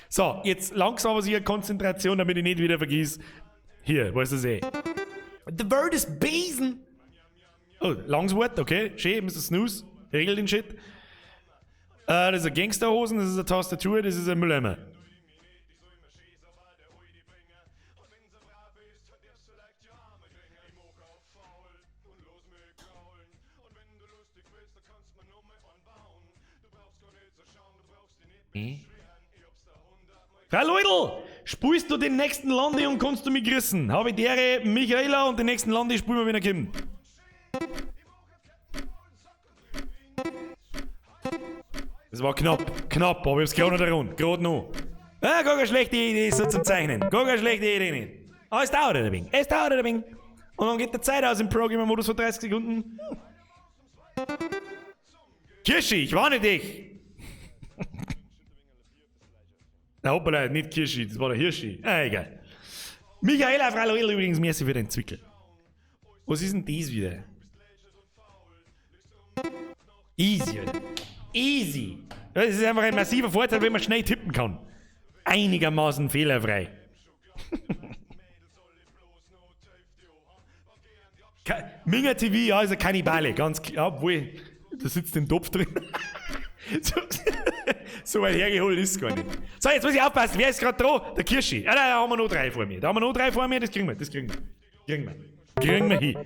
So, jetzt langsam aber sicher Konzentration, damit ich nicht wieder vergiss. Hier, wo ist das eh? The word is Besen. Oh, langes Wort, okay. Schön, Mr. Snooze. Regel den Shit. Das ist eine Gangsterhosen, das ist eine Tastatur, das ist ein Mülleimer. Frau Leudl, spielst du den nächsten Lande und kannst du mich grüßen? Habe ich dere Michaela und den nächsten Lande spielen wir, wenn er kommt. Das war knapp, aber ich hab's gerade noch daran. Gerade noch. Ah, gar keine schlechte Idee, so zum Zeichnen. Gar keine schlechte Idee nicht. Aber es dauert ein wenig. Und dann geht der Zeit aus im Programmer-Modus von 30 Sekunden. Kirschi, ich warne dich! Na, hoppala, nicht Kirschi, das war der Hirschi. Egal. Michaela Fraloil übrigens, merci für den Zwickel. Was ist denn das wieder? Easy, oder? Easy. Das ist einfach ein massiver Vorteil, wenn man schnell tippen kann. Einigermaßen fehlerfrei. Minga TV, also Kannibale, ganz klar. Obwohl, da sitzt ein Topf drin. So weit hergeholt ist es gar nicht. So, jetzt muss ich aufpassen. Wer ist gerade dran? Der Kirschi. Ah, da haben wir noch 3 vor mir. Das kriegen wir hin.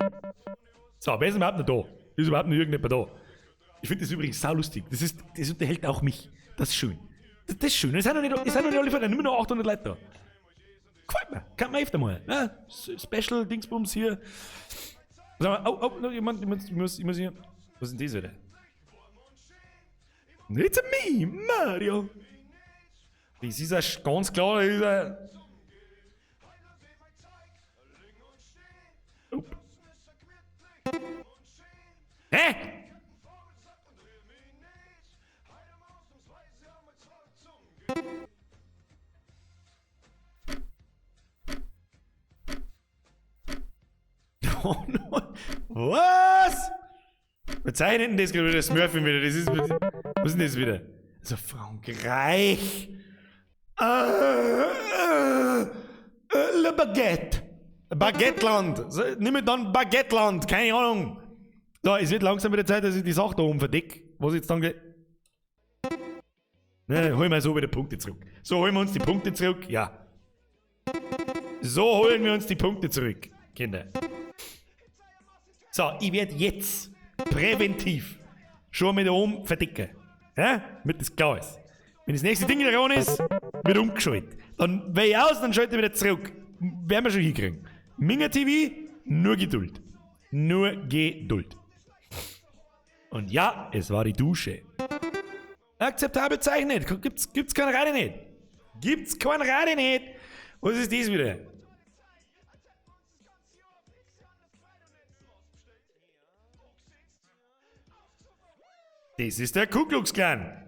So, wer ist überhaupt noch da? Ist überhaupt noch irgendjemand da? Ich finde das übrigens saulustig. Das unterhält auch mich. Das ist schön. Das ist schön. Es sind noch nicht alle vor, nur noch 800 Leute da. Gefällt mir. Kann man öfter mal. Ja, Special Dingsbums hier. Sag mal, ich muss hier. Was ist denn das wieder? It's a me, Mario. Das ist ein ganz klar. Hä? Oh no. Was? Wir zeichnen das gerade wieder, das Smurfen wieder. Das ist. Was ist denn das wieder? Also Frankreich. Le Baguette. Baguetteland. So, nimm mir dann Baguetteland. Keine Ahnung. So, es wird langsam wieder Zeit, dass ich die Sache da oben verdecke. Was jetzt dann geht. Ne, holen wir so wieder Punkte zurück. So holen wir uns die Punkte zurück. Ja. So holen wir uns die Punkte zurück, Kinder. So, ich werde jetzt präventiv schon mal da oben verdicken. Ja? Damit das klar ist. Wenn das nächste Ding dran ist, wird umgeschaltet. Dann wäre ich aus, dann schalte ich wieder zurück. Werden wir schon hinkriegen. Minga TV, nur Geduld. Nur Geduld. Und ja, es war die Dusche. Akzeptabel zeichnet. Gibt's kein Rade nicht. Gibt's kein Rade nicht. Was ist das wieder? Das ist der Ku Klux Klan.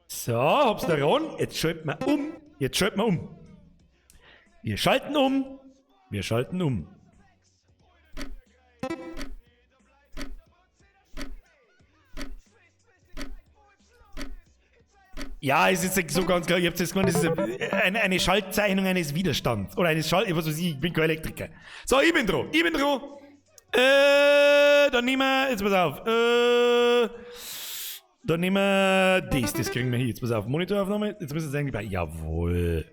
So, hab's da ran. Jetzt schalten wir um. Wir schalten um. Ja, es ist so ganz klar, ich hab's jetzt gemeint, das ist eine Schaltzeichnung eines Widerstands. Oder eines was weiß ich bin kein Elektriker. So, ich bin dran. Dann nehmen wir, jetzt pass auf, dann nehmen wir das kriegen wir hier. Jetzt pass auf, Monitoraufnahme, jetzt müssen wir es eigentlich bei, jawohl.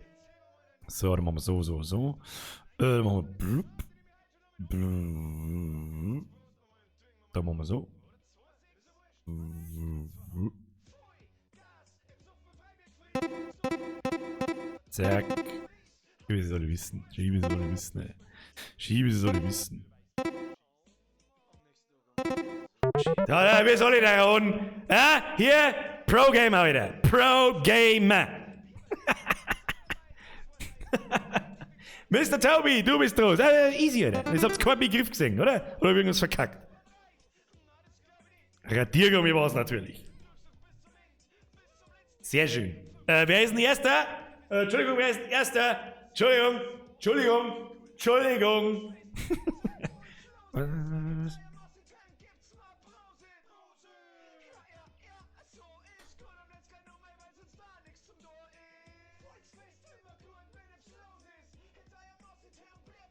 So, dann machen wir so. Dann machen wir blub. Dann machen wir so. Zack. Schiebe soll wissen. Schiebe soll wissen, ey. Schiebe soll wissen. Ja, wie soll ich da unten? Ja, hier, Pro-Gamer wieder. Pro-Gamer. Mr. Toby, du bist draus. Easy, oder? Jetzt habt ihr keinen Begriff gesehen, oder? Oder irgendwas verkackt? Radiergummi war es natürlich. Sehr schön. Wer ist denn Erster? Entschuldigung, wer ist denn Erster? Entschuldigung. Was?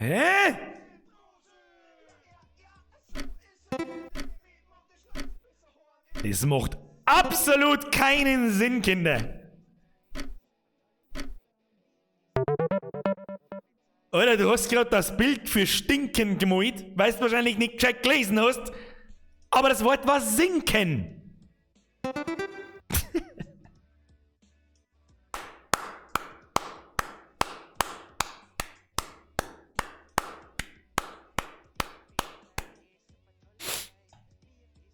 Hä? Das macht absolut keinen Sinn, Kinder. Oder du hast gerade das Bild für Stinken gemalt, weil du wahrscheinlich nicht gescheit gelesen hast, aber das Wort war Sinken.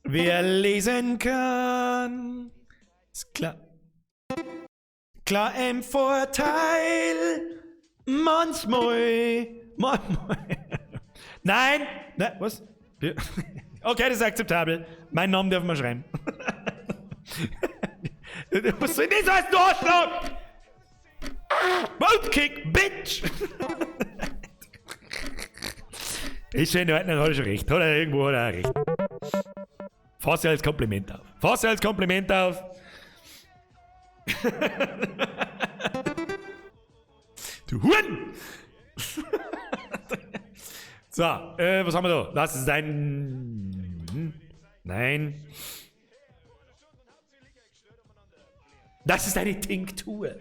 Wer lesen kann, ist klar. Klar im Vorteil, manchmal. Nein, was? Okay, das ist akzeptabel. Meinen Namen dürfen wir schreiben. Was soll das heißen, du Arschloch? Boatkick, Bitch! Ist schon in Ordnung, hat er schon recht. Irgendwo hat er auch recht. Fass ja als Kompliment auf. Du Huren! So, was haben wir da? Das ist ein... Nein. Das ist eine Tinktur.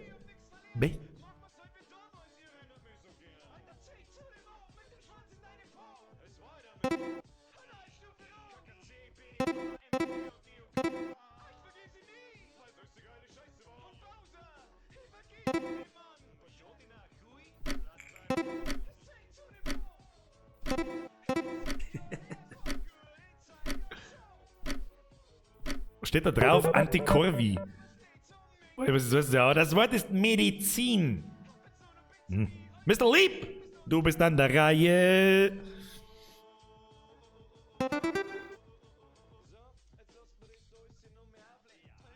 Steht da drauf, Anticorvi. Was ist das? Das Wort ist Medizin. Mr. Lieb, du bist an der Reihe.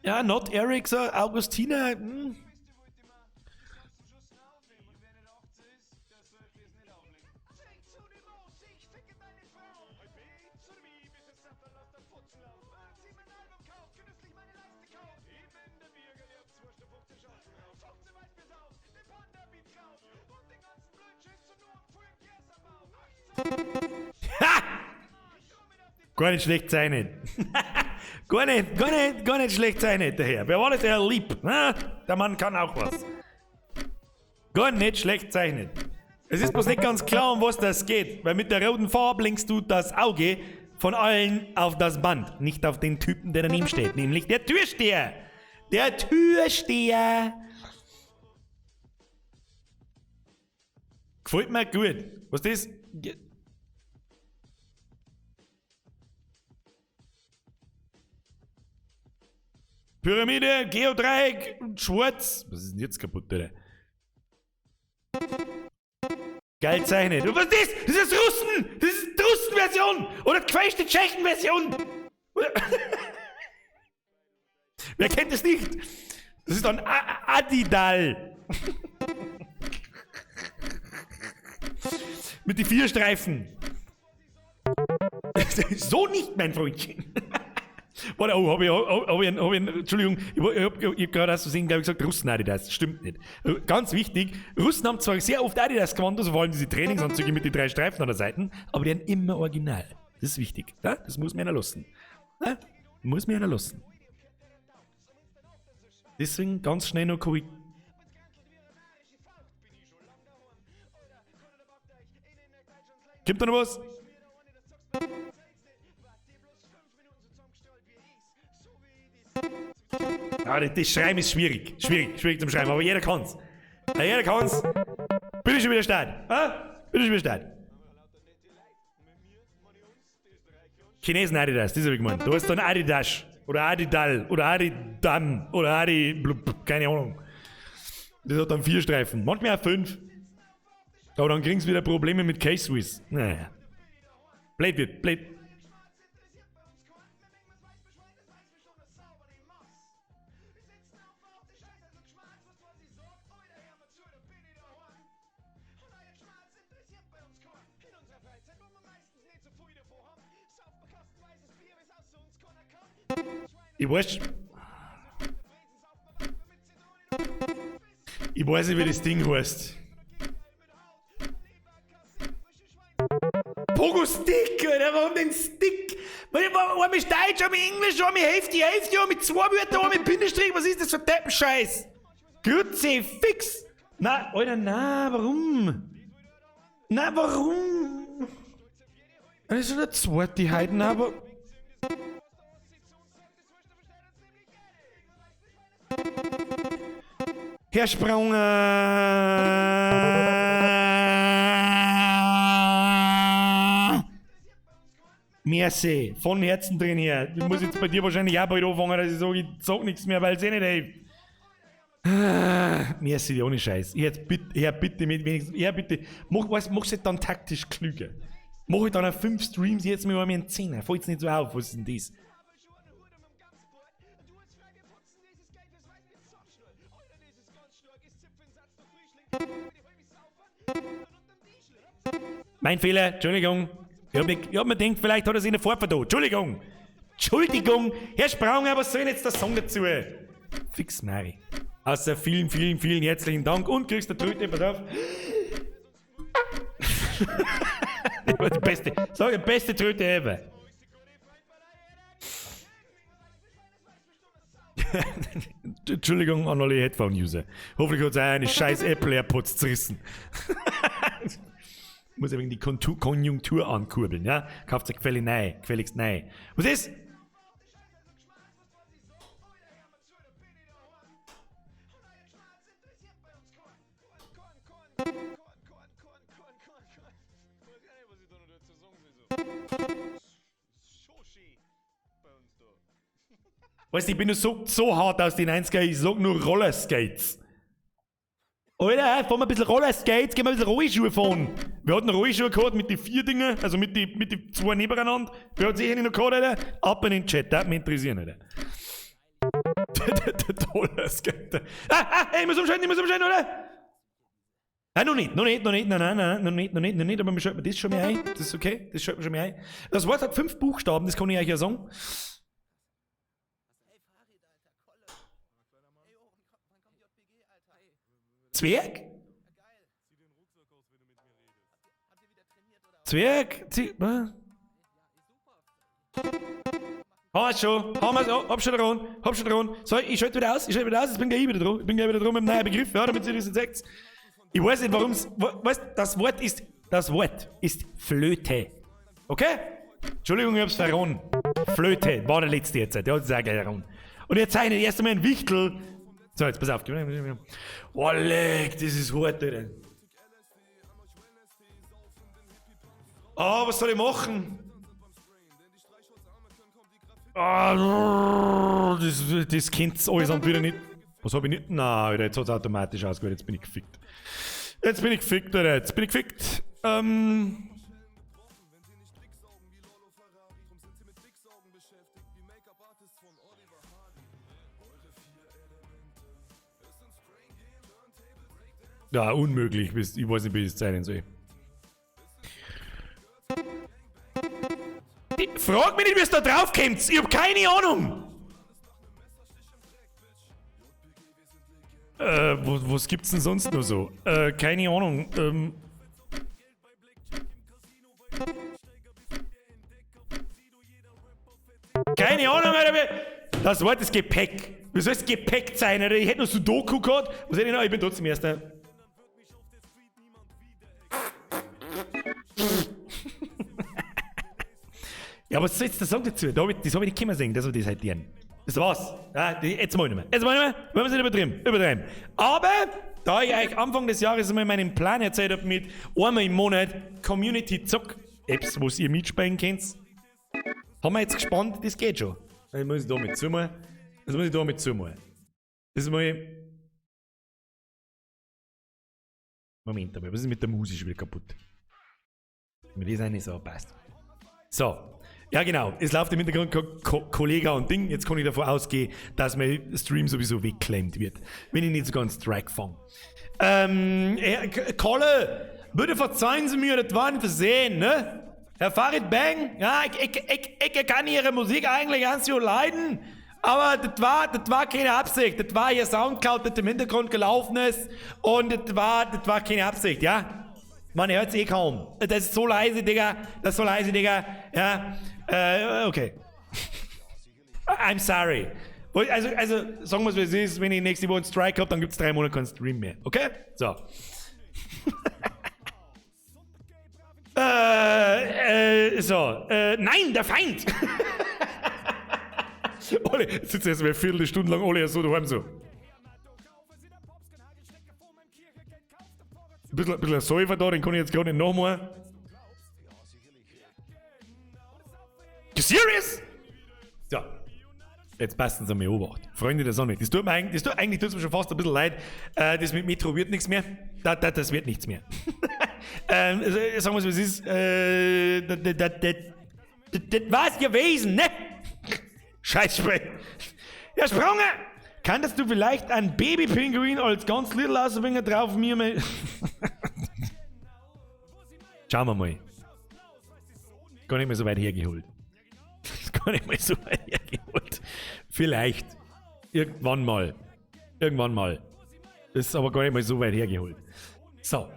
Ja, not Eric, so Augustina. Ha! Gar nicht schlecht sein. gar nicht schlecht sein, der Herr. Wer war das, der Lieb? Na, der Mann kann auch was. Gar nicht schlecht zeichnen. Es ist bloß nicht ganz klar, um was das geht, weil mit der roten Farbe lenkst du das Auge von allen auf das Band, nicht auf den Typen, der daneben steht, nämlich der Türsteher. Der Türsteher. Gefällt mir gut. Was das? Pyramide, Geodreieck, Schwarz. Was ist denn jetzt kaputt, Alter? Geil zeichnet. Und was ist das? Das ist Russen! Das ist die Russen-Version! Oder die gefeischte Tschechen-Version! Wer kennt das nicht? Das ist ein Adidal. Mit die 4 Streifen. So nicht, mein Freundchen. Warte, Entschuldigung, ich hab gerade aus Versehen, glaube ich, gesagt, Russen Adidas. Stimmt nicht. Ganz wichtig, Russen haben zwar sehr oft Adidas gewandt, also vor allem diese Trainingsanzüge mit den 3 Streifen an der Seite, aber die haben immer original. Das ist wichtig. Ja? Das muss mir einer lassen. Ja? Muss mir einer lassen. Deswegen ganz schnell noch korrigieren. Kommt da noch was? Ja, das Schreiben ist schwierig zum Schreiben, aber jeder kann's. Ja, jeder kann's. Bin ich schon wieder stark? Bin ich schon wieder stark? Chinesen Adidas, das hab ich gemeint. Du hast dann Adidas. Oder Adidal. Oder Adidan. Oder Adi... Keine Ahnung. Das hat dann 4 Streifen. Manchmal auch 5. Aber dann kriegen sie wieder Probleme mit K-Swiss. Naja. Blöd wird, blöd. Ich weiß nicht, wie das Ding heißt. Pogo Stick, Alter, warum den Stick? Einmal ist Deutsch, einmal Englisch, einmal Hälfte, einmal 2 Wörter, einmal Bindestrich, was ist das für Deppenscheiß? Grütze, fix! Nein, Alter, nein, warum? Nein, warum? Das ist schon der zweite Heiden, aber... Herr Sprunger! Merci, von Herzen drin hier. Ich muss jetzt bei dir wahrscheinlich auch bald anfangen, dass ich sage, ich sag nichts mehr, weil es eh nicht hilft. Merci, ohne Scheiß. Bitte mit wenigstens, mach's jetzt dann taktisch klüger. Mach ich dann auf 5 Streams jetzt mit einem 10er. Fällt's nicht so auf, was ist denn das? Mein Fehler, Entschuldigung. Ich hab mir gedacht, vielleicht hat er sich in der Fahrt vertan. Entschuldigung. Entschuldigung. Herr Spranger, was soll denn jetzt der Song dazu? Fix, Mari. Außer vielen, vielen, vielen herzlichen Dank und kriegst du Tröte, pass auf. Das war die beste, sag die beste Tröte ever. Entschuldigung an alle Headphone-User. Hoffentlich hat es auch eine scheiß Apple AirPods zerrissen. Muss ja wegen die Konjunktur ankurbeln, ja? Kauft euch gefälligst neu. Was ist? Weißt du, ich bin nur so hart aus den 90er, ich sag nur Rollerskates. Alter, fahren wir ein bisschen Rollerskates, gehen wir ein bisschen Rollschuhe fahren. Wir hatten Rollschuhe gehabt mit den 4 Dingen, also mit die 2 nebeneinander. Wer hat sich noch gehabt, Alter? Ab in den Chat, das würde mich interessieren, Alter. Der Rollerskate. Ich muss umschalten, oder? Noch nicht, nein, noch nicht, aber wir schalten das schon mal ein. Das ist okay, das schalten wir schon mal ein. Das Wort hat 5 Buchstaben, das kann ich euch ja sagen. Zwerg? Zwerg? Haben wir schon. Hab schon dran. So, ich schalte wieder aus. Ich bin gleich wieder dran. Mit einem neuen Begriff. Ja, damit ihr das sagt. Ich weiß nicht, warum es... Das Wort ist Flöte. Okay? Entschuldigung, ich hab's verraten. Flöte war der letzte jetzt. Der hat es auch gleich verraten. Und jetzt zeige ich erst einmal ein Wichtel. So, jetzt pass auf. Oh, leck, das ist hart, Alter. Was soll ich machen? Das kennt's allesamt wieder nicht. Was hab ich nicht? Nein, Alter, jetzt hat's automatisch ausgewählt. Jetzt bin ich gefickt. Alter. Jetzt bin ich gefickt. Ja, unmöglich. Ich weiß nicht, wie ich es zeigen soll. Frag mich nicht, wie es da drauf kommt. Ich hab keine Ahnung. Was gibt's denn sonst noch so? Keine Ahnung. Keine Ahnung, Alter. Das Wort ist Gepäck. Wie soll es Gepäck sein, Alter? Ich hätte noch Sudoku gehabt. Was hätte ich noch? Ich bin trotzdem Erster. Ja, aber was soll jetzt der Song dazu? Das hab ich nicht können singen, das war das halt die. Das war's. Ja, jetzt mal nicht mehr. Wenn wir es nicht übertreiben. Aber Da ich euch Anfang des Jahres einmal meinen Plan erzählt habe mit einmal im Monat Community-Zock-Apps, wo ihr mitspielen könnt, haben wir jetzt gespannt, das geht schon. Dann muss ich da mit zumachen. Das muss ich da mit zumachen. Das ist mal... Moment einmal, was ist mit der Musik schon wieder kaputt? Mir das nicht so passt. So. Ja genau, es läuft im Hintergrund Kollege und Ding. Jetzt kann ich davon ausgehen, dass mein Stream sowieso weggeklemmt wird. Wenn ich nicht so ganz Track fange. Kolle, bitte verzeihen Sie mir, das war ein Versehen, ne? Herr Farid Bang, ja, ich kann Ihre Musik eigentlich ganz so leiden, aber das war keine Absicht. Das war Ihr Soundcloud, das im Hintergrund gelaufen ist und das war keine Absicht, ja? Man hört es eh kaum. Das ist so leise, Digga. Ja, okay. I'm sorry. Also sagen wir es, wie es ist. Wenn ich nächste Woche einen Strike habe, dann gibt es 3 Monate keinen Stream mehr. Okay? So. Nein, der Feind! Ole, sitzt jetzt eine Viertelstunde lang alle so daheim so. Ein bisschen Säufer da, den kann ich jetzt gar nicht nachmachen. You serious? So. Jetzt passen Sie mir Obacht. Freunde der Sonne. Das tut mir eigentlich tut's mir schon fast ein bisschen leid. Das mit Metro wird nichts mehr. Das wird nichts mehr. Sagen wir es, was es ist. Das war's gewesen, ne? Scheißspray. Ja, Sprunge! Kanntest du vielleicht einen Babypinguin als ganz little Auswinger drauf mir mal? Schauen wir mal. Gar nicht mehr so weit hergeholt. Vielleicht. Irgendwann mal. Das ist aber gar nicht mal so weit hergeholt. So.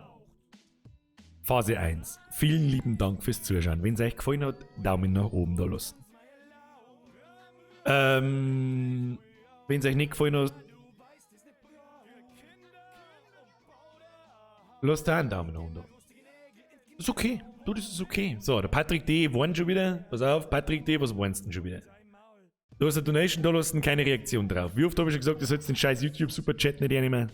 Phase 1. Vielen lieben Dank fürs Zuschauen. Wenn es euch gefallen hat, Daumen nach oben da lassen. Wenn es euch nicht gefallen hat, lasst da einen Daumen nach oben da. Das ist okay. Du, das ist okay. So, der Patrick D. warnt schon wieder. Pass auf, Patrick D. Was warnst du denn schon wieder? Du hast eine Donation, da lassen keine Reaktion drauf. Wie oft habe ich schon gesagt, du sollst den scheiß YouTube-Superchat nicht hernehmen?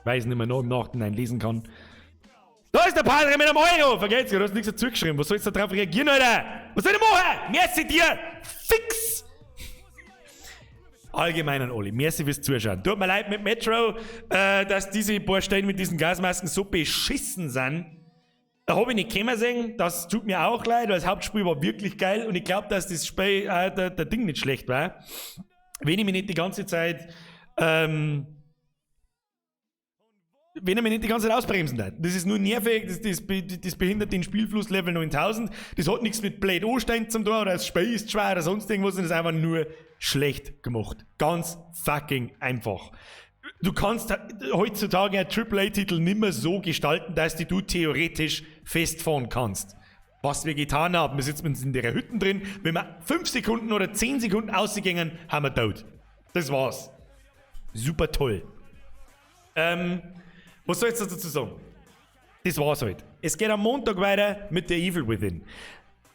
Weiß nicht mehr, noch im Nachhinein lesen kann. Da ist der Patrick mit einem Euro! Vergelt's dir, du hast nichts dazu geschrieben. Was sollst du da drauf reagieren, Alter? Was soll ich machen? Merci dir! Fix! Allgemein an alle. Merci fürs Zuschauen. Tut mir leid mit Metro, dass diese paar Stellen mit diesen Gasmasken so beschissen sind. Da habe ich nicht kommen sehen. Das tut mir auch leid, weil das Hauptspiel war wirklich geil und ich glaube, dass das Spiel, der Ding nicht schlecht war. Wenn ich mich nicht die ganze Zeit, ausbremsen darf. Das ist nur nervig, das behindert den Spielfluss Level 9000. Das hat nichts mit Blade O-Stein zum tun oder das Spiel ist schwer oder sonst irgendwas. Das ist einfach nur schlecht gemacht. Ganz fucking einfach. Du kannst heutzutage einen AAA-Titel nicht mehr so gestalten, dass du theoretisch festfahren kannst. Was wir getan haben, wir sitzen in der Hütte drin, wenn wir 5 Sekunden oder 10 Sekunden ausgehen, haben wir tot. Das war's. Super toll. Was soll ich jetzt dazu sagen? Das war's halt. Es geht am Montag weiter mit der Evil Within.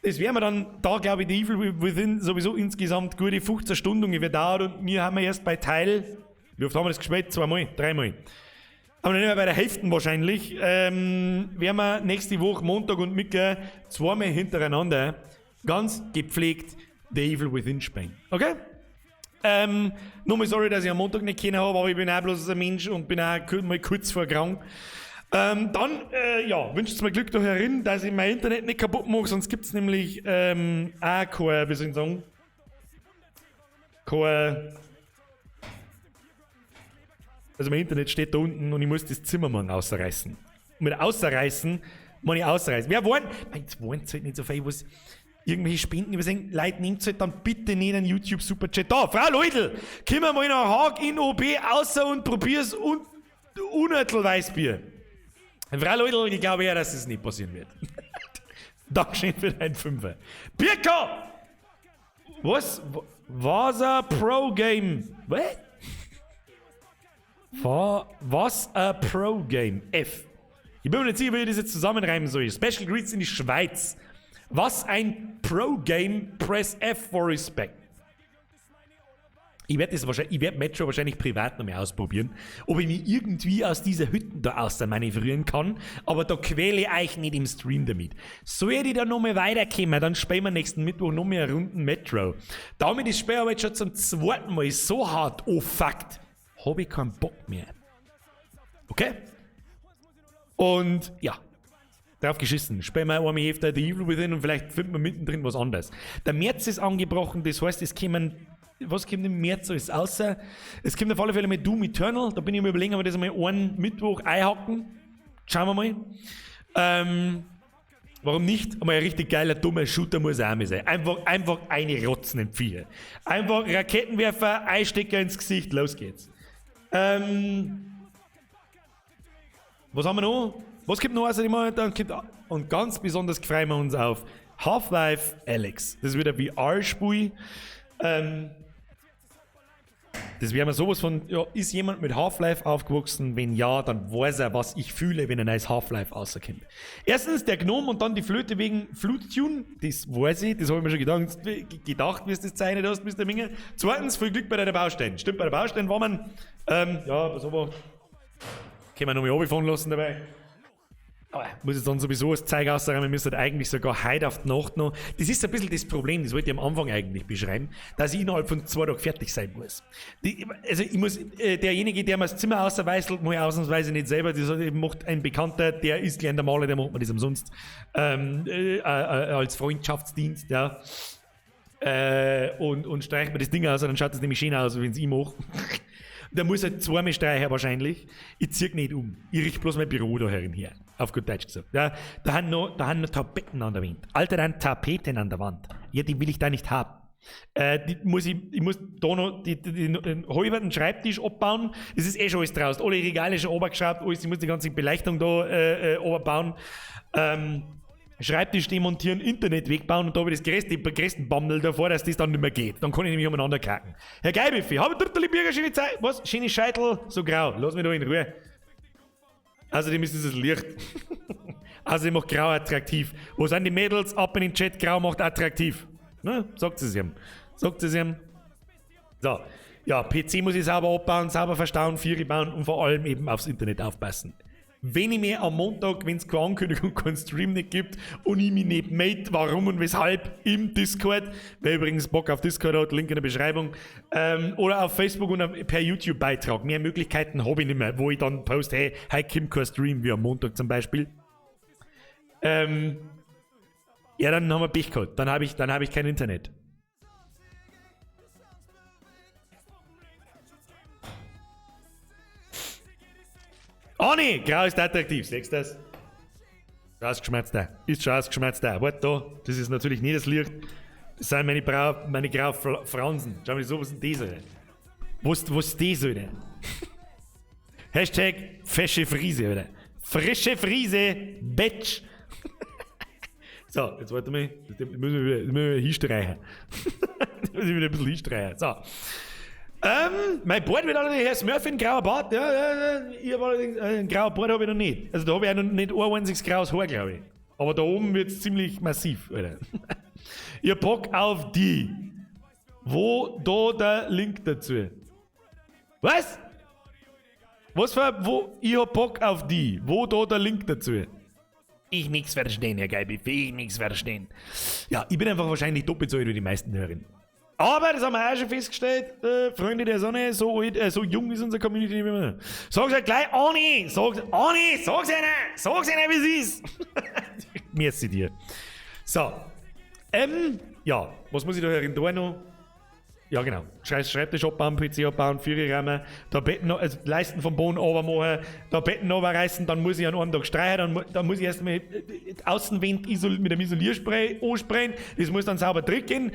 Das werden wir dann, da glaube ich, die Evil Within sowieso insgesamt gute 15 Stunden ungefähr dauert und wir haben erst bei Teil, wie oft haben wir das gespielt? 2 Mal? 3 Mal. Aber nicht mehr bei der Hälfte wahrscheinlich. Werden wir nächste Woche, Montag und Mittwoch, 2 Mal hintereinander ganz gepflegt The Evil Within spielen. Okay? Nochmal sorry, dass ich am Montag nicht kennen habe, aber ich bin auch bloß ein Mensch und bin auch mal kurz vor krank. Wünscht mir Glück da herin, dass ich mein Internet nicht kaputt mache, sonst gibt es nämlich auch kein, wie soll ich sagen, also mein Internet steht da unten und ich muss das Zimmer mal ausreißen. Und mit ausreißen, muss ich ausreißen. Wer wollen? Jetzt wollen halt nicht so viel, was irgendwelche Spenden übersehen. Leute, nehmt halt dann bitte nicht einen YouTube-Superchat da. Frau Leutl, komm mal nach Haag in OB außer und probier's Unötl Weißbier. Frau Leutl, ich glaube eher, dass das nicht passieren wird. Dankeschön für deinen Fünfer. Birka! Was ein Pro-Game? Was ein Pro-Game? F. Ich bin mir nicht sicher, wie ich das jetzt zusammenreimen soll. Special Greets in die Schweiz. Was ein Pro-Game, press F for Respect. Ich werde Metro wahrscheinlich privat noch mal ausprobieren, ob ich mich irgendwie aus dieser Hütte da außer manövrieren kann, aber da quäle ich euch nicht im Stream damit. Soll ich da noch mal weiterkommen, dann spielen wir nächsten Mittwoch noch mehr Runden Metro. Damit ist das Spiel aber jetzt schon zum zweiten Mal so hart fuckt, habe ich keinen Bock mehr. Okay? Und ja, drauf geschissen. Spielen wir einmal öfter The Evil Within und vielleicht finden wir mittendrin was anderes. Der März ist angebrochen, das heißt, es kommen. Was kommt im März alles außer? Es kommt auf alle Fälle mit Doom Eternal. Da bin ich mir überlegen, ob wir das einmal einen Mittwoch einhacken. Schauen wir mal. Warum nicht? Einmal ein richtig geiler, dummer Shooter muss auch mal sein. Einfach eine Rotzen empfehlen. Einfach Raketenwerfer, Einstecker ins Gesicht, los geht's. Was haben wir noch? Was gibt noch außer dem Dann kommt, und ganz besonders freuen wir uns auf Half-Life Alyx. Das ist wieder VR-Spiel. Das wäre mir sowas von, ja, ist jemand mit Half-Life aufgewachsen? Wenn ja, dann weiß er, was ich fühle, wenn ein neues Half-Life rauskommt. Erstens der Gnome und dann die Flöte wegen Flute-Tune. Das weiß ich, das habe ich mir schon gedacht, wie es das zeichnet hast, Mr. Minger. Zweitens, viel Glück bei deiner Baustein. Stimmt, bei der Baustein war man, ja, was aber, können wir noch mal runterfahren lassen dabei. Aber muss jetzt dann sowieso das Zeug ausräumen, wir müssen eigentlich sogar heute auf die Nacht noch. Das ist ein bisschen das Problem, das wollte ich am Anfang eigentlich beschreiben, dass ich innerhalb von 2 Tagen fertig sein muss. Also ich muss, derjenige, der mir das Zimmer ausweißelt, muss ich ausnahmsweise nicht selber, das macht ein Bekannter, der ist gleich der Maler, der macht mir das umsonst. Als Freundschaftsdienst, ja. Und streicht mir das Ding aus, dann schaut das nämlich schön aus, wenn es ich mache. Da muss er zweimal streichen wahrscheinlich. Ich zieh nicht um. Ich richte bloß mein Büro da herin her. Auf gut Deutsch gesagt. Ja, da haben noch Tapeten an der Wand. Alter, da haben Tapeten an der Wand. Ja, die will ich da nicht haben. Ich muss da noch den halben Schreibtisch abbauen. Es ist eh schon alles draußen. Alle Regale schon runtergeschraubt, alles. Ich muss die ganze Beleuchtung da runterbauen. Schreibtisch demontieren, Internet wegbauen und da habe ich das größte Bammel davor, dass das dann nicht mehr geht. Dann kann ich nämlich umeinander kacken. Herr Geibiffi, habe ich dort Birger schöne Zeit? Was? Schöne Scheitel? So grau. Lass mich da in Ruhe. Außerdem ist dieses Licht. Außerdem macht grau attraktiv. Wo sind die Mädels? Ab in den Chat, grau macht attraktiv. Na, sagt es ihm. Sagt es ihm. So. Ja, PC muss ich sauber abbauen, sauber verstauen, Vieri bauen und vor allem eben aufs Internet aufpassen. Wenn ich mir am Montag, wenn es keine Ankündigung, keinen Stream nicht gibt und ich mich nicht melde, warum und weshalb im Discord, wer übrigens Bock auf Discord hat, Link in der Beschreibung, oder auf Facebook und per YouTube-Beitrag. Mehr Möglichkeiten habe ich nicht mehr, wo ich dann poste, hey, heute kommt kein Stream, wie am Montag zum Beispiel. Ja, dann haben wir Pech gehabt. Dann hab ich kein Internet. Oh ne, grau ist attraktiv, siehst du das? Ausgeschmerzt da. Ist schon ausgeschmerzt da. Warte da, das ist natürlich nicht das Licht. Das sind meine grauen Fransen. Schau mal, so, was ist denn das, Alter? Was ist das, Alter? Hashtag fesche Friese, Alter. Frische Friese, Bitch. So, jetzt warte mal. Das müssen wir wieder hinstreichen. Das muss ich wieder ein bisschen hinstreichen. So. Mein Bart wird allerdings Herr Smurf in grauer Bart. Ja, ich habe allerdings einen grauen Bart habe ich noch nicht. Also da habe ich auch noch nicht ein einziges graues Haar, glaube ich. Aber da oben wird es ziemlich massiv, Alter. Ich hab Bock auf die. Wo da der Link dazu? Was? Was für, wo? Ich hab Bock auf die. Wo da der Link dazu? Ich nix verstehen, Herr Geibiffi, ich nix verstehen. Ja, ich bin einfach wahrscheinlich doppelt so alt wie die meisten Hörerinnen. Aber, das haben wir auch schon festgestellt, Freunde der Sonne, so alt, so jung ist unsere Community nicht mehr. Sag's halt gleich, Ani! Sag's ihnen, wie sie ist! Merci dir. So. Ja, was muss ich da herin tun noch? Ja, genau. Schreibtisch abbauen, PC abbauen, Führer räumen, Tapetten, also Leisten vom Boden runtermachen, Tapetten runterreißen, dann muss ich an einem Tag streichen, dann muss ich erstmal die Außenwand mit einem Isolierspray ansprayen, das muss dann sauber drücken,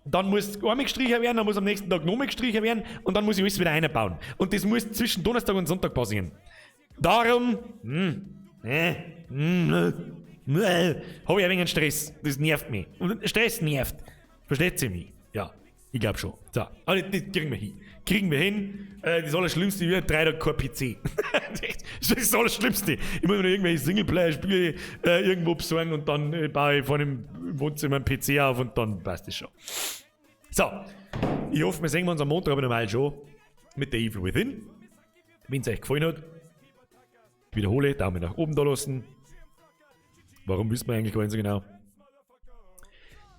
dann muss einmal gestrichen werden, dann muss am nächsten Tag nochmal gestrichen werden und dann muss ich alles wieder einbauen. Und das muss zwischen Donnerstag und Sonntag passieren. Darum, habe ich ein wenig Stress. Das nervt mich. Und Stress nervt. Versteht sie mich? Ja, ich glaube schon. So, aber das kriegen wir hin. Das Allerschlimmste wird 3 Tage kein PC. Das ist das Allerschlimmste. Ich muss mir noch irgendwelche Singleplayer-Spiele irgendwo besorgen und dann baue ich vor dem Wohnzimmer einen PC auf und dann passt das schon. So, Ich hoffe, wir sehen uns am Montag aber normal schon mit der Evil Within. Wenn es euch gefallen hat, wiederhole, Daumen nach oben da lassen. Warum wissen wir eigentlich gar nicht so genau.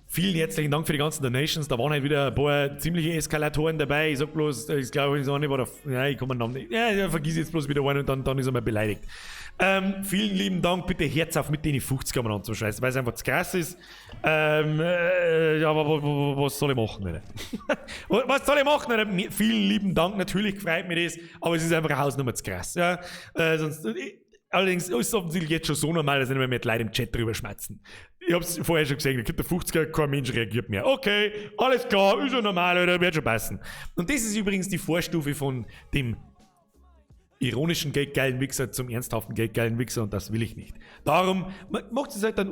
Vielen herzlichen Dank für die ganzen Donations. Da waren halt wieder ein paar ziemliche Eskalatoren dabei. Ich sag bloß, ich glaube, ich war der. Nein, ich kann meinen Namen nicht. Ja, vergiss jetzt bloß wieder einen und dann ist er mal beleidigt. Vielen lieben Dank. Bitte Herz auf mit den 50 Kammern anzuscheißen, weil es einfach zu krass ist. Ja, aber was soll ich machen, Alter? Was soll ich machen, Alter? Vielen lieben Dank. Natürlich freut mich das, aber es ist einfach eine Hausnummer zu krass. Ja? Allerdings ist es offensichtlich jetzt schon so normal, dass nicht mehr mit Leuten im Chat drüber schmatzen. Ich hab's vorher schon gesehen, da gibt der 50er, kein Mensch reagiert mehr. Okay, alles klar, ist ja normal, oder wird schon passen. Und das ist übrigens die Vorstufe von dem ironischen geldgeilen Wichser zum ernsthaften geldgeilen Wichser und das will ich nicht. Darum macht es halt dann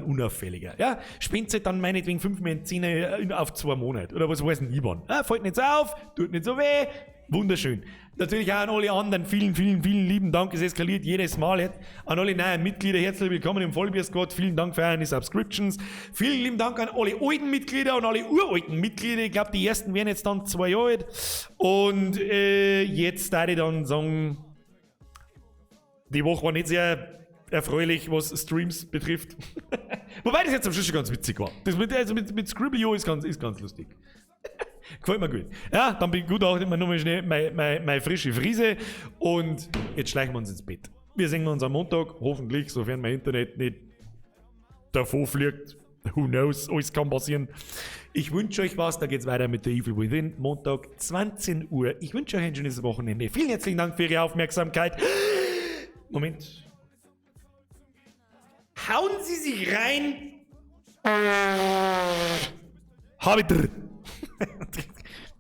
unauffälliger. Ja? Spendet halt dann meinetwegen 5 Zähne auf 2 Monate oder was weiß ich wann. Fällt nicht so auf, tut nicht so weh. Wunderschön. Natürlich auch an alle anderen vielen lieben Dank. Es eskaliert jedes Mal. An alle neuen Mitglieder herzlich willkommen im Vollbier-Squad. Vielen Dank für eure Subscriptions. Vielen lieben Dank an alle alten Mitglieder und alle uralten Mitglieder. Ich glaube, die ersten werden jetzt dann 2 Jahre alt. Und jetzt darf ich dann sagen, die Woche war nicht sehr erfreulich, was Streams betrifft. Wobei das jetzt am Schluss schon ganz witzig war. Das mit Scribblio ist ganz lustig. Gefällt mir gut. Ja, dann begutachtet man nochmal schnell meine frische Frise und jetzt schleichen wir uns ins Bett. Wir sehen uns am Montag, hoffentlich, sofern mein Internet nicht davor fliegt. Who knows, alles kann passieren. Ich wünsche euch was, da geht's weiter mit der Evil Within, Montag, 20 Uhr. Ich wünsche euch ein schönes Wochenende. Vielen herzlichen Dank für Ihre Aufmerksamkeit. Moment. Hauen Sie sich rein. Habiter.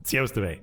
Servus dabei.